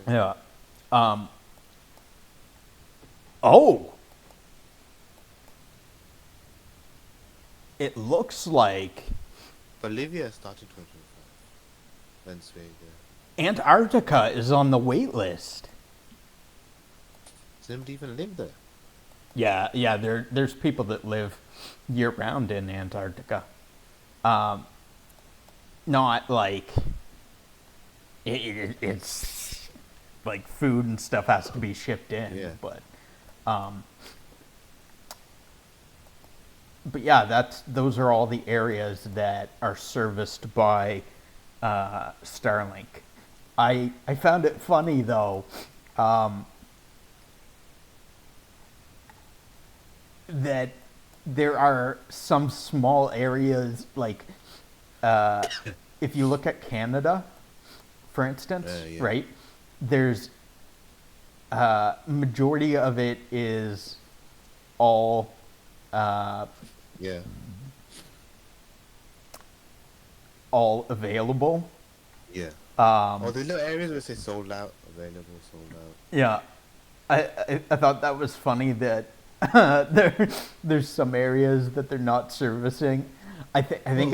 Yeah. Oh. It looks like Bolivia started 2025. Venezuela. Antarctica is on the wait list. Does anybody even live there? Yeah, there's people that live year round in Antarctica. Not like it's like food and stuff has to be shipped in, but yeah, those are all the areas that are serviced by Starlink. I found it funny though. That there are some small areas, like if you look at Canada, for instance, right? There's majority of it is all all available. Yeah. The little areas where it says sold out, available, sold out. Yeah. I thought that was funny that there's some areas that they're not servicing. I think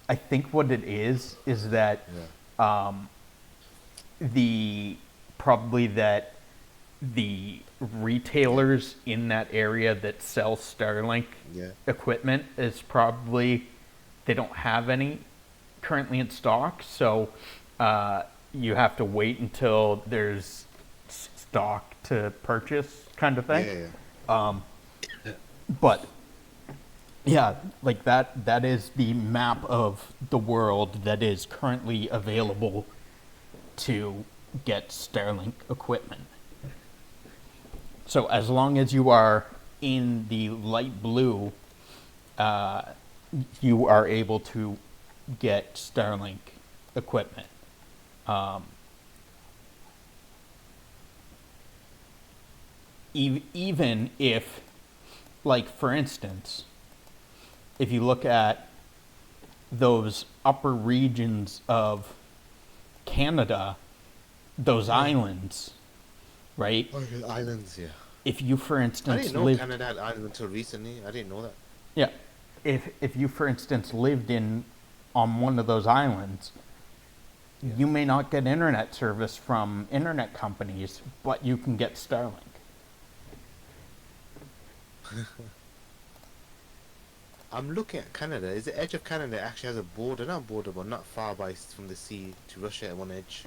I think what it is that probably that the retailers in that area that sell Starlink equipment is probably they don't have any currently in stock, so you have to wait until there's stock to purchase, kind of thing. But yeah, like that is the map of the world that is currently available to get Starlink equipment. So as long as you are in the light blue, you are able to get Starlink equipment. Even if, like, for instance, if you look at those upper regions of Canada, those islands, right? Islands, yeah. If you, for instance, I didn't know Canada had islands until recently. I didn't know that. Yeah. If you, for instance, lived on one of those islands, you may not get internet service from internet companies, but you can get Starlink. I'm looking at Canada. Is the edge of Canada actually has a border? Not border, but not far by from the sea to Russia at one edge.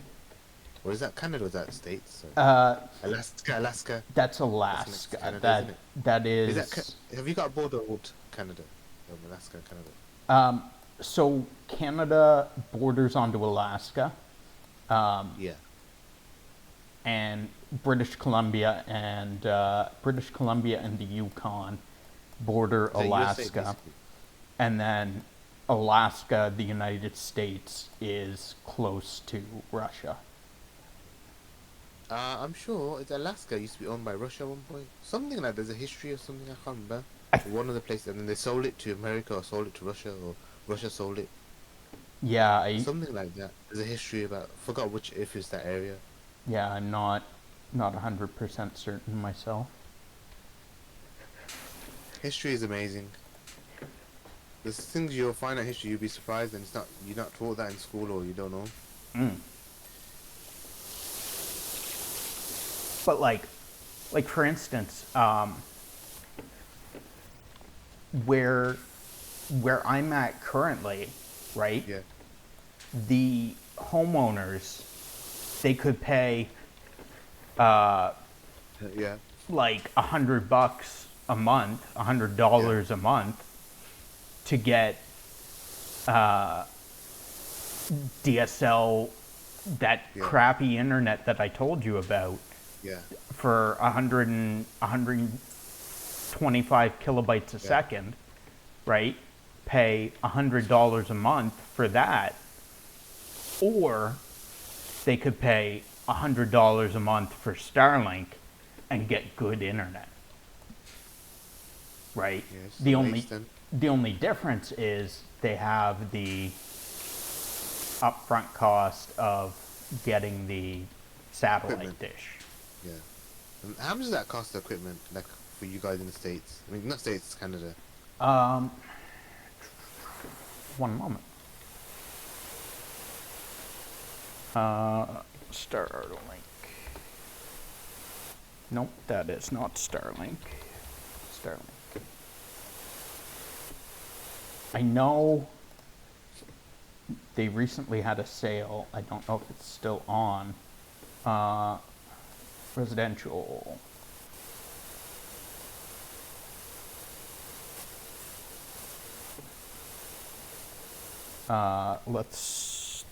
Or is that Canada or is that States? Alaska. That's Alaska. Canada, that is. Have you got a border with Canada? Alaska and Canada. So Canada borders onto Alaska. and British Columbia and the Yukon border So USA Alaska, basically. and then Alaska, the United States, is close to Russia. I'm sure it's Alaska used to be owned by Russia at one point. Something like there's a history of something I can't remember. I One of the places, and then they sold it to America or sold it to Russia or Russia sold it. Yeah, Something like that. There's a history about. Forgot which if it's that area. I'm not 100% certain myself. History is amazing. There's things you'll find out history you'll be surprised, and it's not you're not taught that in school or you don't know. Mm. But like for instance, where I'm at currently, right? Yeah, The homeowners, they could pay yeah, like $100 a month, yeah, $100 a month to get DSL, that yeah, crappy internet that I told you about, yeah, for 125 kilobytes a yeah, second, right? Pay $100 a month for that, or they could pay $100 a month for Starlink and get good internet, right? yeah. It's just a The waste only then. the only difference is they have the upfront cost of getting the satellite Equipment. dish. Yeah. And how much does that cost the equipment, like for you guys in the States? I mean, not States, Canada. Um, One moment. Starlink. Nope, that is not Starlink. Starlink. I know they recently had a sale. I don't know if it's still on. Residential. Let's.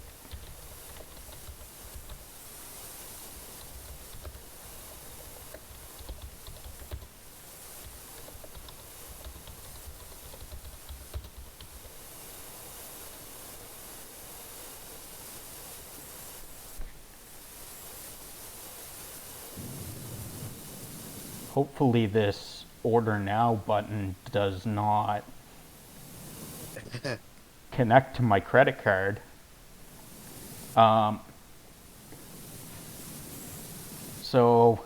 Hopefully, this order now button does not connect to my credit card. So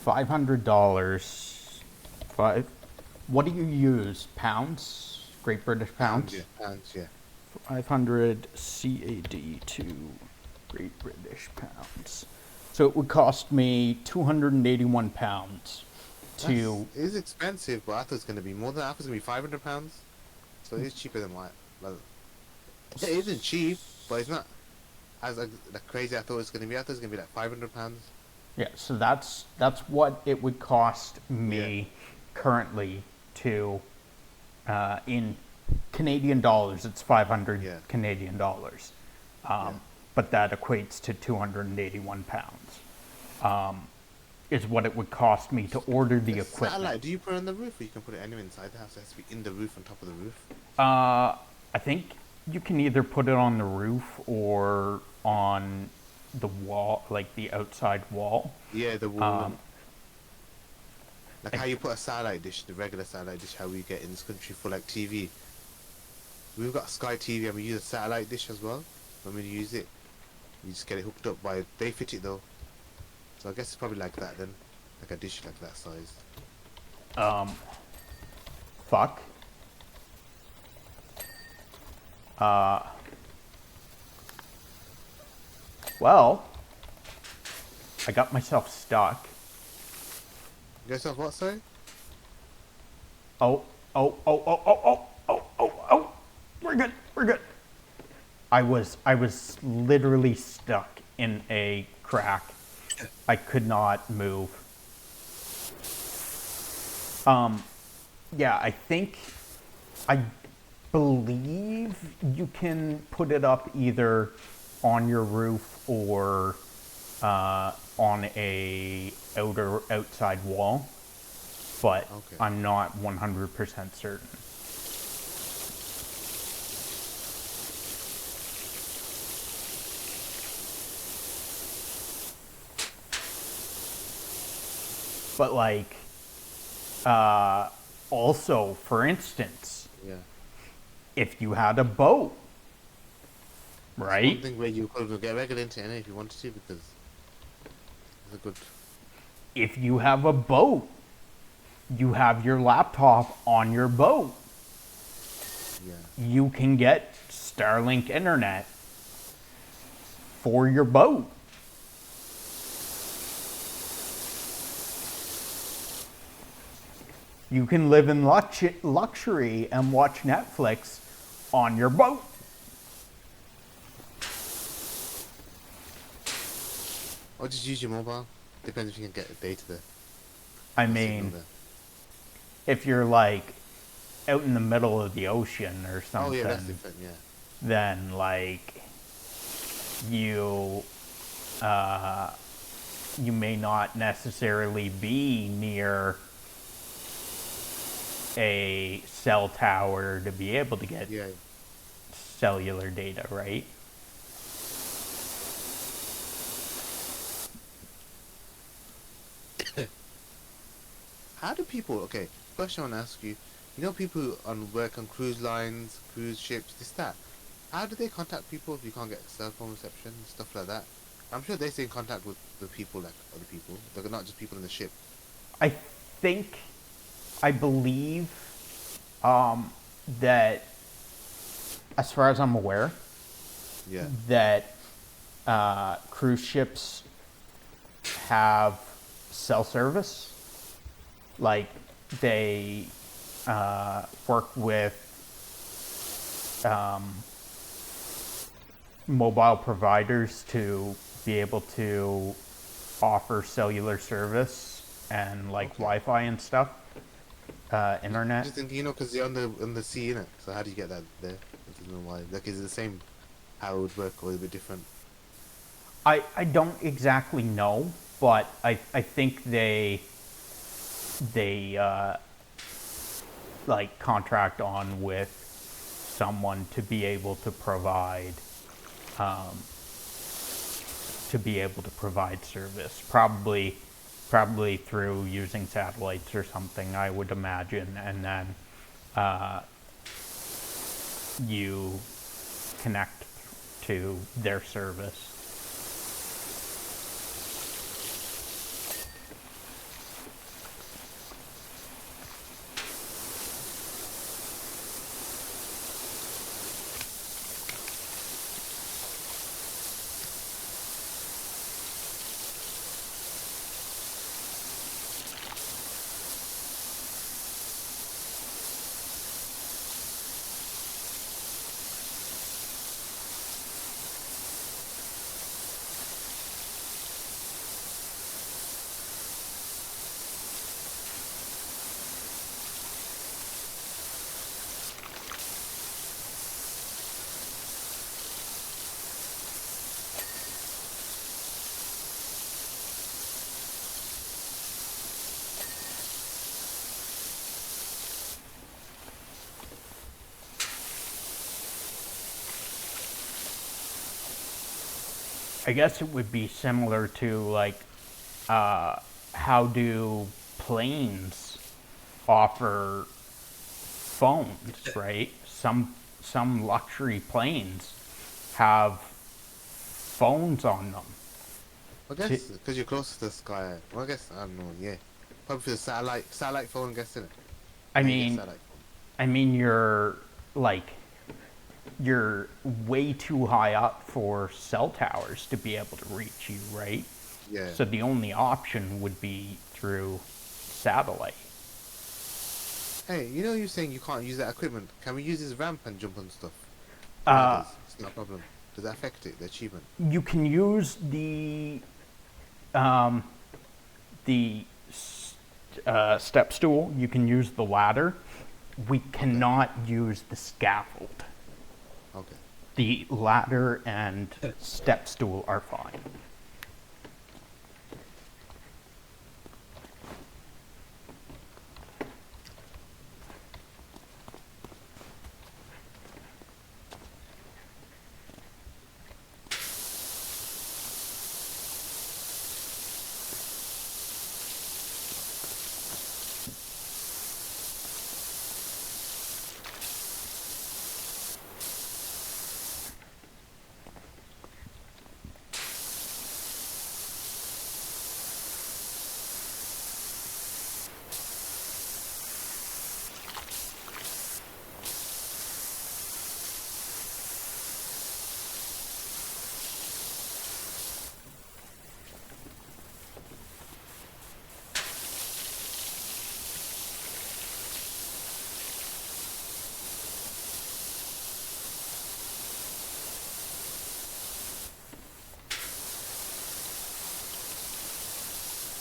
$500. Five. What do you use? Pounds? Great British Pounds, pounds? yeah, pounds, yeah. 500 CAD to Great British pounds. So it would cost me £281 That's to. it is expensive, but I thought it's gonna be more than that. I thought it's gonna be £500. So it is cheaper than what? Well, it isn't cheap, but it's not as like crazy. I thought it was gonna be. I thought it was gonna be like £500. Yeah, so that's what it would cost Yeah, me currently to, in Canadian dollars, it's 500 yeah, Canadian dollars. yeah. But that equates to £281, is what it would cost me to order the The equipment. satellite. Do you put it on the roof, or you can put it anywhere inside the house? It has to be in the roof, on top of the roof. I think you can either put it on the roof or on the wall, like the outside wall. Yeah, the wall. Like I- how you put a satellite dish, the regular satellite dish, how we get in this country for like TV. We've got Sky TV and we use a satellite dish as well. When we use it, you just get it hooked up by. They fit it though, so I guess it's probably like that then, like a dish like that size. Fuck. Well, I got myself stuck. You guys have what? Sorry. Oh, oh, oh, oh, oh, oh, oh, oh, oh. We're good. We're good. I was literally stuck in a crack. I could not move. Yeah, I believe you can put it up either on your roof or on a outside wall, but Okay. I'm not 100% certain. But like, also, for instance, Yeah. if you had a boat, That's one right? thing where you could get regular internet if you wanted to, because it's a good. If you have a boat, you have your laptop on your boat. Yeah. You can get Starlink internet for your boat. You can live in luxury and watch Netflix on your boat. Or just use your mobile. Depends if you can get data there. I Or signal mean, there. if you're like out in the middle of the ocean or Oh yeah, that's something, different. Yeah. then like you you may not necessarily be near a cell tower to be able to get Yeah. cellular data, right? How do people? Okay. Question I want to ask you. You know, people on work on cruise lines, cruise ships, this that. How do they contact people if you can't get cell phone reception, stuff like that? I'm sure they stay in contact with the people, like other people. They're not just people in the ship. I think, I believe that, as far as I'm aware, Yeah. that cruise ships have cell service. Like they work with mobile providers to be able to offer cellular service and like Okay. Wi-Fi and stuff, internet. Just thinking, because you're on the sea, innit? So how do you get that there? I don't know why. Like, is it the same how it would work, or is it a bit different? I don't exactly know, but I think they like contract on with someone um, to be able to provide service. Probably through using satellites or something, I would imagine, and then you connect to their service. I guess it would be similar to like how do planes offer phones, right? Some luxury planes have phones on them. I To, guess because you're close to the sky. Well, I guess I don't know. Yeah, probably for the satellite phone. I guess, innit? I Now you get mean, satellite phone. I mean, like you're way too high up for cell towers to be able to reach you, right? Yeah. So the only option would be through satellite. Hey, you're saying you can't use that equipment. Can we use this ramp and jump on stuff? The Uh, ladders. It's not a problem. Does that affect it? The achievement? you can use um, the step stool. You can use the ladder. We Okay. cannot use the scaffold. Okay. The ladder and step stool are fine.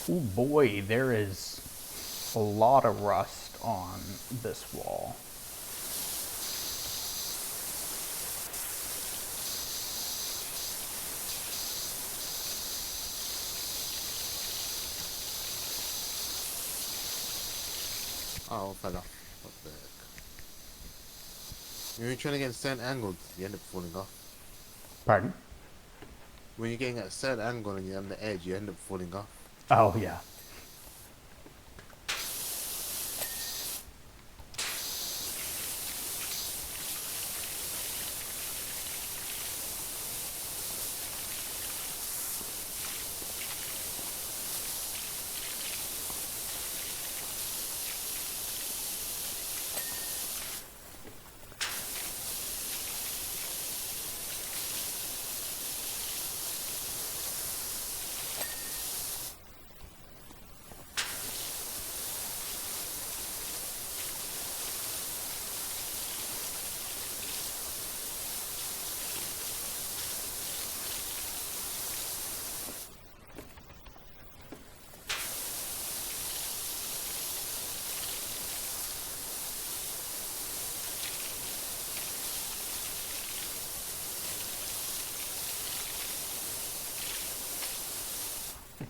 Oh boy, there is a lot of rust on this wall. Oh, fell off. What the heck? When you're trying to get certain angles, you end up falling off. Pardon? When you're getting at a certain angle and you're on the edge, you end up falling off. Oh, yeah.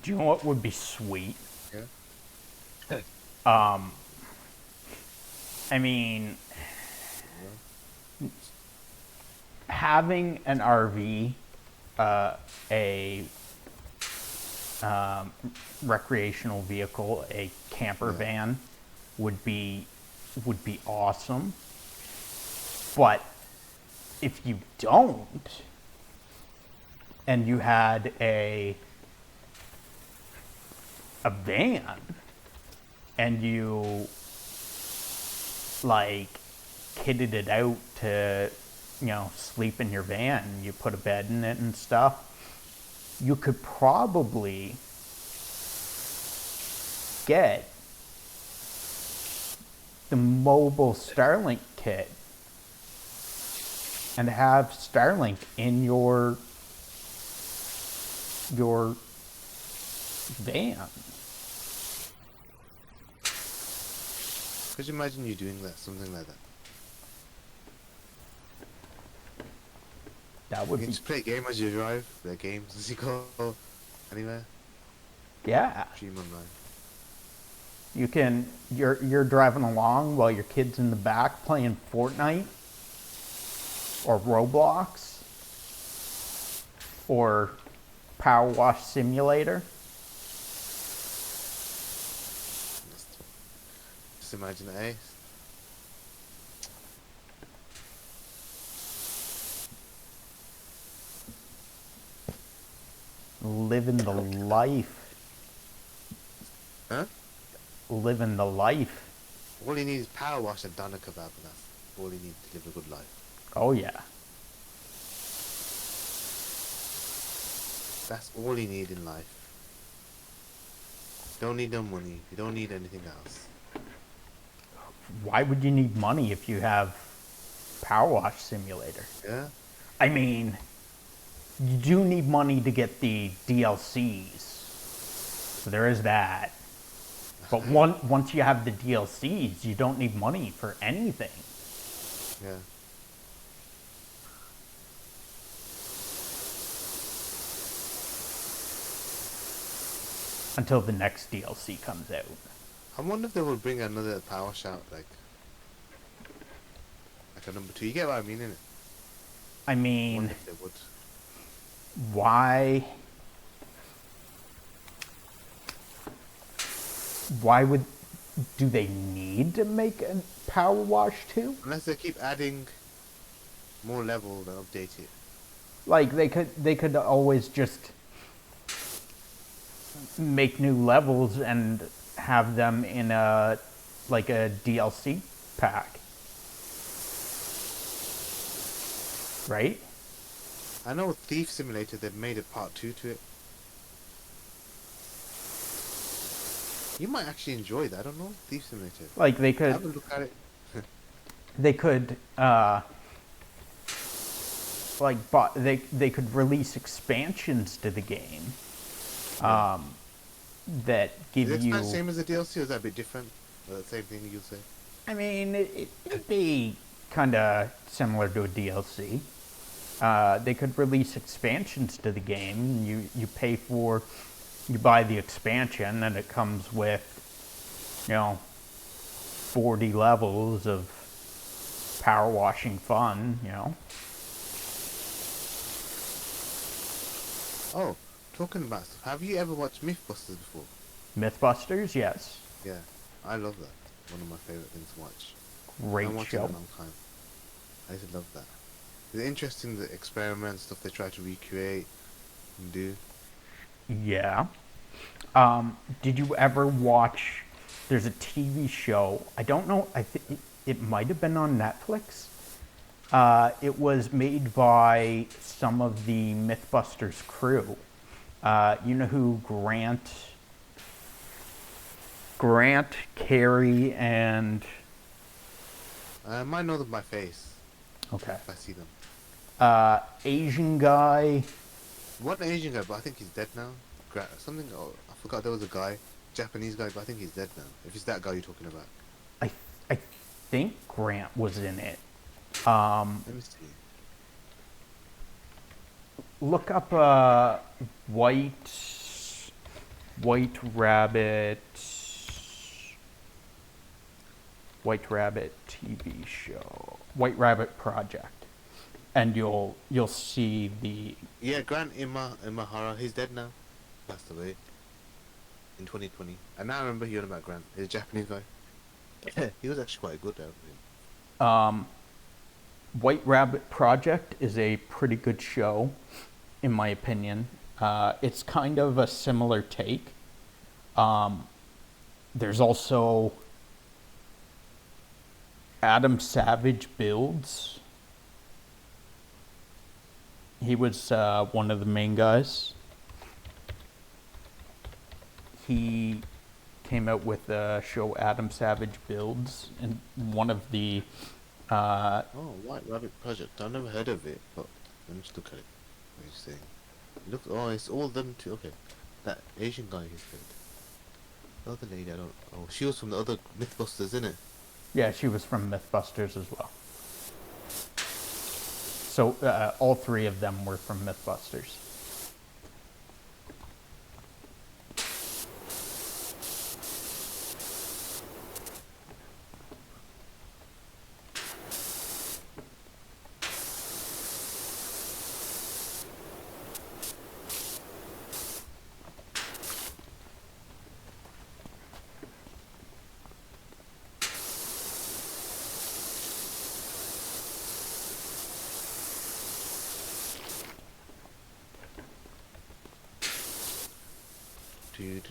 Do you know what would be sweet? Yeah. I mean, having an RV, a recreational vehicle, a camper van, would be awesome. But if you don't, and you had a van, and you like kitted it out to, you know, sleep in your van, and you put a bed in it and stuff, you could probably get the mobile Starlink kit and have Starlink in your van. Could you imagine you doing that, something like that? That You would can be, just play a game as you drive, play games as you go anywhere, yeah. stream online. You can, you're driving along while your kid's in the back playing Fortnite or Roblox or PowerWash Simulator. Just imagine it, eh? Living the life. Huh? Living the life. All you need is power wash and doner kebab, and that's all you need to live a good life. Oh yeah. That's all you need in life. You don't need no money. You don't need anything else. Why would you need money if you have PowerWash Simulator? Yeah? I mean, you do need money to get the DLCs. So there is that. But once you have the DLCs, you don't need money for anything. Yeah. Until the next DLC comes out. I wonder if they will bring another power shout, like a number 2. You get what I mean, innit? I I mean, wonder if they would. why do they need to make a Power Wash 2? Unless they keep adding more levels and update it. Like they could always just make new levels and have them in a DLC pack. Right? I know Thief Simulator, they've made a part 2 to it. You might actually enjoy that, I don't know. Thief Simulator. Like they Have a could look at it. they could they could release expansions to the game. that Is the give expansion you. same as the DLC, or is that a bit different? Or the same thing you'd say? I mean, it'd be kind of similar to a DLC. They could release expansions to the game. You pay for, you buy the expansion, and it comes with, 40 levels of power washing fun. Oh, talking about stuff. Have you ever watched Mythbusters before? Mythbusters, yes, Yeah, I love that. One of my favorite things to watch. I great haven't watched it in show. a long time. I used to love that. It's interesting, the experiments, stuff they try to recreate and do. Yeah. Did you ever watch? There's a TV show. I don't know. I think it might have been on Netflix. It was made by some of the MythBusters crew. You know who Grant, Carey, and I might know them by face okay, if I see them. Asian guy. One Asian guy, but I think he's dead now. Something. Oh, I forgot there was a guy, Japanese guy, but I think he's dead now. If it's that guy you're talking about. I I think Grant was in it. Let me see. Look up white white rabbit white rabbit TV show, White Rabbit Project, and you'll see the. Yeah, Grant Imahara. He's dead now. Passed away in 2020. And now I remember hearing about Grant. He's a Japanese guy. He was actually quite good at it. White Rabbit Project is a pretty good show, in my opinion. It's kind of a similar take. There's also Adam Savage Builds. He was one of the main guys. He came out with the show Adam Savage Builds, and one of the. Oh, White Rabbit Project. I've never heard of it, but let me just look at it. What are you saying? Look, oh, it's all them too. Okay, that Asian guy is good. The other lady, I don't. Oh, she was from the other MythBusters, isn't it? Yeah, she was from Mythbusters as well. So all three of them were from Mythbusters.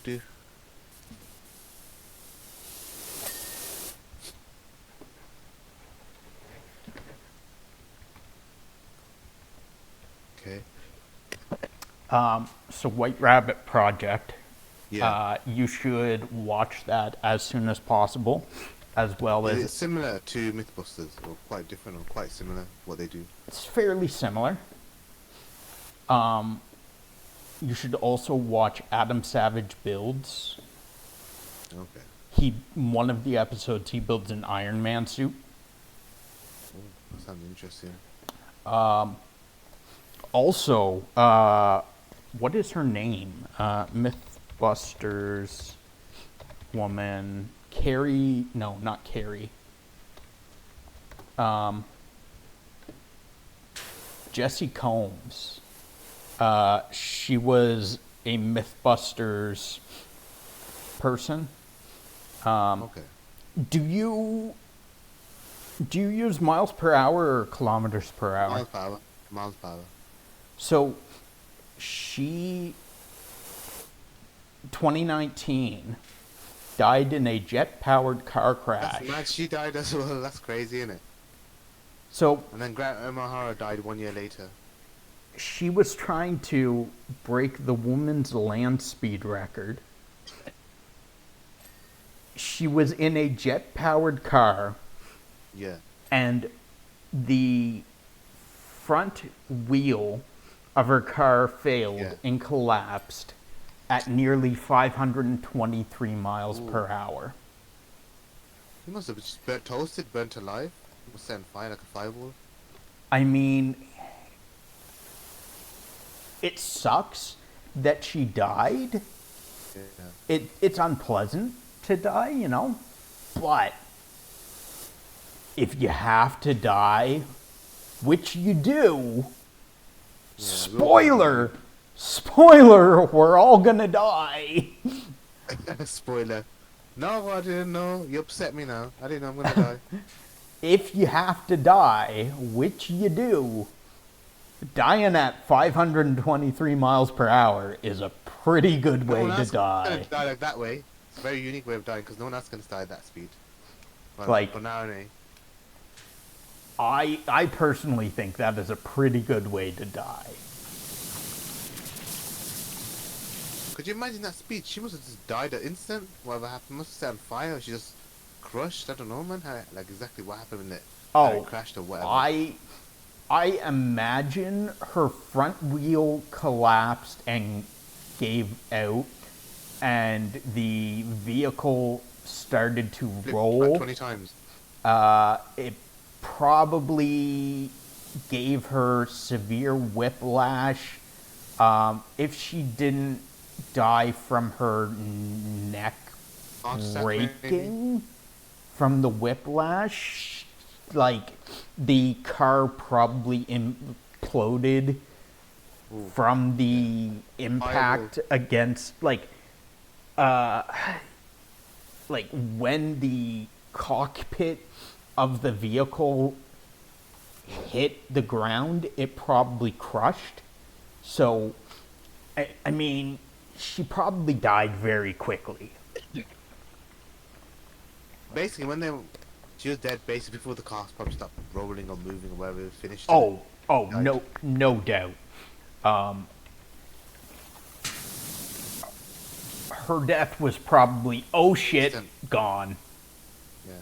Do. Okay. So White Rabbit Project, Yeah. you should watch that as soon as possible, as well Is as it similar to MythBusters, or quite different, or quite similar what they do? it's fairly similar. You should also watch Adam Savage Builds. Okay. One of the episodes he builds an Iron Man suit. Oh, that sounds interesting. Also, what is her name? Mythbusters woman. Carrie. No, not Carrie. Jessie Combs. She was a Mythbusters person. Okay. Do you use miles per hour or kilometers per hour? Miles per hour. Miles per hour. So she 2019 died in a jet-powered car crash. That's mad. She died as well. That's crazy, isn't it? So And then Grant Imahara died 1 year later. she was trying to break the woman's land speed record. She was in a jet-powered car, Yeah. and the front wheel of her car failed Yeah. and collapsed, at nearly 523 miles Ooh. per hour. You must have just burnt toasted, burnt alive. You must set on fire like a fireball. I mean, it sucks that she died. Yeah. It's unpleasant to die, you know, but if you have to die, which you do, spoiler, we're all gonna die. Spoiler. No, I didn't know. You upset me now. I didn't know I'm gonna die. If you have to die, which you do, dying at 523 miles per hour is a pretty good way to die. Gonna die like that way. It's a very unique way of dying because no one else can die at that speed. Well, Like, for now, anyway. I personally think that is a pretty good way to die. Could you imagine that speed? She must have just died at instant. Whatever happened, must have set on fire. Or she just crushed. I don't know, man. How, like exactly what happened when it crashed or whatever. I imagine her front wheel collapsed and gave out, and the vehicle started to roll. Like 20 times. It probably gave her severe whiplash. If she didn't die from her neck breaking from the whiplash, like the car probably imploded from the impact against like when the cockpit of the vehicle hit the ground, it probably crushed. So, I mean, she probably died very quickly. Basically, she was dead basically before the car probably stopped rolling or moving or whatever it finished. Oh, no doubt. Her death was probably, oh shit, gone. Yeah.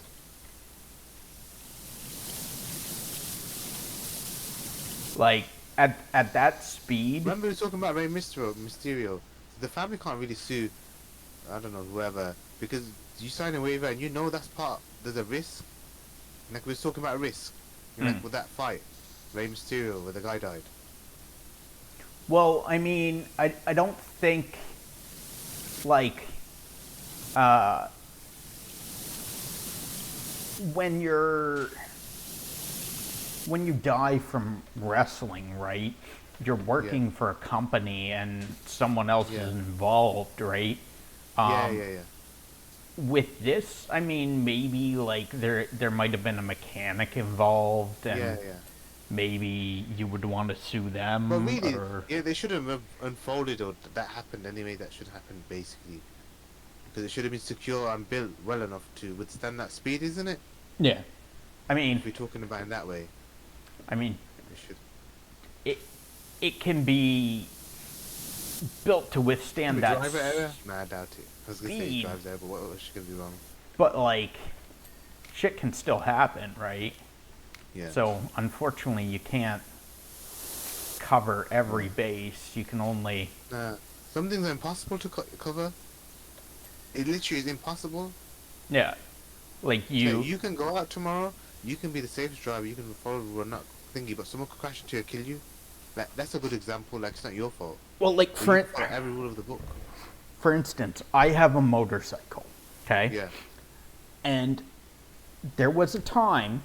Like, at that speed. Remember we were talking about Rey Mysterio. The family can't really sue, I don't know, whoever, because you sign a waiver and you know that's there's a risk. Like we were talking about a risk. Like with that fight, Rey Mysterio, where the guy died. Well, I mean, I don't think, like, when you die from wrestling, right? You're working for a company and someone else is involved, right? Yeah. With this, I mean, maybe like there might have been a mechanic involved, and maybe you would want to sue them. But really, they should have unfolded, or that happened anyway. That should happen basically, because it should have been secure and built well enough to withstand that speed, isn't it? Yeah, I mean, if we're talking about in that way. I mean, it should. It can be built to withstand that driver error? Nah, I doubt it. I was gonna say drives error, but what was she gonna be wrong? But like, shit can still happen, right? Yeah. So unfortunately, you can't cover every base. You can only. Some things are impossible to cover. It literally is impossible. Yeah. Like you can go out tomorrow. You can be the safest driver. You can follow the run, not thingy, but someone could crash into you and kill you. That's a good example. Like, it's not your fault. Well, like every rule of the book. For instance, I have a motorcycle. Okay. Yeah. And there was a time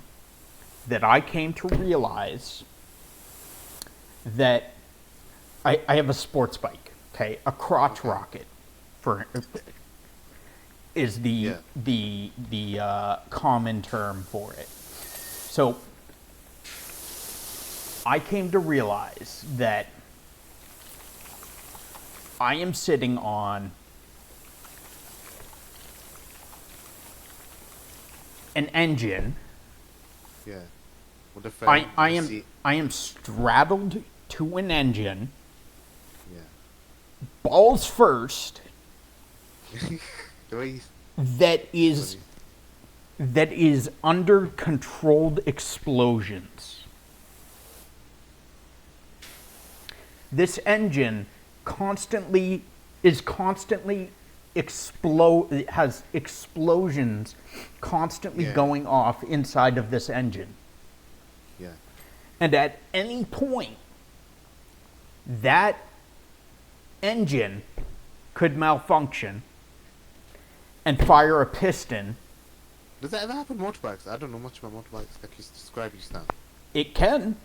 that I came to realize that I have a sports bike. Okay, a crotch rocket, is the common term for it. So I came to realize that I am sitting on an engine. Yeah. I am straddled to an engine. Yeah. Balls first. that is under controlled explosions. This engine constantly is constantly has explosions constantly Yeah. going off inside of this engine. Yeah. And at any point, that engine could malfunction and fire a piston. Does that ever happen to motorbikes? I don't know much about motorbikes. Like you describe just now. It can.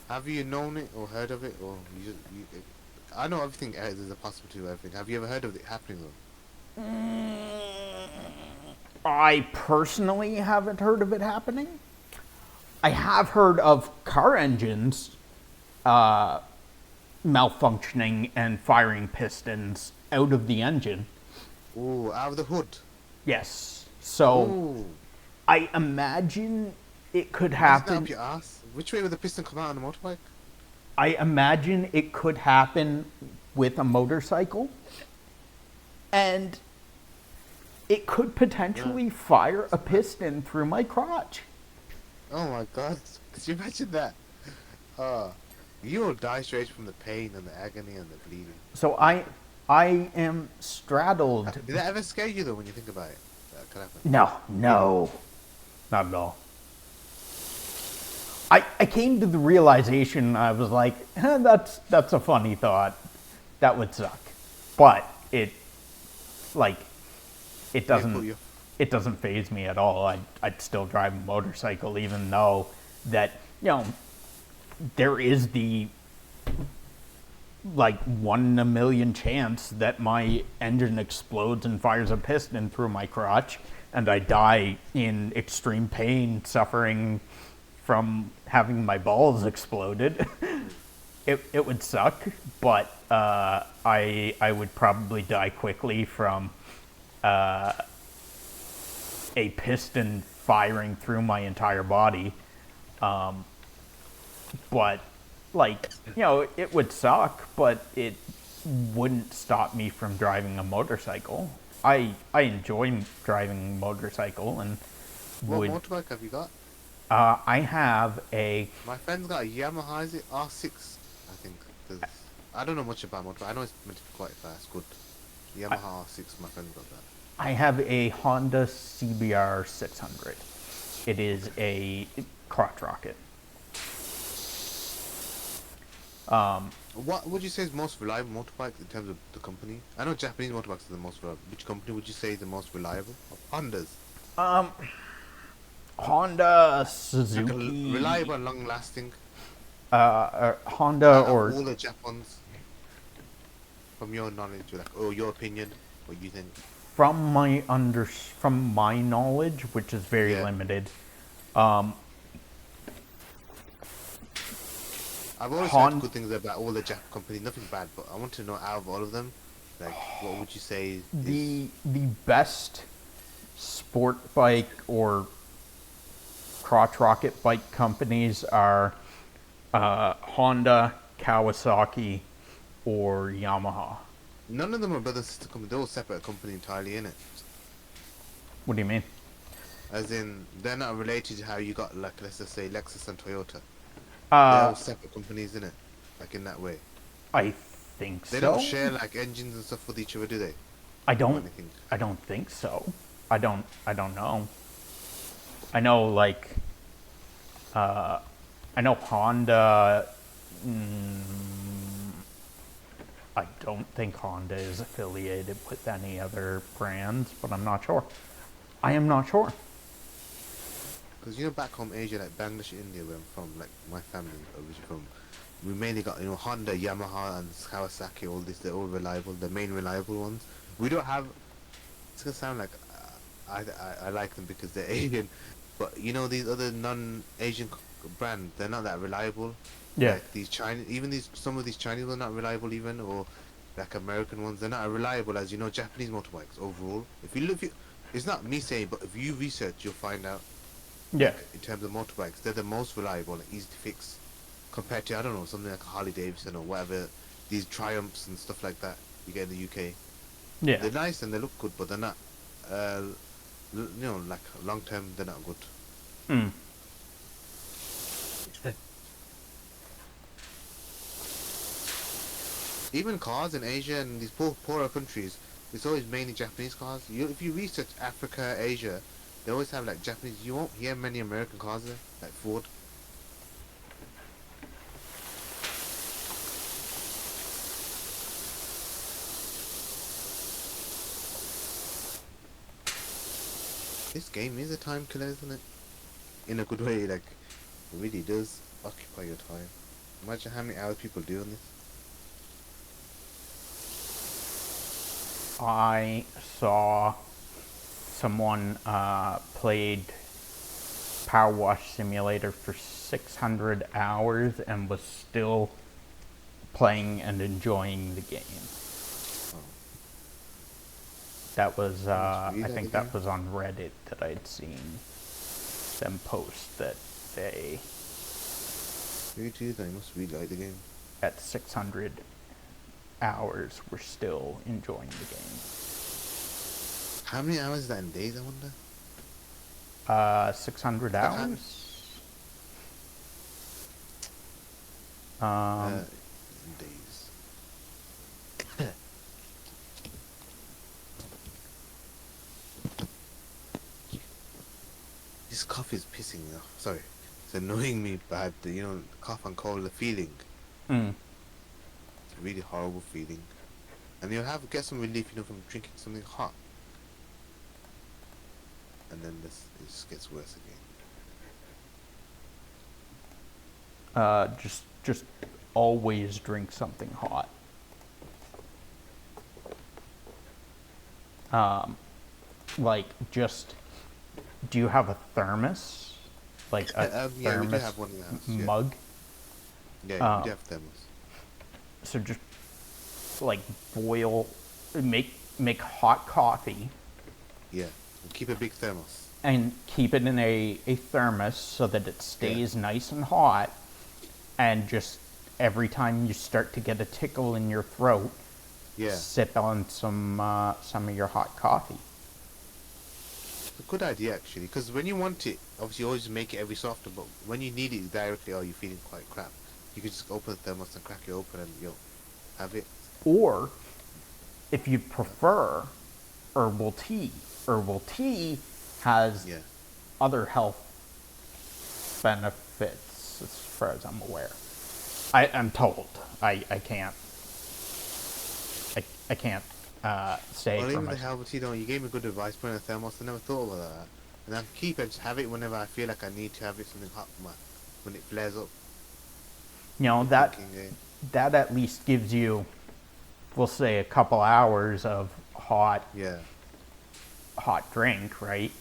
Have you known it or heard of it, or you I know everything. There's a possibility of everything. Have you ever heard of it happening though? I personally haven't heard of it happening. I have heard of car engines malfunctioning and firing pistons out of the engine. Oh, out of the hood. Yes. So Oh, I imagine it could isn't that happen. up your ass? Which way would the piston come out on a motorbike? I imagine it could happen with a motorcycle. And it could potentially fire a piston through my crotch. Oh my god, could you imagine that? You will die straight from the pain and the agony and the bleeding. So I am straddled. Did that ever scare you though when you think about it? That could happen. No, not at all. I came to the realization, I was like, that's a funny thought. That would suck. But it you- it doesn't faze me at all. I'd still drive a motorcycle even though that, there is the like 1 in a million chance that my engine explodes and fires a piston through my crotch and I die in extreme pain, suffering from having my balls exploded. It would suck, but I would probably die quickly from a piston firing through my entire body. But it would suck, but it wouldn't stop me from driving a motorcycle. I enjoy driving a motorcycle and What would. motorbike have you got? I have a. My friend's got a Yamaha, is it R6? I think. I don't know much about motorbike. I know it's meant to be quite fast, good. Yamaha R6, my friend's got that. I have a Honda CBR 600. It is a crotch rocket. What would you say is most reliable motorbike in terms of the company? I know Japanese motorbikes are the most reliable. Which company would you say is the most reliable? Hondas. Honda, Like Suzuki, reliable and long lasting. Honda Out of or all the Japons. From your knowledge, or your opinion, what you think? from my knowledge, which is very Yeah. limited. I've always heard good things about all the Jap companies, nothing bad, but I want to know out of all of them, like, what would you say is... The best sport bike or crotch rocket bike companies are Honda, Kawasaki, or Yamaha. None of them are brother sister companies, they're all separate company entirely, innit? What do you mean? As in, they're not related to how you got, like, let's just say Lexus and Toyota. They're all separate companies, innit? Like, in that way. I think They so. don't share, like, engines and stuff with each other, do they? I Or don't. anything? I don't think so. I don't know. I know I know Honda. I don't think Honda is affiliated with any other brands, but I'm not sure. I am not sure. Because, you know, back home Asia, like Bangladesh, India, where I'm from, like, my family originally from, we mainly got, Honda, Yamaha, and Kawasaki, all this, they're all reliable, the main reliable ones. We don't have, it's going to sound like, I like them because they're Asian, but, these other non-Asian brands, they're not that reliable. Yeah. Like, these Chinese, even some of these Chinese are not reliable even, or, like, American ones, they're not as reliable as, Japanese motorbikes overall. If you look, it's not me saying, but if you research, you'll find out. Yeah. In terms of motorbikes, they're the most reliable and easy to fix compared to, I don't know, something like a Harley Davidson or whatever, these Triumphs and stuff like that you get in the UK. Yeah. They're nice and they look good, but they're not, like long term, they're not good. Mm. Even cars in Asia and these poorer countries, it's always mainly Japanese cars. If you research Africa, Asia, they always have like Japanese. You won't hear many American cars there, like Ford. This game is a time killer, isn't it? In a good way, like it really does occupy your time. Imagine how many hours people do on this. I saw someone played PowerWash Simulator for 600 hours and was still playing and enjoying the game. Oh, That was, I must I read that think again. that was on Reddit that I'd seen them post that they, Maybe too, they must really like the game. at 600 hours, were still enjoying the game. How many hours is that in days, I wonder? 600 That kind- hours? In days. This cough is pissing me off. Sorry. It's annoying me bad. Cough and cold, the feeling. Mm. It's a really horrible feeling. And you'll get some relief, from drinking something hot. And then it just gets worse again. Just always drink something hot. Like, do you have a thermos? Like a Yeah, we do thermos have one in the house. Yeah, mug? yeah, we do have thermos. So just like make hot coffee Yeah, and keep a big thermos. and keep it in a thermos so that it stays nice and hot, and just every time you start to get a tickle in your throat, Yeah, sip on some of your hot coffee. it's a good idea actually. Because when you want it, obviously you always make it every so often. But when you need it directly, or you're feeling quite crap, you can just open the thermos and crack it open, and you'll have it. Or if you prefer herbal tea, herbal tea has Yeah, other health benefits as far as I'm aware. I'm told. I can't. I can't say well, for even the myself. herbal tea, you gave me good advice putting a thermos. I never thought about that. And I can keep it, just have it whenever I feel like I need to have it, something hot when it flares up. You know, that Thinking, at least gives you, we'll say, a couple hours of hot yeah, drink, right?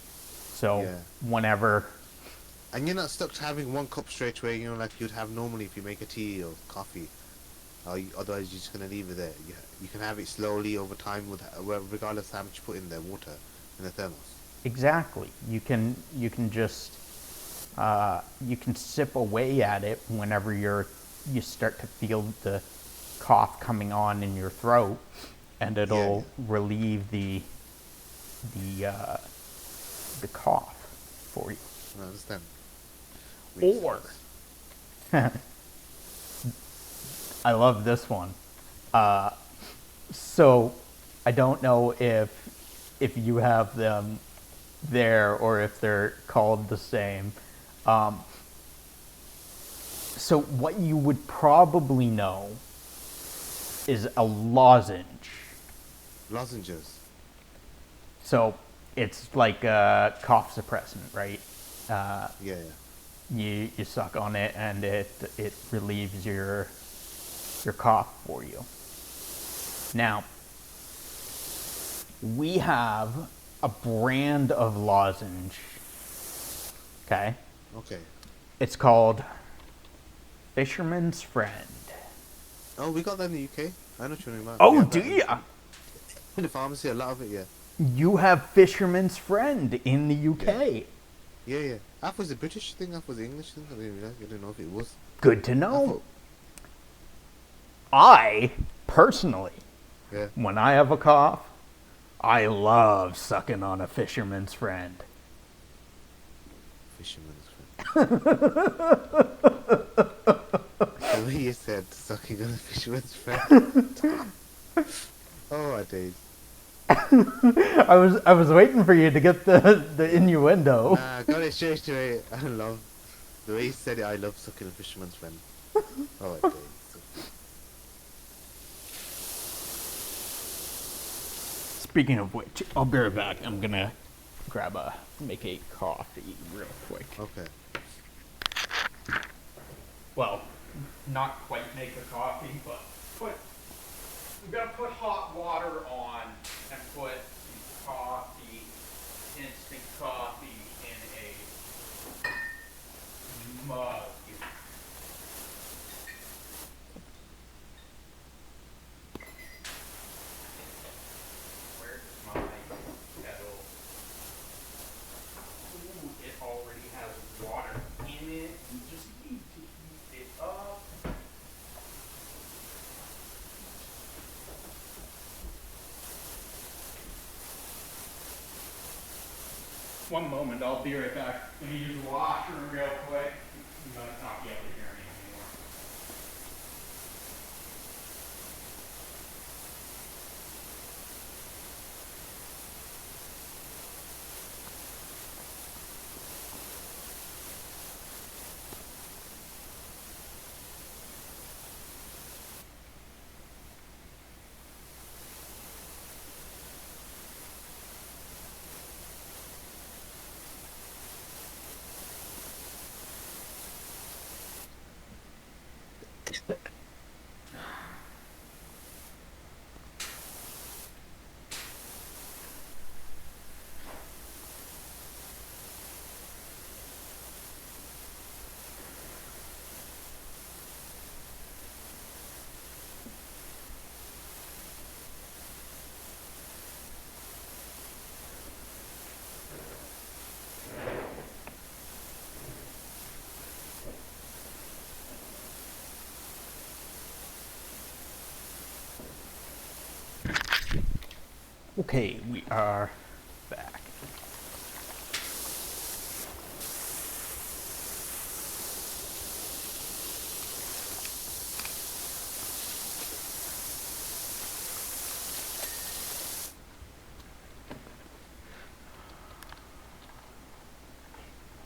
So Yeah. whenever, and you're not stuck to having one cup straight away. Like you'd have normally if you make a tea or coffee. Otherwise, you're just gonna leave it there. You can have it slowly over time, regardless of how much you put in the water in the thermos. exactly, you can just you can sip away at it whenever you start to feel the cough coming on in your throat, and it'll relieve the cough for you. I understand. Makes Or sense. I love this one. So I don't know if you have them there or if they're called the same. So what you would probably know is a lozenge. Lozenges. So it's like a cough suppressant, right? Yeah. You suck on it and it relieves your cough for you. Now, we have a brand of lozenge. Okay? Okay. It's called Fisherman's Friend. Oh, we got that in the UK. I know what you're talking about. Oh, Yeah, do that ya? in the pharmacy, a lot of it. Yeah. You have Fisherman's Friend in the UK. Yeah. That was a British thing. That was an English thing. I didn't know if it was. Good to I know. thought- I, personally, Yeah. when I have a cough, I love sucking on a Fisherman's Friend. Fisherman's friend. the way you said sucking on a fisherman's friend. Oh, my days. I was waiting for you to get the innuendo. Nah, got it straight away. I love the way you said it. I love sucking a fisherman's friend. Oh, my days. Speaking of which, I'll be right back. I'm gonna make a coffee real quick. Okay. Well, not quite make a coffee, but I'm gonna put hot water on and put the coffee, instant coffee, in a mug. Where's my kettle? Ooh, it already has water in it. You just need to heat it up. One moment, I'll be right back. Let me use the washroom real quick. You might not be able to hear me anymore. Okay, we are back.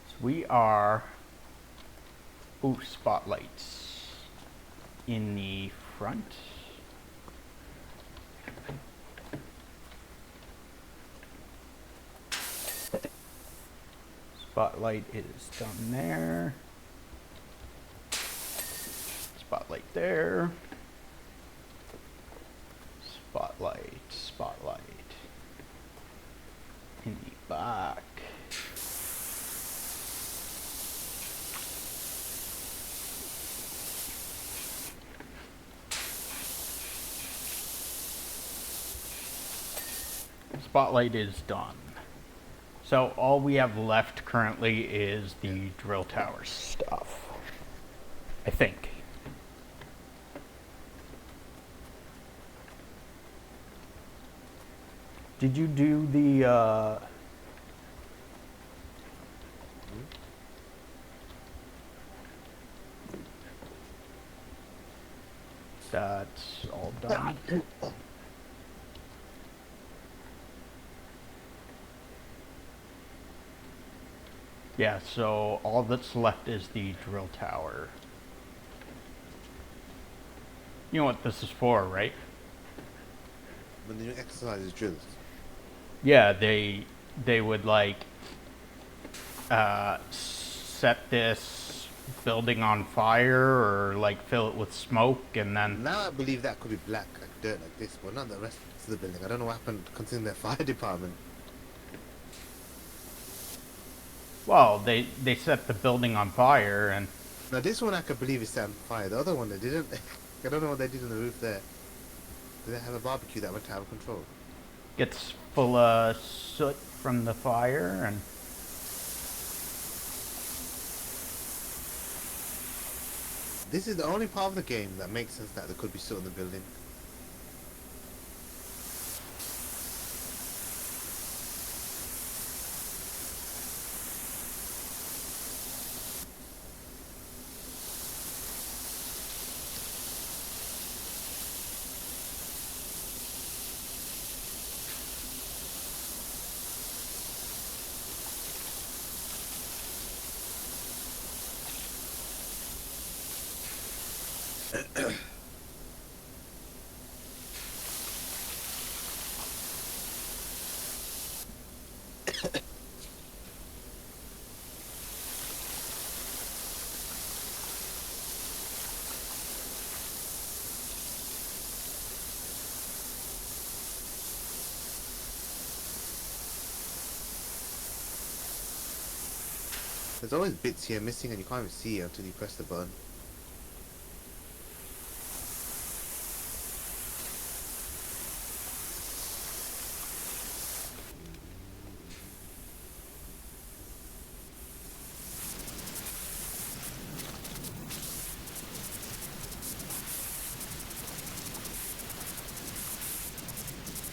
So we are, ooh, spotlights in the front. Spotlight is done there. Spotlight there. Spotlight in the back. Spotlight is done. So all we have left currently is the drill tower stuff, I think. Did you do the, that's all done. Yeah, so all that's left is the drill tower. You know what this is for, right? When you exercise drills. Yeah, they would like set this building on fire or like fill it with smoke and then Now I believe that could be black, like dirt like this, but not the rest of the building. I don't know what happened concerning their fire department. well, they set the building on fire and Now this one I could believe is set on fire. The other one they didn't. I don't know what they did on the roof there. Did they have a barbecue that went out of control? gets full of soot from the fire and This is the only part of the game that makes sense that there could be soot in the building. There's always bits here missing and you can't even see it until you press the button.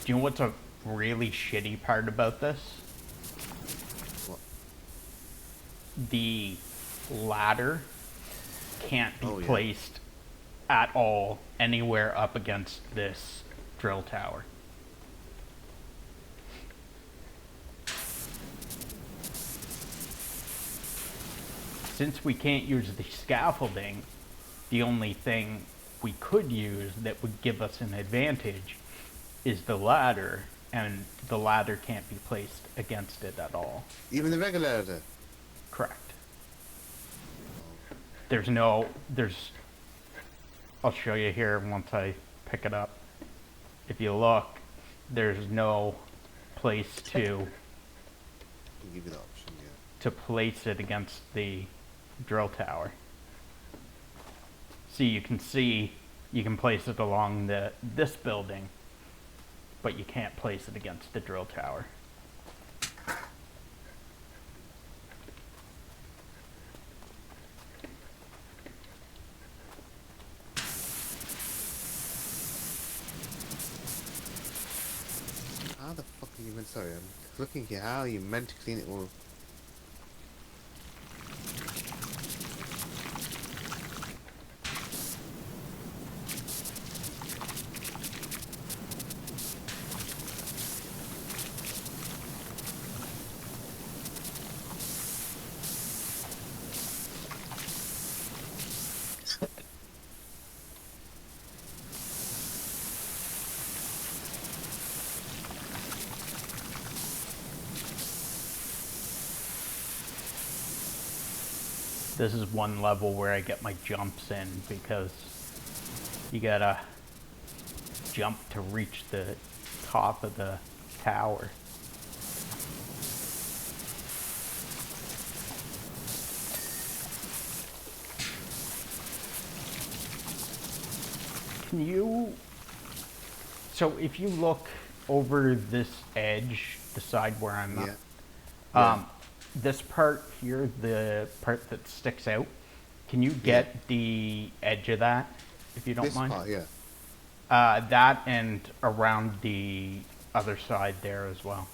Do you know what's a really shitty part about this? What? The ladder can't be Oh, yeah. placed at all anywhere up against this drill tower. Since we can't use the scaffolding, the only thing we could use that would give us an advantage is the ladder, and the ladder can't be placed against it at all. Even the regular ladder. Correct. Oh. I'll show you here once I pick it up. If you look, there's no place I'll give you the option, yeah. to place it against the drill tower. See, you can place it along this building, but you can't place it against the drill tower. How the fuck are you meant? Sorry, I'm looking here. How are you meant to clean it all? This is one level where I get my jumps in because you gotta jump to reach the top of the tower. So if you look over this edge, the side where I'm Yeah. at, this part here, the part that sticks out, can you get the edge of that, if you don't This mind? part, yeah. That and around the other side there as well.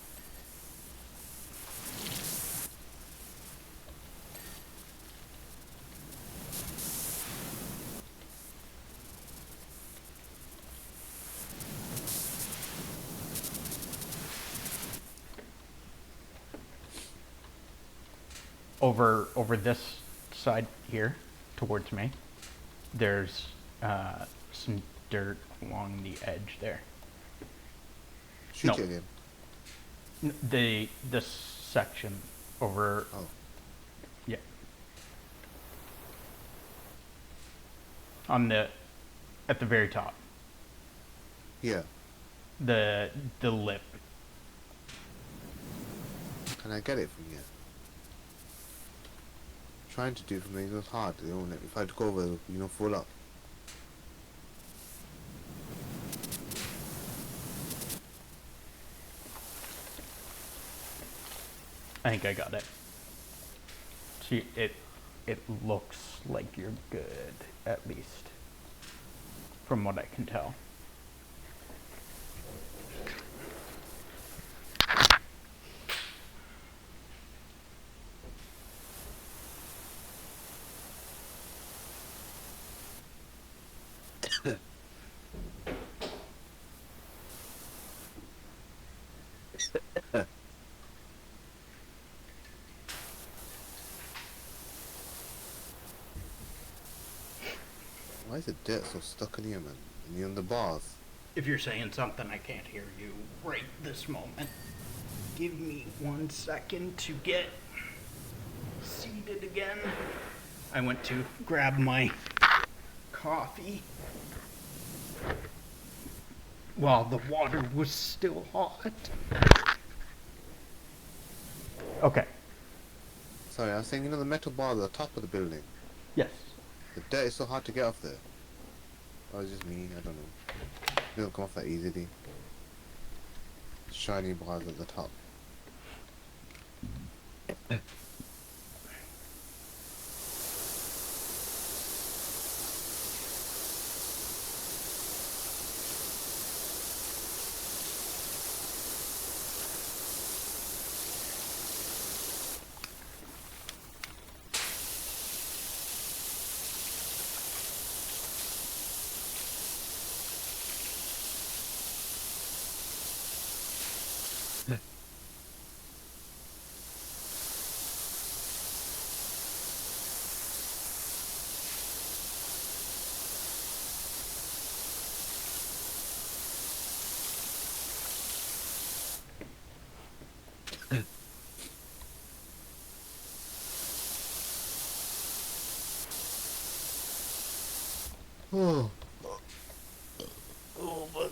Over this side here, towards me, there's some dirt along the edge there. Shoot No. it again. This section over. Oh. Yeah. At the very top. Yeah. The lip. Can I get it from here? Trying to do it from there, it's hard. They don't let me. If I go over, fall up. I think I got it. See, it looks like you're good, at least, from what I can tell. Why is the dirt so stuck in here, man? And you're on the bars. If you're saying something, I can't hear you right this moment. Give me 1 second to get seated again. I went to grab my coffee while the water was still hot. Okay. Sorry, I was saying, you know, the metal bar at the top of the building. Yes. The dirt is so hard to get off there. Or it's just me, I don't know. It doesn't come off that easily. Shiny bars at the top. Oh, oh man.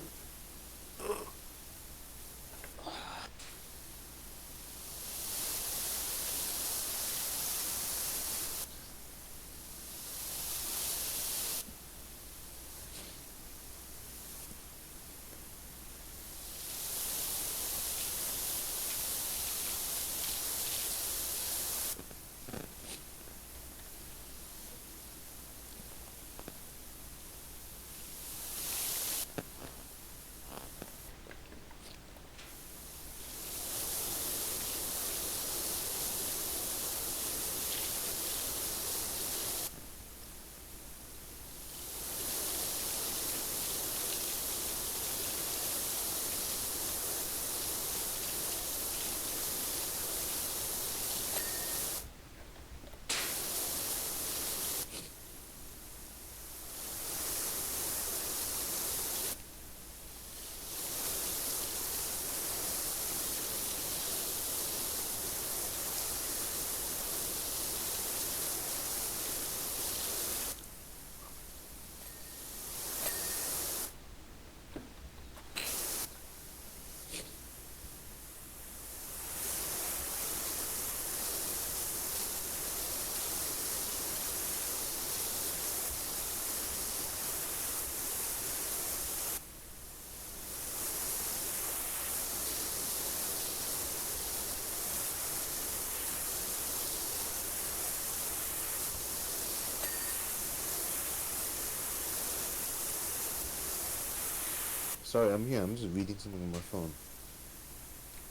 Sorry, I'm here. I'm just reading something on my phone.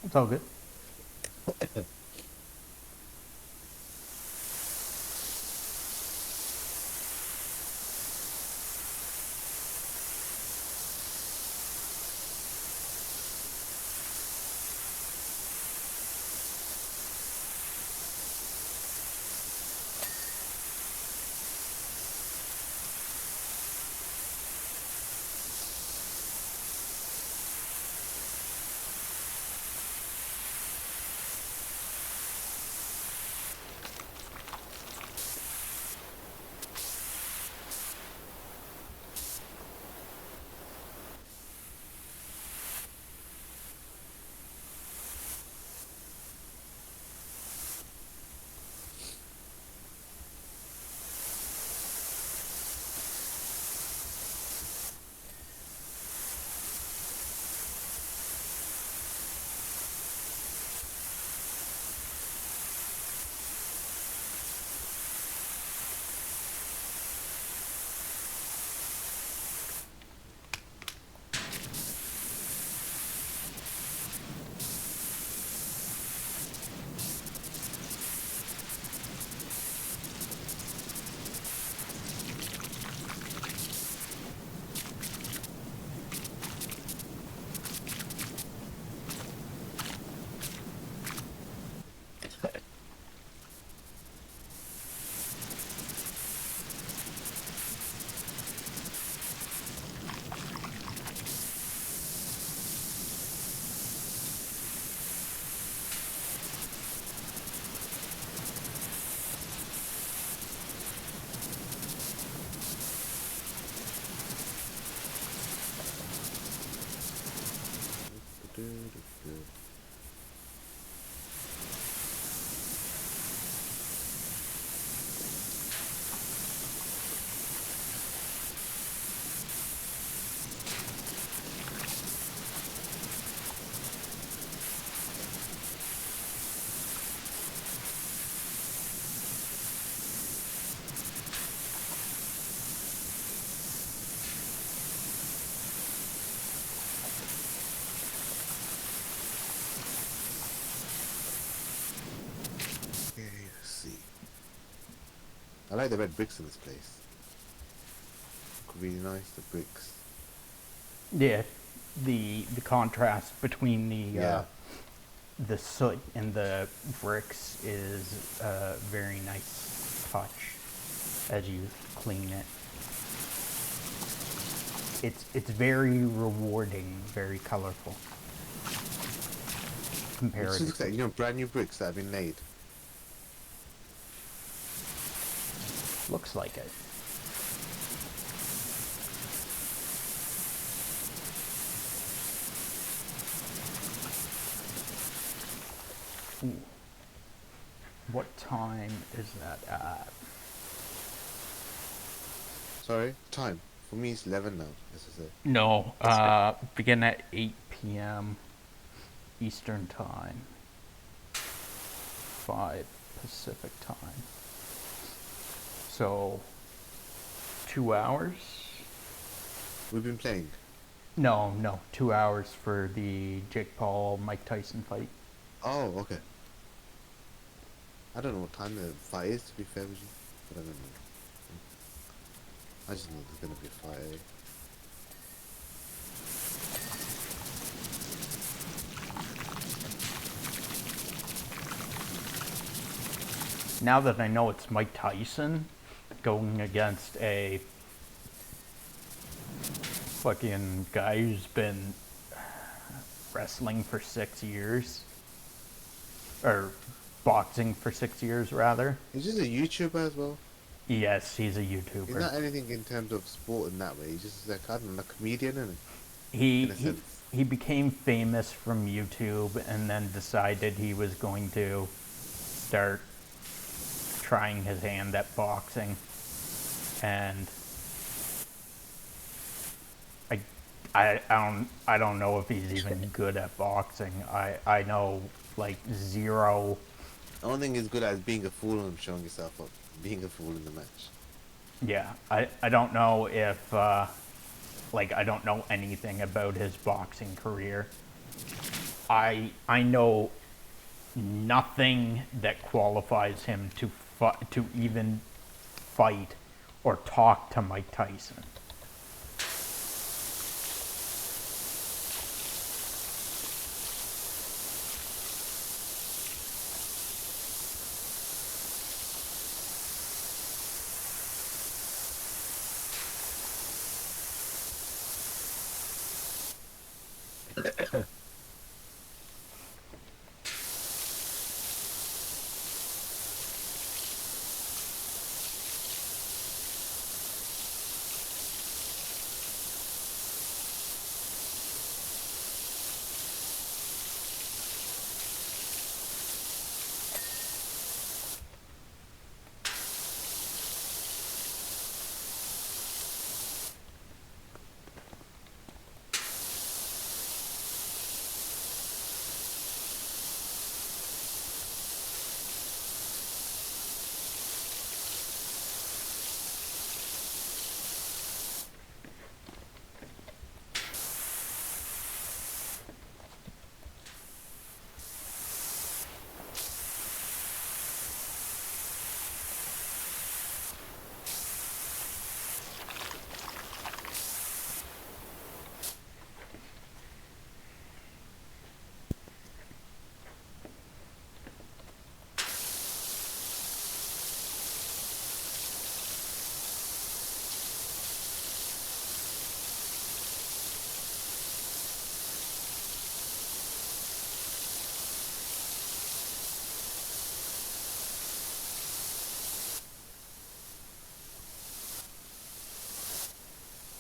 It's all good. like the red bricks in this place. Look really nice, the bricks. Yeah, the contrast between Yeah. the soot and the bricks is a very nice touch as you clean it. It's very rewarding, very colorful. It Compared just looks like, you know, brand new bricks that have been laid. looks like it. Ooh. What time is that at? Sorry, time. For me, it's 11 now, as I said. No, begin at 8 p.m. Eastern Time. 5 Pacific Time. So, 2 hours? We've been playing. No, 2 hours for the Jake Paul Mike Tyson fight. Oh, okay. I don't know what time the fight is, to be fair with you. But I don't know. I just know there's gonna be a fight. Now that I know it's Mike Tyson going against a fucking guy who's been wrestling for 6 years, or boxing for 6 years rather. He's just a YouTuber as well. Yes, he's a He's YouTuber. not anything in terms of sport in that way. He's just like, I don't know, a comedian in He a sense. he became famous from YouTube and then decided he was going to start trying his hand at boxing, and I don't know if he's even good at boxing. I know like zero. The only thing he's good at is being a fool and showing yourself up. Being a fool in the match. Yeah, I don't know if like I don't know anything about his boxing career. I know nothing that qualifies him to even fight or talk to Mike Tyson.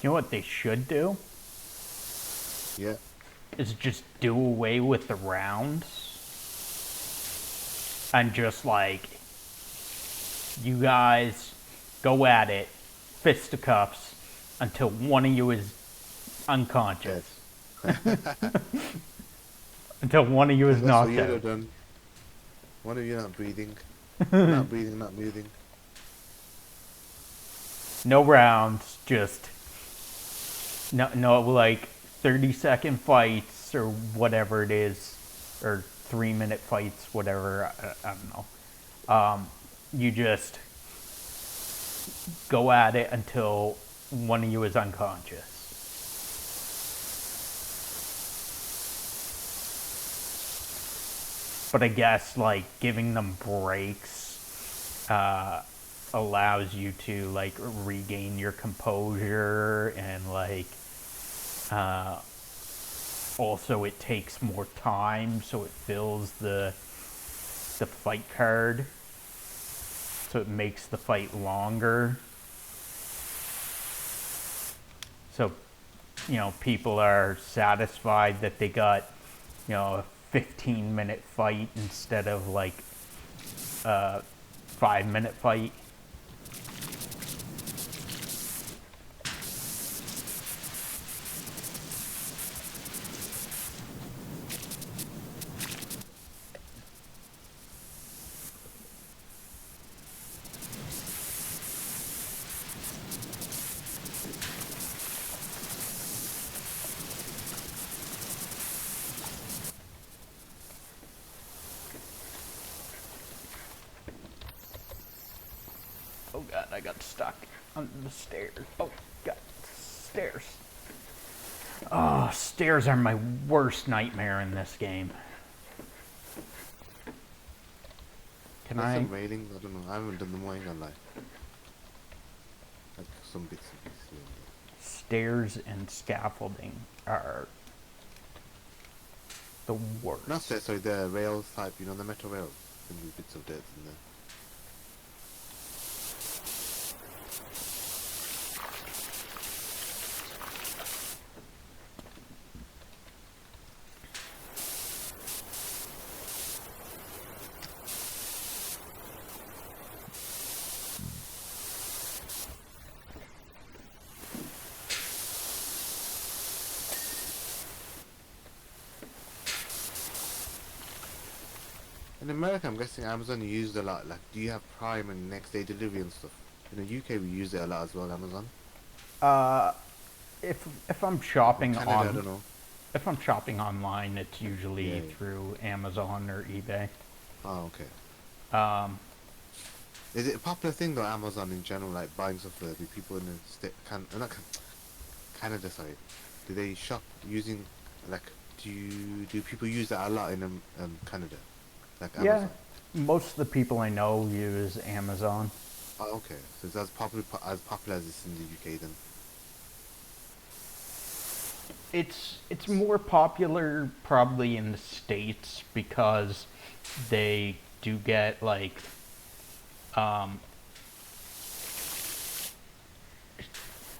You know what they should do? Yeah. Is just do away with the rounds and just like, you guys go at it, fisticuffs, until one of you is unconscious. Until one of you is That's what knocked you'd have out. done. One of you not breathing. Not breathing, not moving. No rounds, just no like 30-second fights or whatever it is, or 3-minute fights, whatever. I don't know. You just go at it until one of you is unconscious. But I guess like giving them breaks allows you to like regain your composure, and like also it takes more time, so it fills the fight card, so it makes the fight longer. So, you know, people are satisfied that they got, you know, a 15-minute fight instead of like a 5-minute fight. Oh god, I got stuck under the stairs. Oh god, stairs. Oh, stairs are my worst nightmare in this game. Can There's I? some railings, I don't know. I haven't done the more, ain't gonna lie. Like some bits and pieces here and there. Stairs and scaffolding are the worst. Not stairs, sorry, the rails type, you know, the metal rails. Can be bits of dirt in there. In America, I'm guessing Amazon you used a lot. Like, do you have Prime and next day delivery and stuff? In the UK, we use it a lot as well. Amazon. Uh, if I'm shopping Canada, I on don't know. if I'm shopping online, it's usually Yeah. through Amazon or eBay. Oh, okay. Um, Is it a popular thing though, Amazon in general, like buying stuff there? Do people in the Canada, sorry, do they shop using, like, do people use that a lot in Canada? Like yeah, Amazon? most of the people I know use Amazon. Oh, okay. So it's as popular as it's in the UK then. It's more popular probably in the States because they do get like um,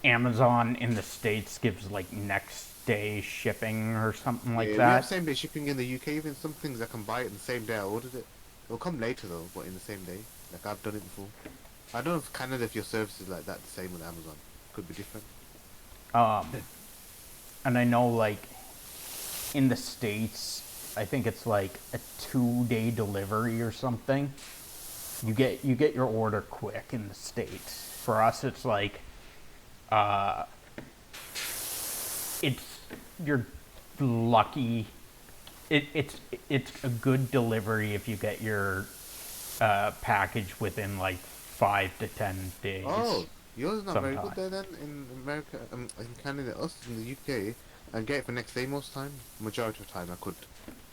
Amazon in the States gives like next day shipping or something like Yeah, we have that. same day shipping in the UK. Even some things I can buy it in the same day I ordered it. It'll come later though, but in the same day. Like I've done it before. I don't know if Canada, if your service is like that, the same with Amazon. Could be different. Um, and I know like in the States, I think it's like a 2-day delivery or something. You get your order quick in the States. For us, it's like uh, it's you're lucky. It's a good delivery if you get your package within like 5 to 10 days. Oh, yours is not very good Sometime. there then in America, in Canada. Us in the UK, I get it for next day most time. Majority of the time I could.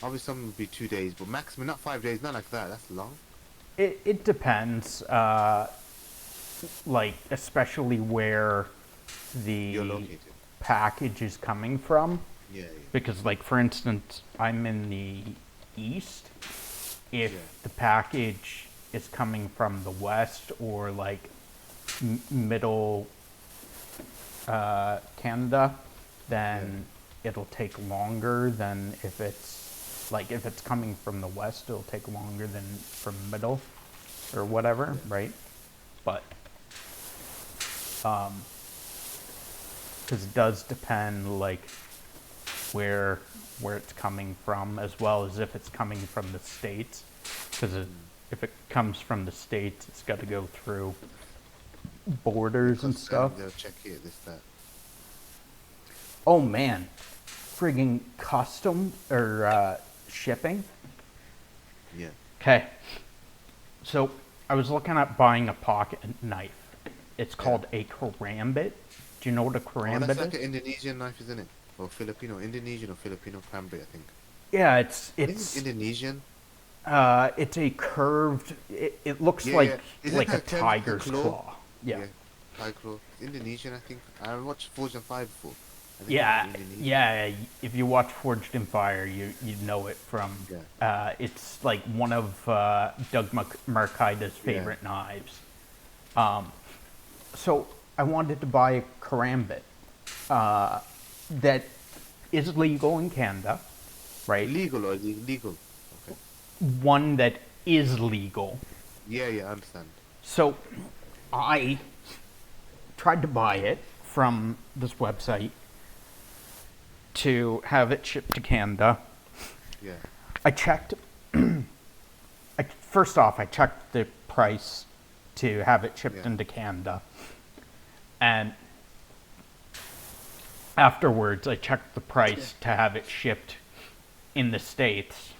Obviously some would be 2 days, but maximum not 5 days. Not like that. That's long. It depends. Like especially where You're the located. package is coming from. Yeah, yeah. Because like for instance, I'm in the east. If Yeah. the package is coming from the west or like middle Canada, then it'll take longer than if it's coming from the west, it'll take longer than from middle or whatever, right? But because it does depend like where it's coming from, as well as if it's coming from the states. Because if it comes from the states, it's got to go through borders and stuff. They'll check here, this, that. Oh man, frigging custom or shipping. Yeah. Okay, so I was looking at buying a pocket knife, It's called a karambit. Do you know what a Oh, that's karambit like is? an Indonesian knife, isn't it? Or Filipino, Indonesian or Filipino cranberry, I think. Yeah, I think it's Indonesian. it's a curved. It looks Yeah, yeah. Is it like a like terms like a tiger's claw? claw. Yeah. Yeah, Thai claw. It's Indonesian, I think. I watched Forge and Fire before. I think it might Yeah, be Indonesian. yeah. If you watch Forged in Fire, you know it from. Yeah, It's like one of Doug Markaida's yeah, favorite knives. So I wanted to buy a karambit that is legal in Canada, right? legal or illegal? Okay. One that is legal. Yeah, yeah, I understand. So I tried to buy it from this website to have it shipped to Canada. Yeah, I checked. First off, I checked the price to have it shipped yeah, into Canada, and afterwards, I checked the price to have it shipped in the States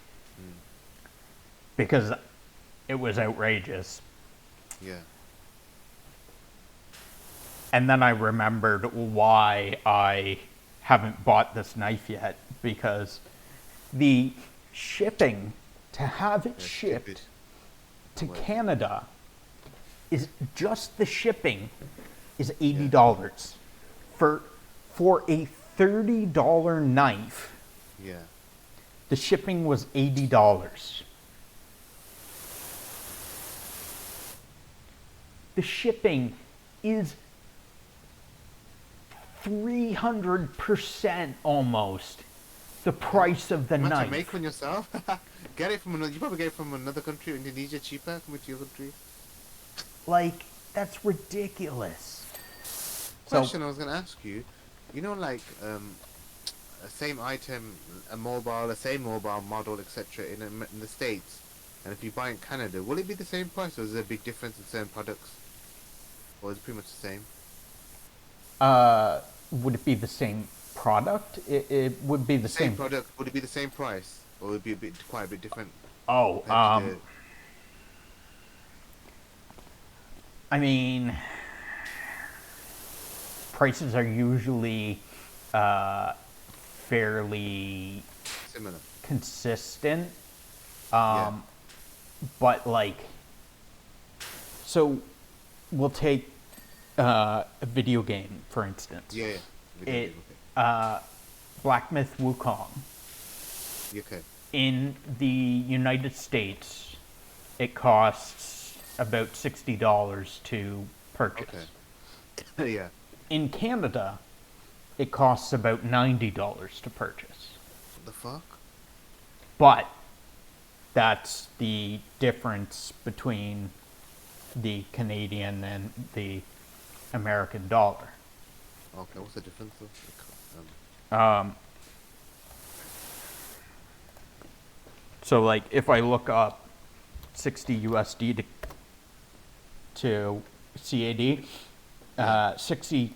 because it was outrageous. yeah. And then I remembered why I haven't bought this knife yet, because the shipping to have it Yeah, shipped stupid. to Well, Canada is just the shipping is yeah, $80 for a $30 knife. yeah. The shipping was $80. The shipping is 300% almost the price of the Not to make knife. one yourself. Get it from another. You probably get it from another country, Indonesia, cheaper. Coming to your country. Like, that's ridiculous. So, Question I was gonna ask you. You know, like a same item, a same mobile model, etc. In the States, and if you buy in Canada, will it be the same price, or is there a big difference in certain products, or is it pretty much the same? would it be the same product? It would be the Same same. product, would it be the same price, or would it be quite a bit different Oh, compared to the? I mean, prices are usually fairly Similar? consistent. Yeah, But like, so we'll take a video game for instance. yeah, yeah. Video It game, okay. Black Myth Wukong Yeah, okay. in the United States, it costs about $60 to purchase. Okay. Yeah. In Canada, it costs about $90 to purchase. What the fuck? But that's the difference between the Canadian and the American dollar. Okay, what's the difference though? So like if I look up 60 USD to CAD, 60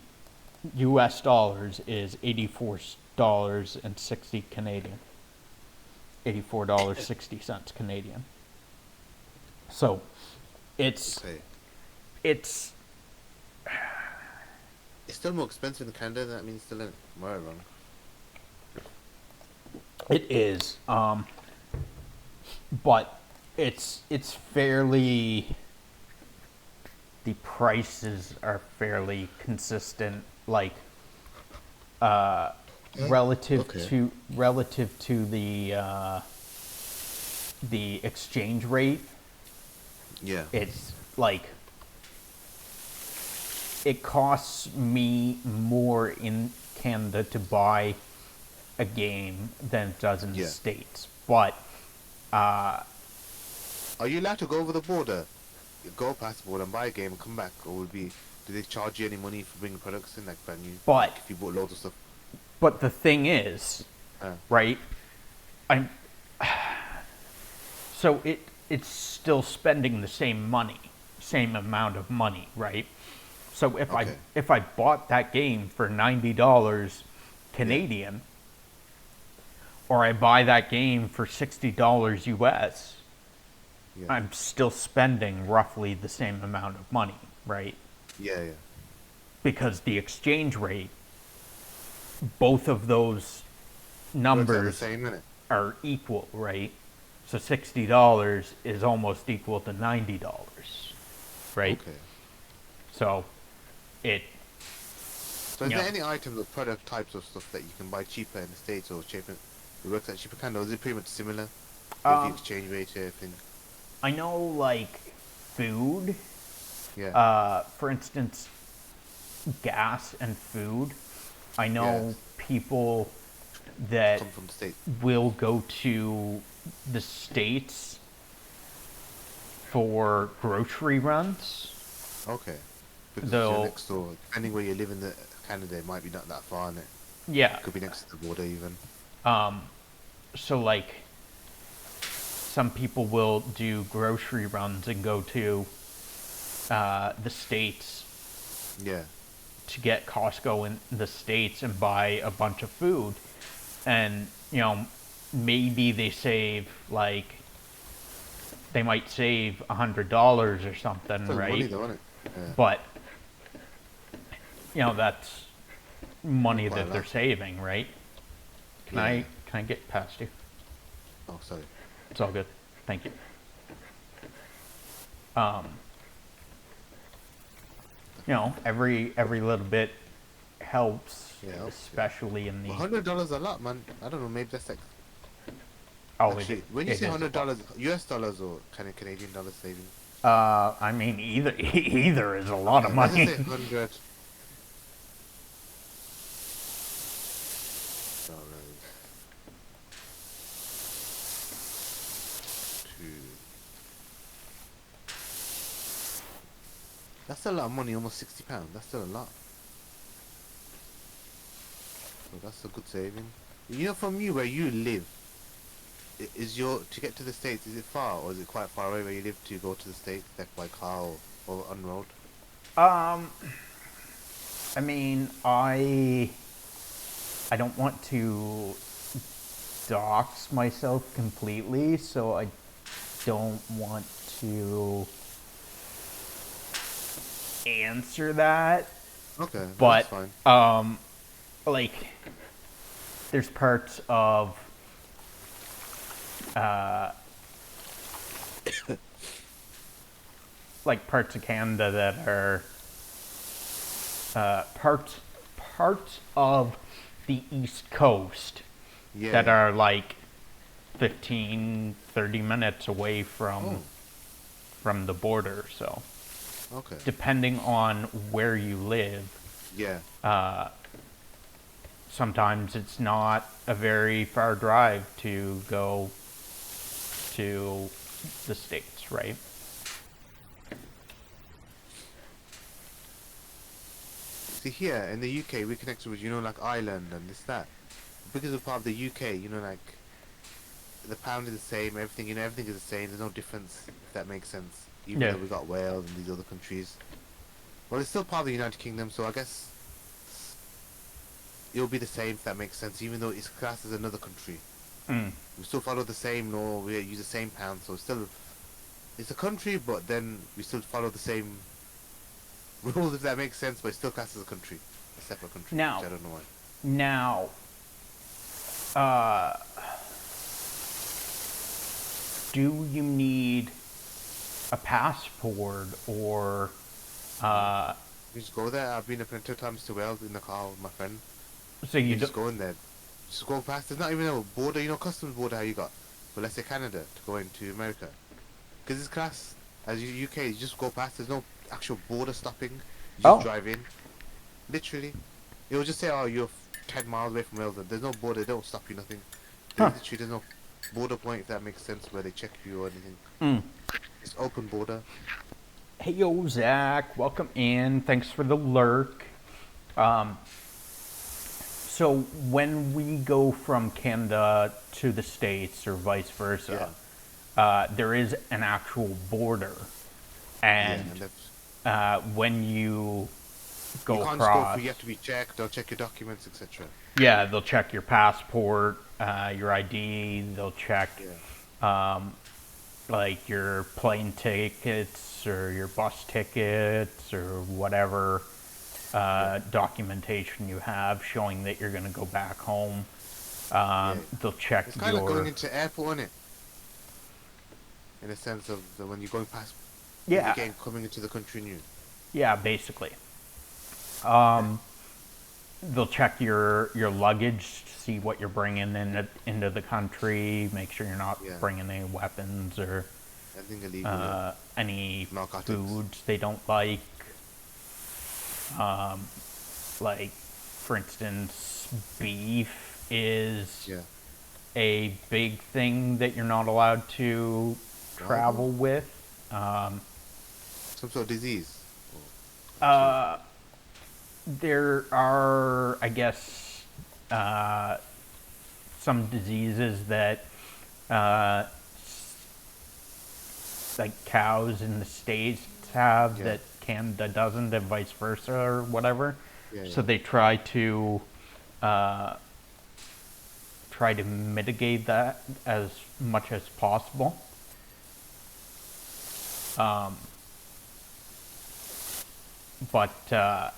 US dollars is $84 and 60 Canadian. $84.60 Canadian. So it's Okay. it's It's still more expensive in Canada. That means still in. Am I wrong? it is but it's fairly, the prices are fairly consistent, like relative Okay. to the exchange rate. Yeah. It's like it costs me more in Canada to buy a game than it does in the Yeah. States. But Are you allowed to go over the border, go past the border and buy a game and come back, or would be? Do they charge you any money for bringing products in, like brand new? But- Like if you bought loads of stuff. but the thing is, Uh, right? I'm so it's still spending the same money, same amount of money, right? So Okay. if I bought that game for $90 Canadian, or I buy that game for $60 US, yeah. I'm still spending roughly the same amount of money, right? Yeah, yeah. because the exchange rate, both of those Works out the numbers same, innit? are equal, right? So $60 is almost equal to $90, right? Okay. So it, So you is there know, any items or product types of stuff that you can buy cheaper in the States or cheaper? It works out cheaper, kind of. Is it pretty much similar with the um, exchange rate, everything? I know like food, Yeah. for instance, gas and food. I Yeah. know people that Come from the States. will go to the States for grocery runs. Okay. Because you're They'll, next door. Depending where you live in the Canada, it might be not that far, innit? yeah. Could be next to the border even. So, like, some people will do grocery runs and go to the States Yeah. to get Costco in the States and buy a bunch of food. And, maybe they save, like, they might save $100 or something, Still money right? though, innit? Yeah. But, that's money Quite a that they're lot. saving, right? Can Yeah, I yeah. can I get past you? Oh, sorry. It's all good. Thank you. Every little bit helps, Yeah, helps, yeah. especially in But the. $100 a lot, man. I don't know. Maybe that's like Oh, actually when you it say is a lot. $100 US dollars or kind of Canadian dollars saving. I mean, either is a lot of Let's just money. say 100 dollars to. That's a lot of money. Almost £60. That's still a lot. So that's a good saving. You know, from you where you live, is your to get to the States? Is it far or is it quite far away where you live to go to the States, like by car or on road? um, I mean, I don't want to dox myself completely, so I don't want to answer that. Okay, no, that's But fine. like, there's parts of like parts of Canada that are parts of the East Coast Yeah, that yeah. are like 15, 30 minutes away Oh, from the border. So okay. depending on where you live, Yeah. sometimes it's not a very far drive to go to the States, right? See here in the UK, we connected with like Ireland and this that. Because we're part of the UK, like the pound is the same, everything everything is the same. There's no difference if that makes sense. Even Yeah. though we got Wales and these other countries, well, it's still part of the United Kingdom, so I guess it'll be the same if that makes sense. Even though it's classed as another country, Mm. we still follow the same law. We use the same pound, so it's a country, but then we still follow the same rules if that makes sense. But it's still classed as a country, a separate country, Now, which I don't know why. now, uh, do you need a passport or You just go there. I've been up 2 times to Wales in the car with my friend. so you You do, just go in there. Just go past. There's not even a border, customs border how you got. But let's say Canada to go into America. Because it's class as UK, you just go past. There's no actual border stopping. You just oh, drive in. Literally. It will just say, oh, you're 10 miles away from Wales. There's no border. They don't stop you, nothing. huh. There's no border point, if that makes sense, where they check you or anything. Mm. It's open border. Hey yo, Zach, welcome in. Thanks for the lurk. So when we go from Canada to the States or vice Yeah. versa, there is an actual border, Yeah. and And when you you go can't just go across, through. You have to be checked. They'll check your documents, etc. yeah, they'll check your passport, your ID. They'll check Yeah. like your plane tickets or your bus tickets or whatever documentation you have showing that you're going to go back home. Yeah. They'll check It's kind of like going your into airport, is in a sense of when you're going past, if you're yeah getting coming into the country new. yeah basically. Yeah. They'll check your luggage to see what you're bringing into the country. Make sure you're not Yeah. bringing any weapons or Anything illegal, yeah. any Narcotics. foods they don't like. Like, for instance, beef is Yeah. a big thing that you're not allowed to Why though? travel with. Some sort of disease. There are, I guess, some diseases that uh, like cows in the States have Yeah. that Canada doesn't, and vice versa, or whatever. Yeah, So yeah. they try to mitigate that as much as possible. But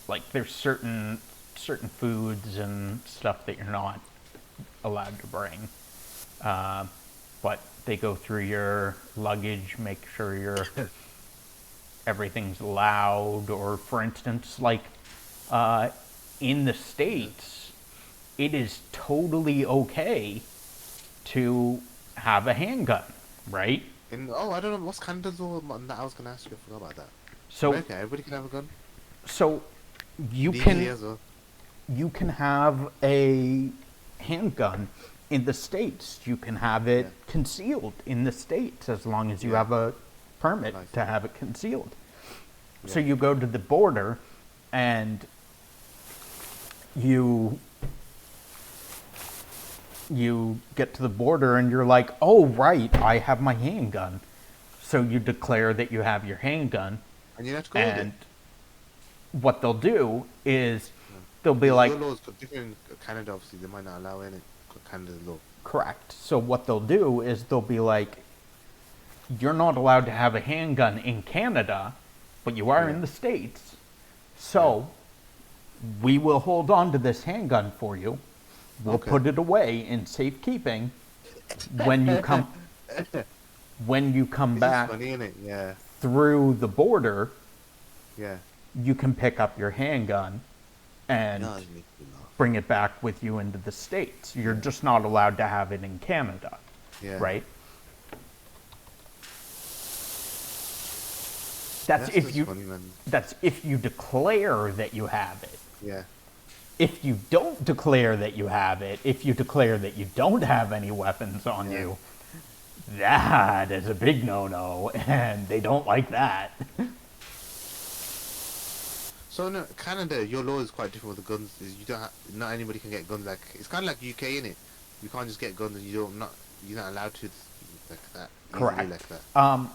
like there's certain foods and stuff that you're not allowed to bring. But they go through your luggage, make sure everything's loud. Or for instance, like in the States, it is totally okay to have a handgun, right? I don't know what's Canada's law on that. I was gonna ask you. I forgot about that. So America, everybody can have a gun so you legally can as well. you can have a handgun in the States. You can have it Yeah. concealed in the States as long as you Yeah. have a permit Nice. to have it concealed. So Yeah. you go to the border and you get to the border and you're like, "Oh, right, I have my handgun." So you declare that you have your handgun, And you have to go with it. and what they'll do is they'll be Because like, your laws are different in Canada. Obviously, they might not allow any Canada's law. correct. So what they'll do is they'll be like, you're not allowed to have a handgun in Canada, but you are Yeah. in the States. So we will hold on to this handgun for you. We'll Okay. put it away in safekeeping. When you come This is back funny, isn't it? Yeah. through the border, Yeah. you can pick up your handgun and No, it makes me laugh. bring it back with you into the States. You're just not allowed to have it in Canada, Yeah. right? That's That's if just you funny, man. that's if you declare that you have it. Yeah. If you don't declare that you have it, if you declare that you don't have any weapons on Yeah. you, that is a big no-no, and they don't like that. So in Canada, your law is quite different with the guns. Is you don't not anybody can get guns. Like it's kind of like UK, innit? You can't just get guns, and you're not allowed to like that. Easily Correct. like that. Oh.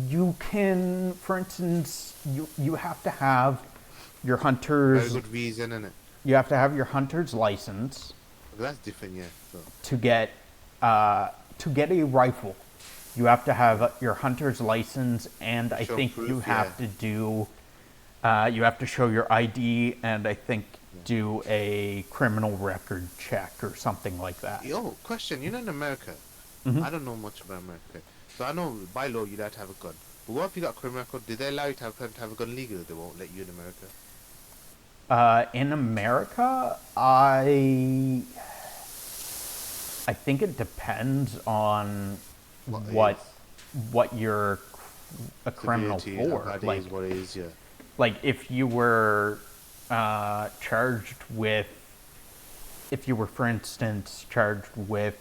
You can, for instance, you have to have your Very hunter's good reason, innit? you have to have your hunter's license But that's different, yeah. So to get a rifle. You have to have your hunter's license, and I Show think proof, you have yeah. to do you have to show your ID, and I think do a criminal record check or something like that. Yo, question. You know, in America, I don't know much about America. So I know by law you'd have to have a gun. But what if you got a criminal record? Did they allow you to have a gun legally? They won't let you in America. In America, I think it depends on What what you're a criminal Severity, for. how bad it Like is, what it is, yeah. like if you were for instance charged with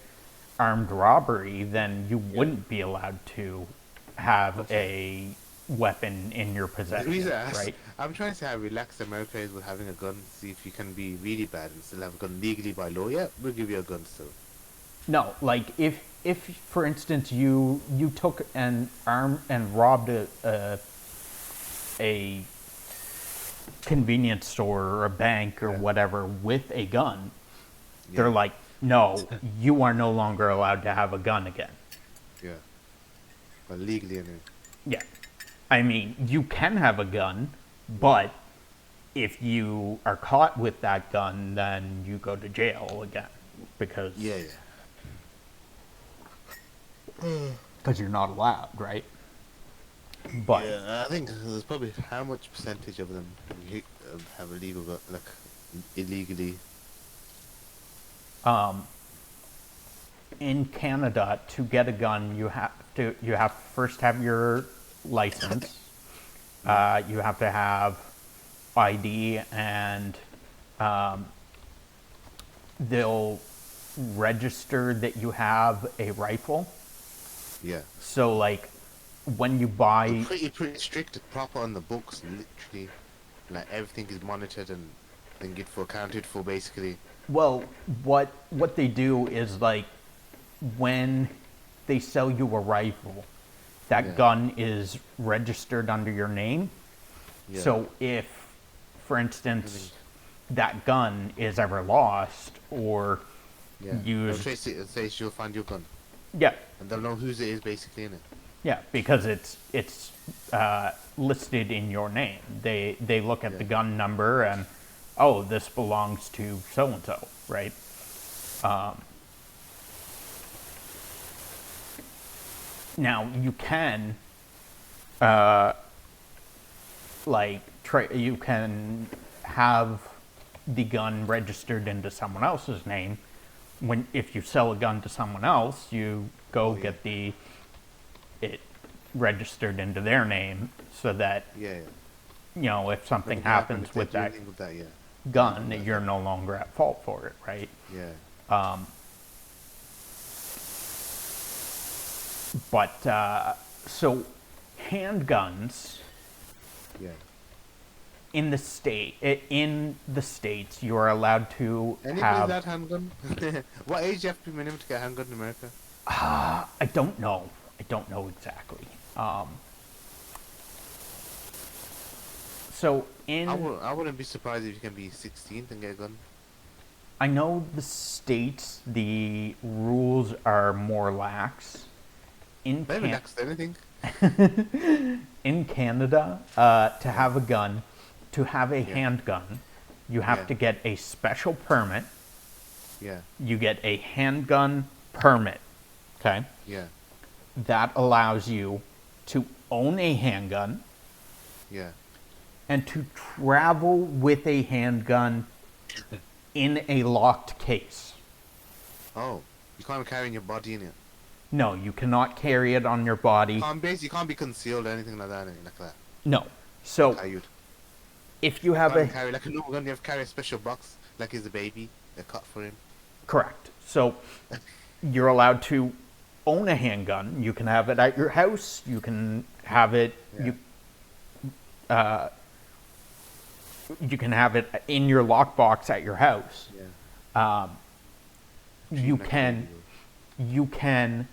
armed robbery, then you wouldn't be allowed to have a weapon in your The possession, reason I ask, right? I'm trying to see how relaxed America is with having a gun. See if you can be really bad and still have a gun legally by law. Yeah, we'll give you a gun still. No, like if for instance you took an arm and robbed a convenience store or a bank or Yeah. whatever with a gun, they're Yeah. like, No, you are no longer allowed to have a gun again. Yeah. But legally, anyway. Yeah. I mean, you can have a gun, but if you are caught with that gun, then you go to jail again because Yeah, you're not allowed, right? But yeah. I think there's probably how much percentage of them have illegal, like illegally. in Canada, to get a gun, you have to first have your license. You have to have ID, and they'll register that you have a rifle. Yeah. So, like, when you They're buy, pretty strict, proper on the books. Literally, like everything is monitored and then get for accounted for, basically. well, what they do is like when they sell you a rifle, that Yeah. gun is registered under your name. Yeah. So if, for instance, that gun is ever lost or Yeah. They'll used, trace it and say she'll find your gun, yeah, and they'll know whose it is, basically, innit? yeah, because it's listed in your name. They look at the Yeah. gun number and, oh, this belongs to so and so, right? Now you can, you can have the gun registered into someone else's name. When if you sell a gun to someone else, you go yeah. get it registered into their name so that Yeah. if something Nothing happen happens if they with do that anything with that, yeah. gun, that you're no longer at fault for it, right? Yeah. But so handguns Yeah. in the states, you are allowed to Anybody have. that handgun? What age do you have to be minimum to get a handgun in America? I don't know. I don't know exactly. So I wouldn't be surprised if you can be 16 and get a gun. I know the states, the rules are more lax. In They relaxed anything. in Canada, to have a gun, to have a handgun, you have Yeah. to get a special permit. Yeah. You get a handgun permit, okay? Yeah. That allows you to own a handgun Yeah. and to travel with a handgun in a locked case. Oh, you can't carry in your body in it. No, you cannot carry it on your body. You can't be concealed or anything like that. Like that. No. So You'd if you have a carry like a normal gun. You have to carry a special box, like he's a baby. They cut for him. correct. So you're allowed to own a handgun. You can have it at your house. You can have it. You can have it in your lockbox at your house. Yeah. You like a can you can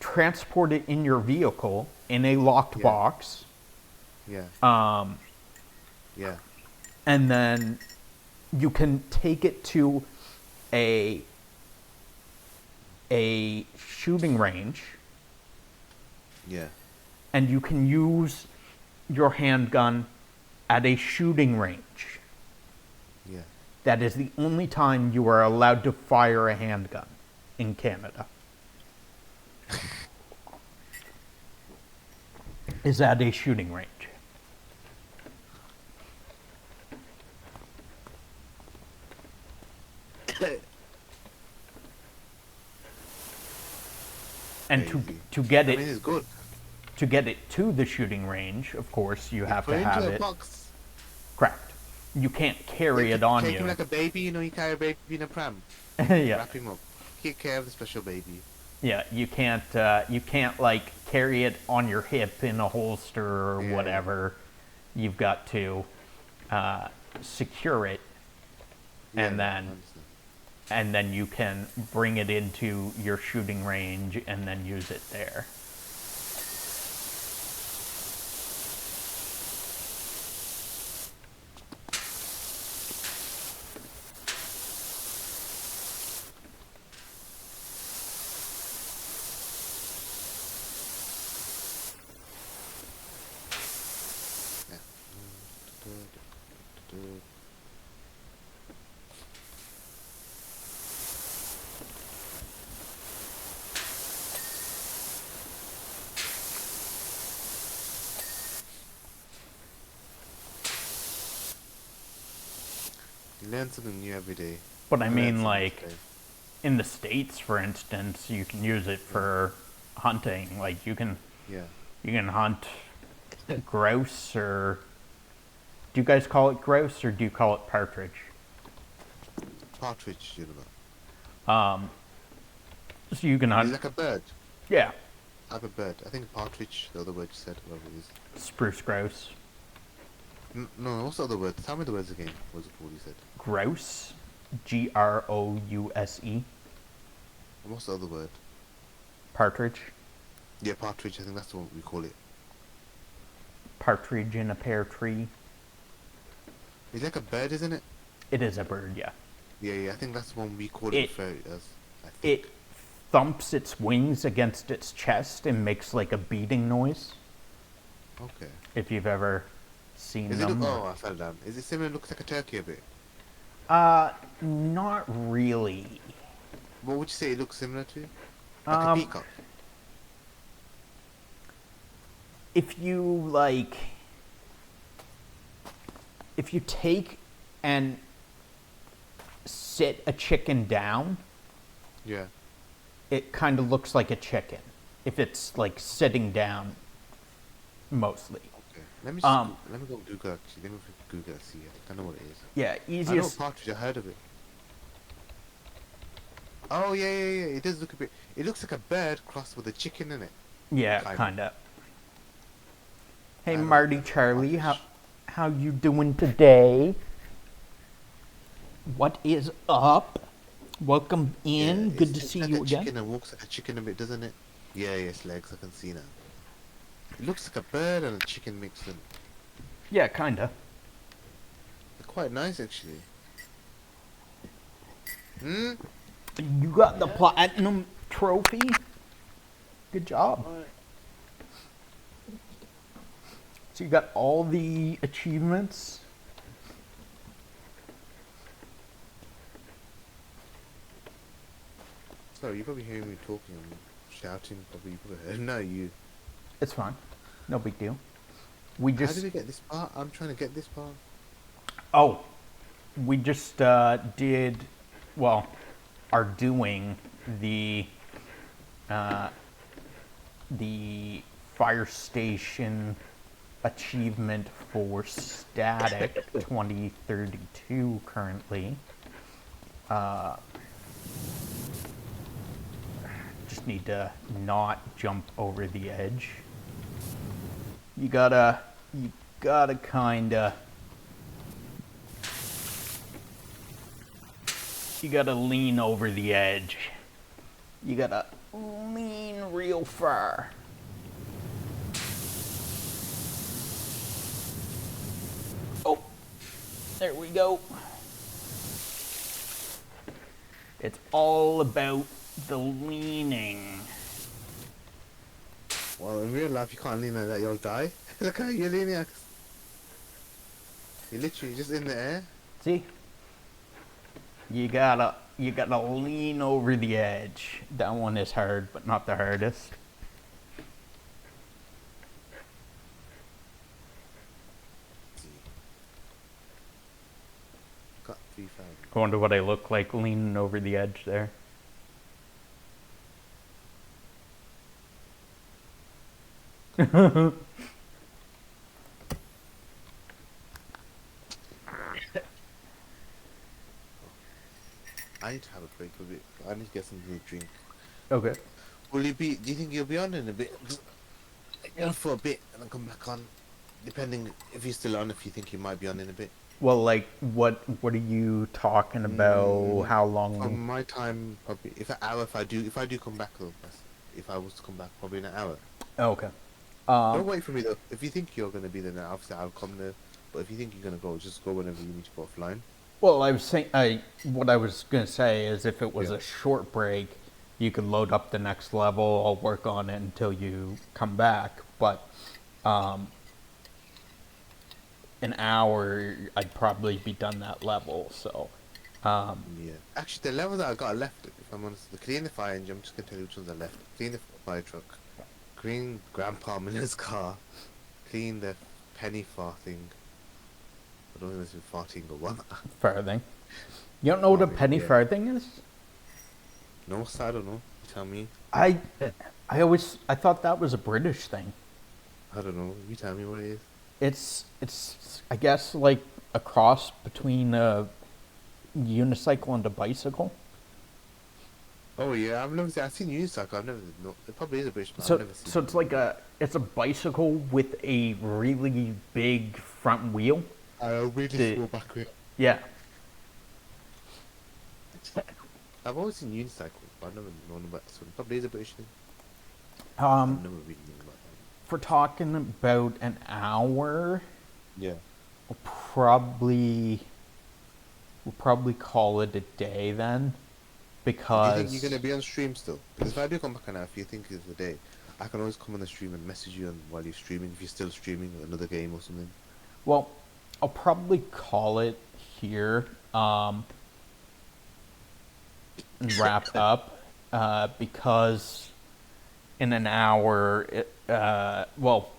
transport it in your vehicle in a locked box, Yeah. Yeah. and then you can take it to a shooting range, Yeah. and you can use your handgun at a shooting range. Yeah. That is the only time you are allowed to fire a handgun in Canada. Is at a shooting range. And Crazy. to get I it mean, it's good. to get it to the shooting range, of course, you have Put to it into have a it. box. Correct. You can't carry it on Take him you. like a baby. You know, you carry a baby in a pram. Yeah. Wrap him up. Take care of the special baby. Yeah, you can't like carry it on your hip in a holster or Yeah. whatever. You've got to secure it, and Yeah, I then understand. you can bring it into your shooting range and then use it there. You learn something new every day. But I I learned mean, something like, today. in the States, for instance, you can use it Yeah. for hunting. Like, Yeah. you can hunt grouse, or do you guys call it grouse or do you call it partridge? Partridge, you know. So you can It's hunt, like a bird. yeah, Type of bird. I think partridge, the other word you said, whatever it is. spruce grouse. No, what's the other word? Tell me the words again. What's it called, you said? Grouse, Grouse. And what's the other word? Partridge. Yeah, partridge, I think that's what we call it. Partridge in a pear tree. It's like a bird, isn't it? It is a bird, yeah. Yeah, I think that's the one we call it It refer it as. I it think. thumps its wings against its chest and makes like a beating noise. Okay. If you've ever seen Is it look? them. Oh, I fell down. Is it similar? Looks like a turkey a bit. Not really. What would you say it looks similar to? Like a Um, peacock. if you like, if you take and sit a chicken down, Yeah. it kind of looks like a chicken. If it's like sitting down, mostly. Okay. Let me let me go Google actually. Let me Google it, see it. I know what it is. Yeah, I know easiest. partridge. I heard of it. Oh yeah. It does look a bit. It looks like a bird crossed with a chicken in it. Yeah, Kind of. kind of. Hey, I know Marty, that's Charlie, partridge. how you doing today? What is up? Welcome Yeah, in. it's, Good to it's see like you a again. chicken and walks like a chicken a bit, doesn't it? Yeah, its legs. I can see now. It looks like a bird and a chicken mixed in. Yeah, kinda. They're quite nice actually. Hmm. You got the platinum trophy. Good job. Alright. So you got all the achievements. Sorry, you probably hearing me talking and shouting. Probably you probably heard. No, you. It's fine. No big deal. We How did just we get this part? I'm trying to get this part. oh, we just did well, are doing the uh, the fire station achievement for Static 2032 currently. Just need to not jump over the edge. You gotta kinda, you gotta lean over the edge. You gotta lean real far. Oh, there we go. It's all about the leaning. Well, in real life, you can't lean like that. You'll die. Look how you're leaning. You're literally just in the air. See? You gotta lean over the edge. That one is hard, but not the hardest. Got 3,000. I wonder what I look like leaning over the edge there. I need to have a break a bit. I need to get something to drink. Okay. Will you be? Do you think you'll be on in a bit? For a bit and then come back on, depending if you're still on. If you think you might be on in a bit. Well, like, what are you talking about? How From long? my time, probably if an hour. If I do come back though, if I was to come back, probably in an hour. Oh, okay. Don't wait for me though. If you think you're gonna be there now, obviously I'll come there. But if you think you're gonna go, just go whenever you need to go offline. Well, I was saying, what I was gonna say is, if it was Yeah. a short break, you could load up the next level. I'll work on it until you come back. But an hour, I'd probably be done that level. So, Yeah. Actually, the level that I got left, if I'm honest, the clean the fire engine. I'm just gonna tell you which ones are left. Clean the fire truck. Clean Grandpa Miller's car. Clean the penny farthing. I don't know if it's farting or what. Farthing. You don't know what a Farthing, penny yeah. farthing is? No, what's that? I don't know. You tell me. I I thought that was a British thing. I don't know. You tell me what it is. It's I guess like a cross between a unicycle and a bicycle. Oh yeah, I've seen unicycle. I've never. No, it probably is a British, but I've So never seen so it. it's like a bicycle with a really big front wheel. I'll really The small back wheel. yeah. I've always seen unicycles, but I've never known about this one. Probably is a British thing. I've Um, never really known about for talking about an hour, that. Yeah. we'll probably call it a day then, Do you think you're gonna because be on stream still? Because if I do come back now, if you think it's a day, I can always come on the stream and message you while you're streaming. If you're still streaming another game or something. well, I'll probably call it here. And wrap up because in an hour, well,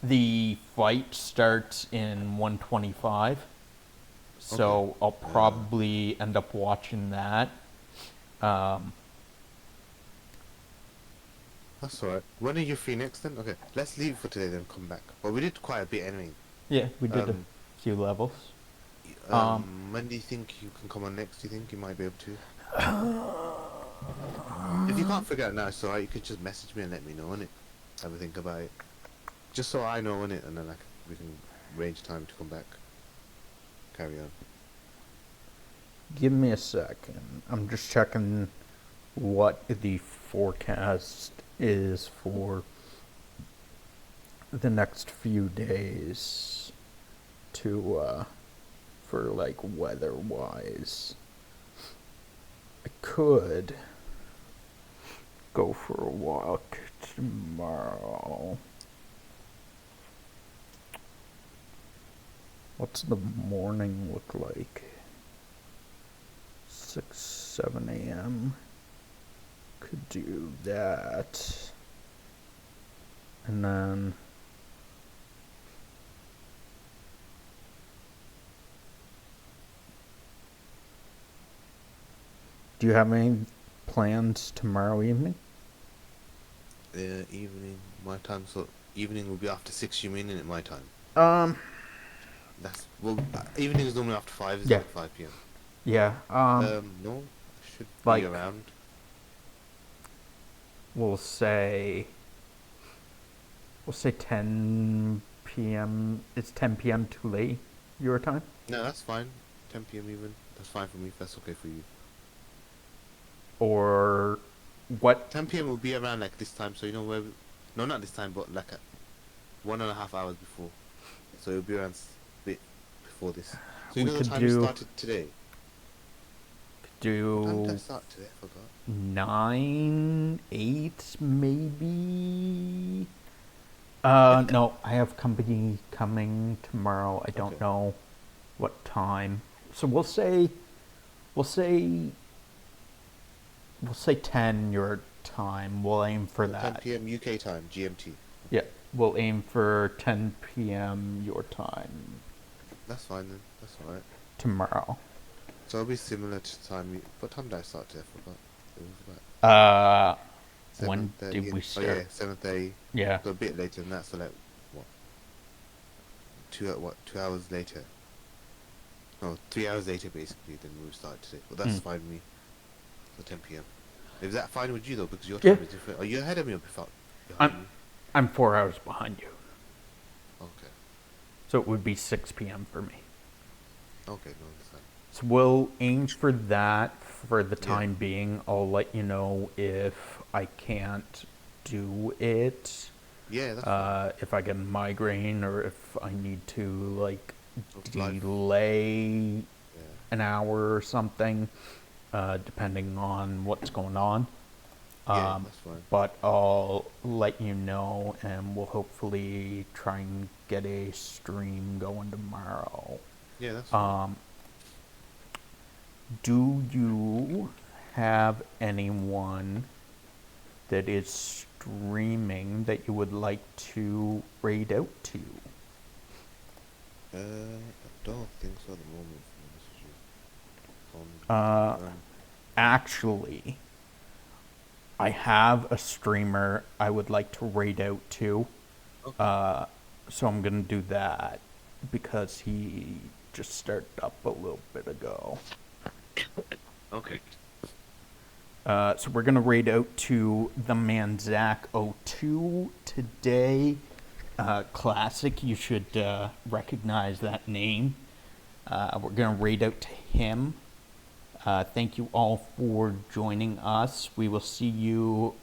the fight starts in 125, Okay. so I'll probably end up watching that. Um, That's alright. When are you free next then? Okay, let's leave for today then come back. Well, we did quite a bit anyway. yeah, we did a Um, few levels. Um, when do you think you can come on next? Do you think you might be able to? If you can't figure it out now, it's alright. You could just message me and let me know on it. Have a think about it. Just so I know on it, and then we can arrange time to come back. Carry on. Give me a second. I'm just checking what the forecast is for the next few days to for like weather wise. I could go for a walk tomorrow. What's the morning look like? 6, 7 a.m. Could do that. And then do you have any plans tomorrow evening? Evening, my time. So evening will be after 6. You mean in my time? Um, That's well. Evening is normally after 5. Isn't yeah. it? 5 p.m. Yeah. No, should Like be around. we'll say 10 p.m. It's 10 p.m. too late your time? No, that's fine. 10 p.m. even. That's fine for me. If that's okay for you. Or what? 10 p.m. will be around like this time. So you know where? No, not this time, but like 1.5 hours before. So it'll be around bit before this. So you We know the could time we do started today. What time did I do start today? I forgot. 9, 8 maybe. No, I have company coming tomorrow. I don't Okay. know what time. So we'll say 10 your time. We'll aim for So 10 that. p.m. UK time, GMT. Yeah, we'll aim for 10 p.m. your time That's fine then. That's alright. tomorrow. So it'll be similar to time. What time did I start today? I forgot. It was When about did 7:30. we Oh yeah, start? 7:30. Yeah. So a bit later than that. So like what? 2 hours later. No, 3 hours later basically than we started today. But that's fine with me. So 10 p.m. Is that fine with you though? Because your Yeah. time is different. Are you ahead of me or behind I'm me? I'm 4 hours behind you. Okay. So it would be 6 p.m. for me. Okay, no, understand. So we'll aim for that for the Yeah. time being. I'll let you know if I can't do it. Yeah, that's fine. If I get a migraine or if I need to like Of life. delay Yeah. an hour or something, depending on what's going on. Yeah, that's fine. But I'll let you know, and we'll hopefully try and get a stream going tomorrow. Yeah, that's fine. Do you have anyone that is streaming that you would like to raid out to? I don't think so at the moment. Uh, Um, Actually, I have a streamer I would like to raid out to. okay. Uh, so I'm gonna do that because he just started up a little bit ago. Okay. So we're gonna raid out to the Manzac 02 today. Classic, you should recognize that name. We're gonna raid out to him. Thank you all for joining us. We will see you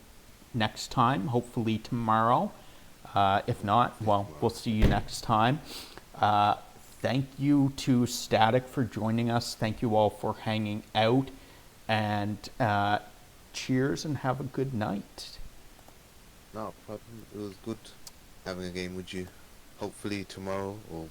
next time, hopefully tomorrow. If not, well, we'll see you next time. Uh, Thank you to Static for joining us. Thank you all for hanging out. And cheers and have a good night. No problem. It was good having a game with you. Hopefully tomorrow or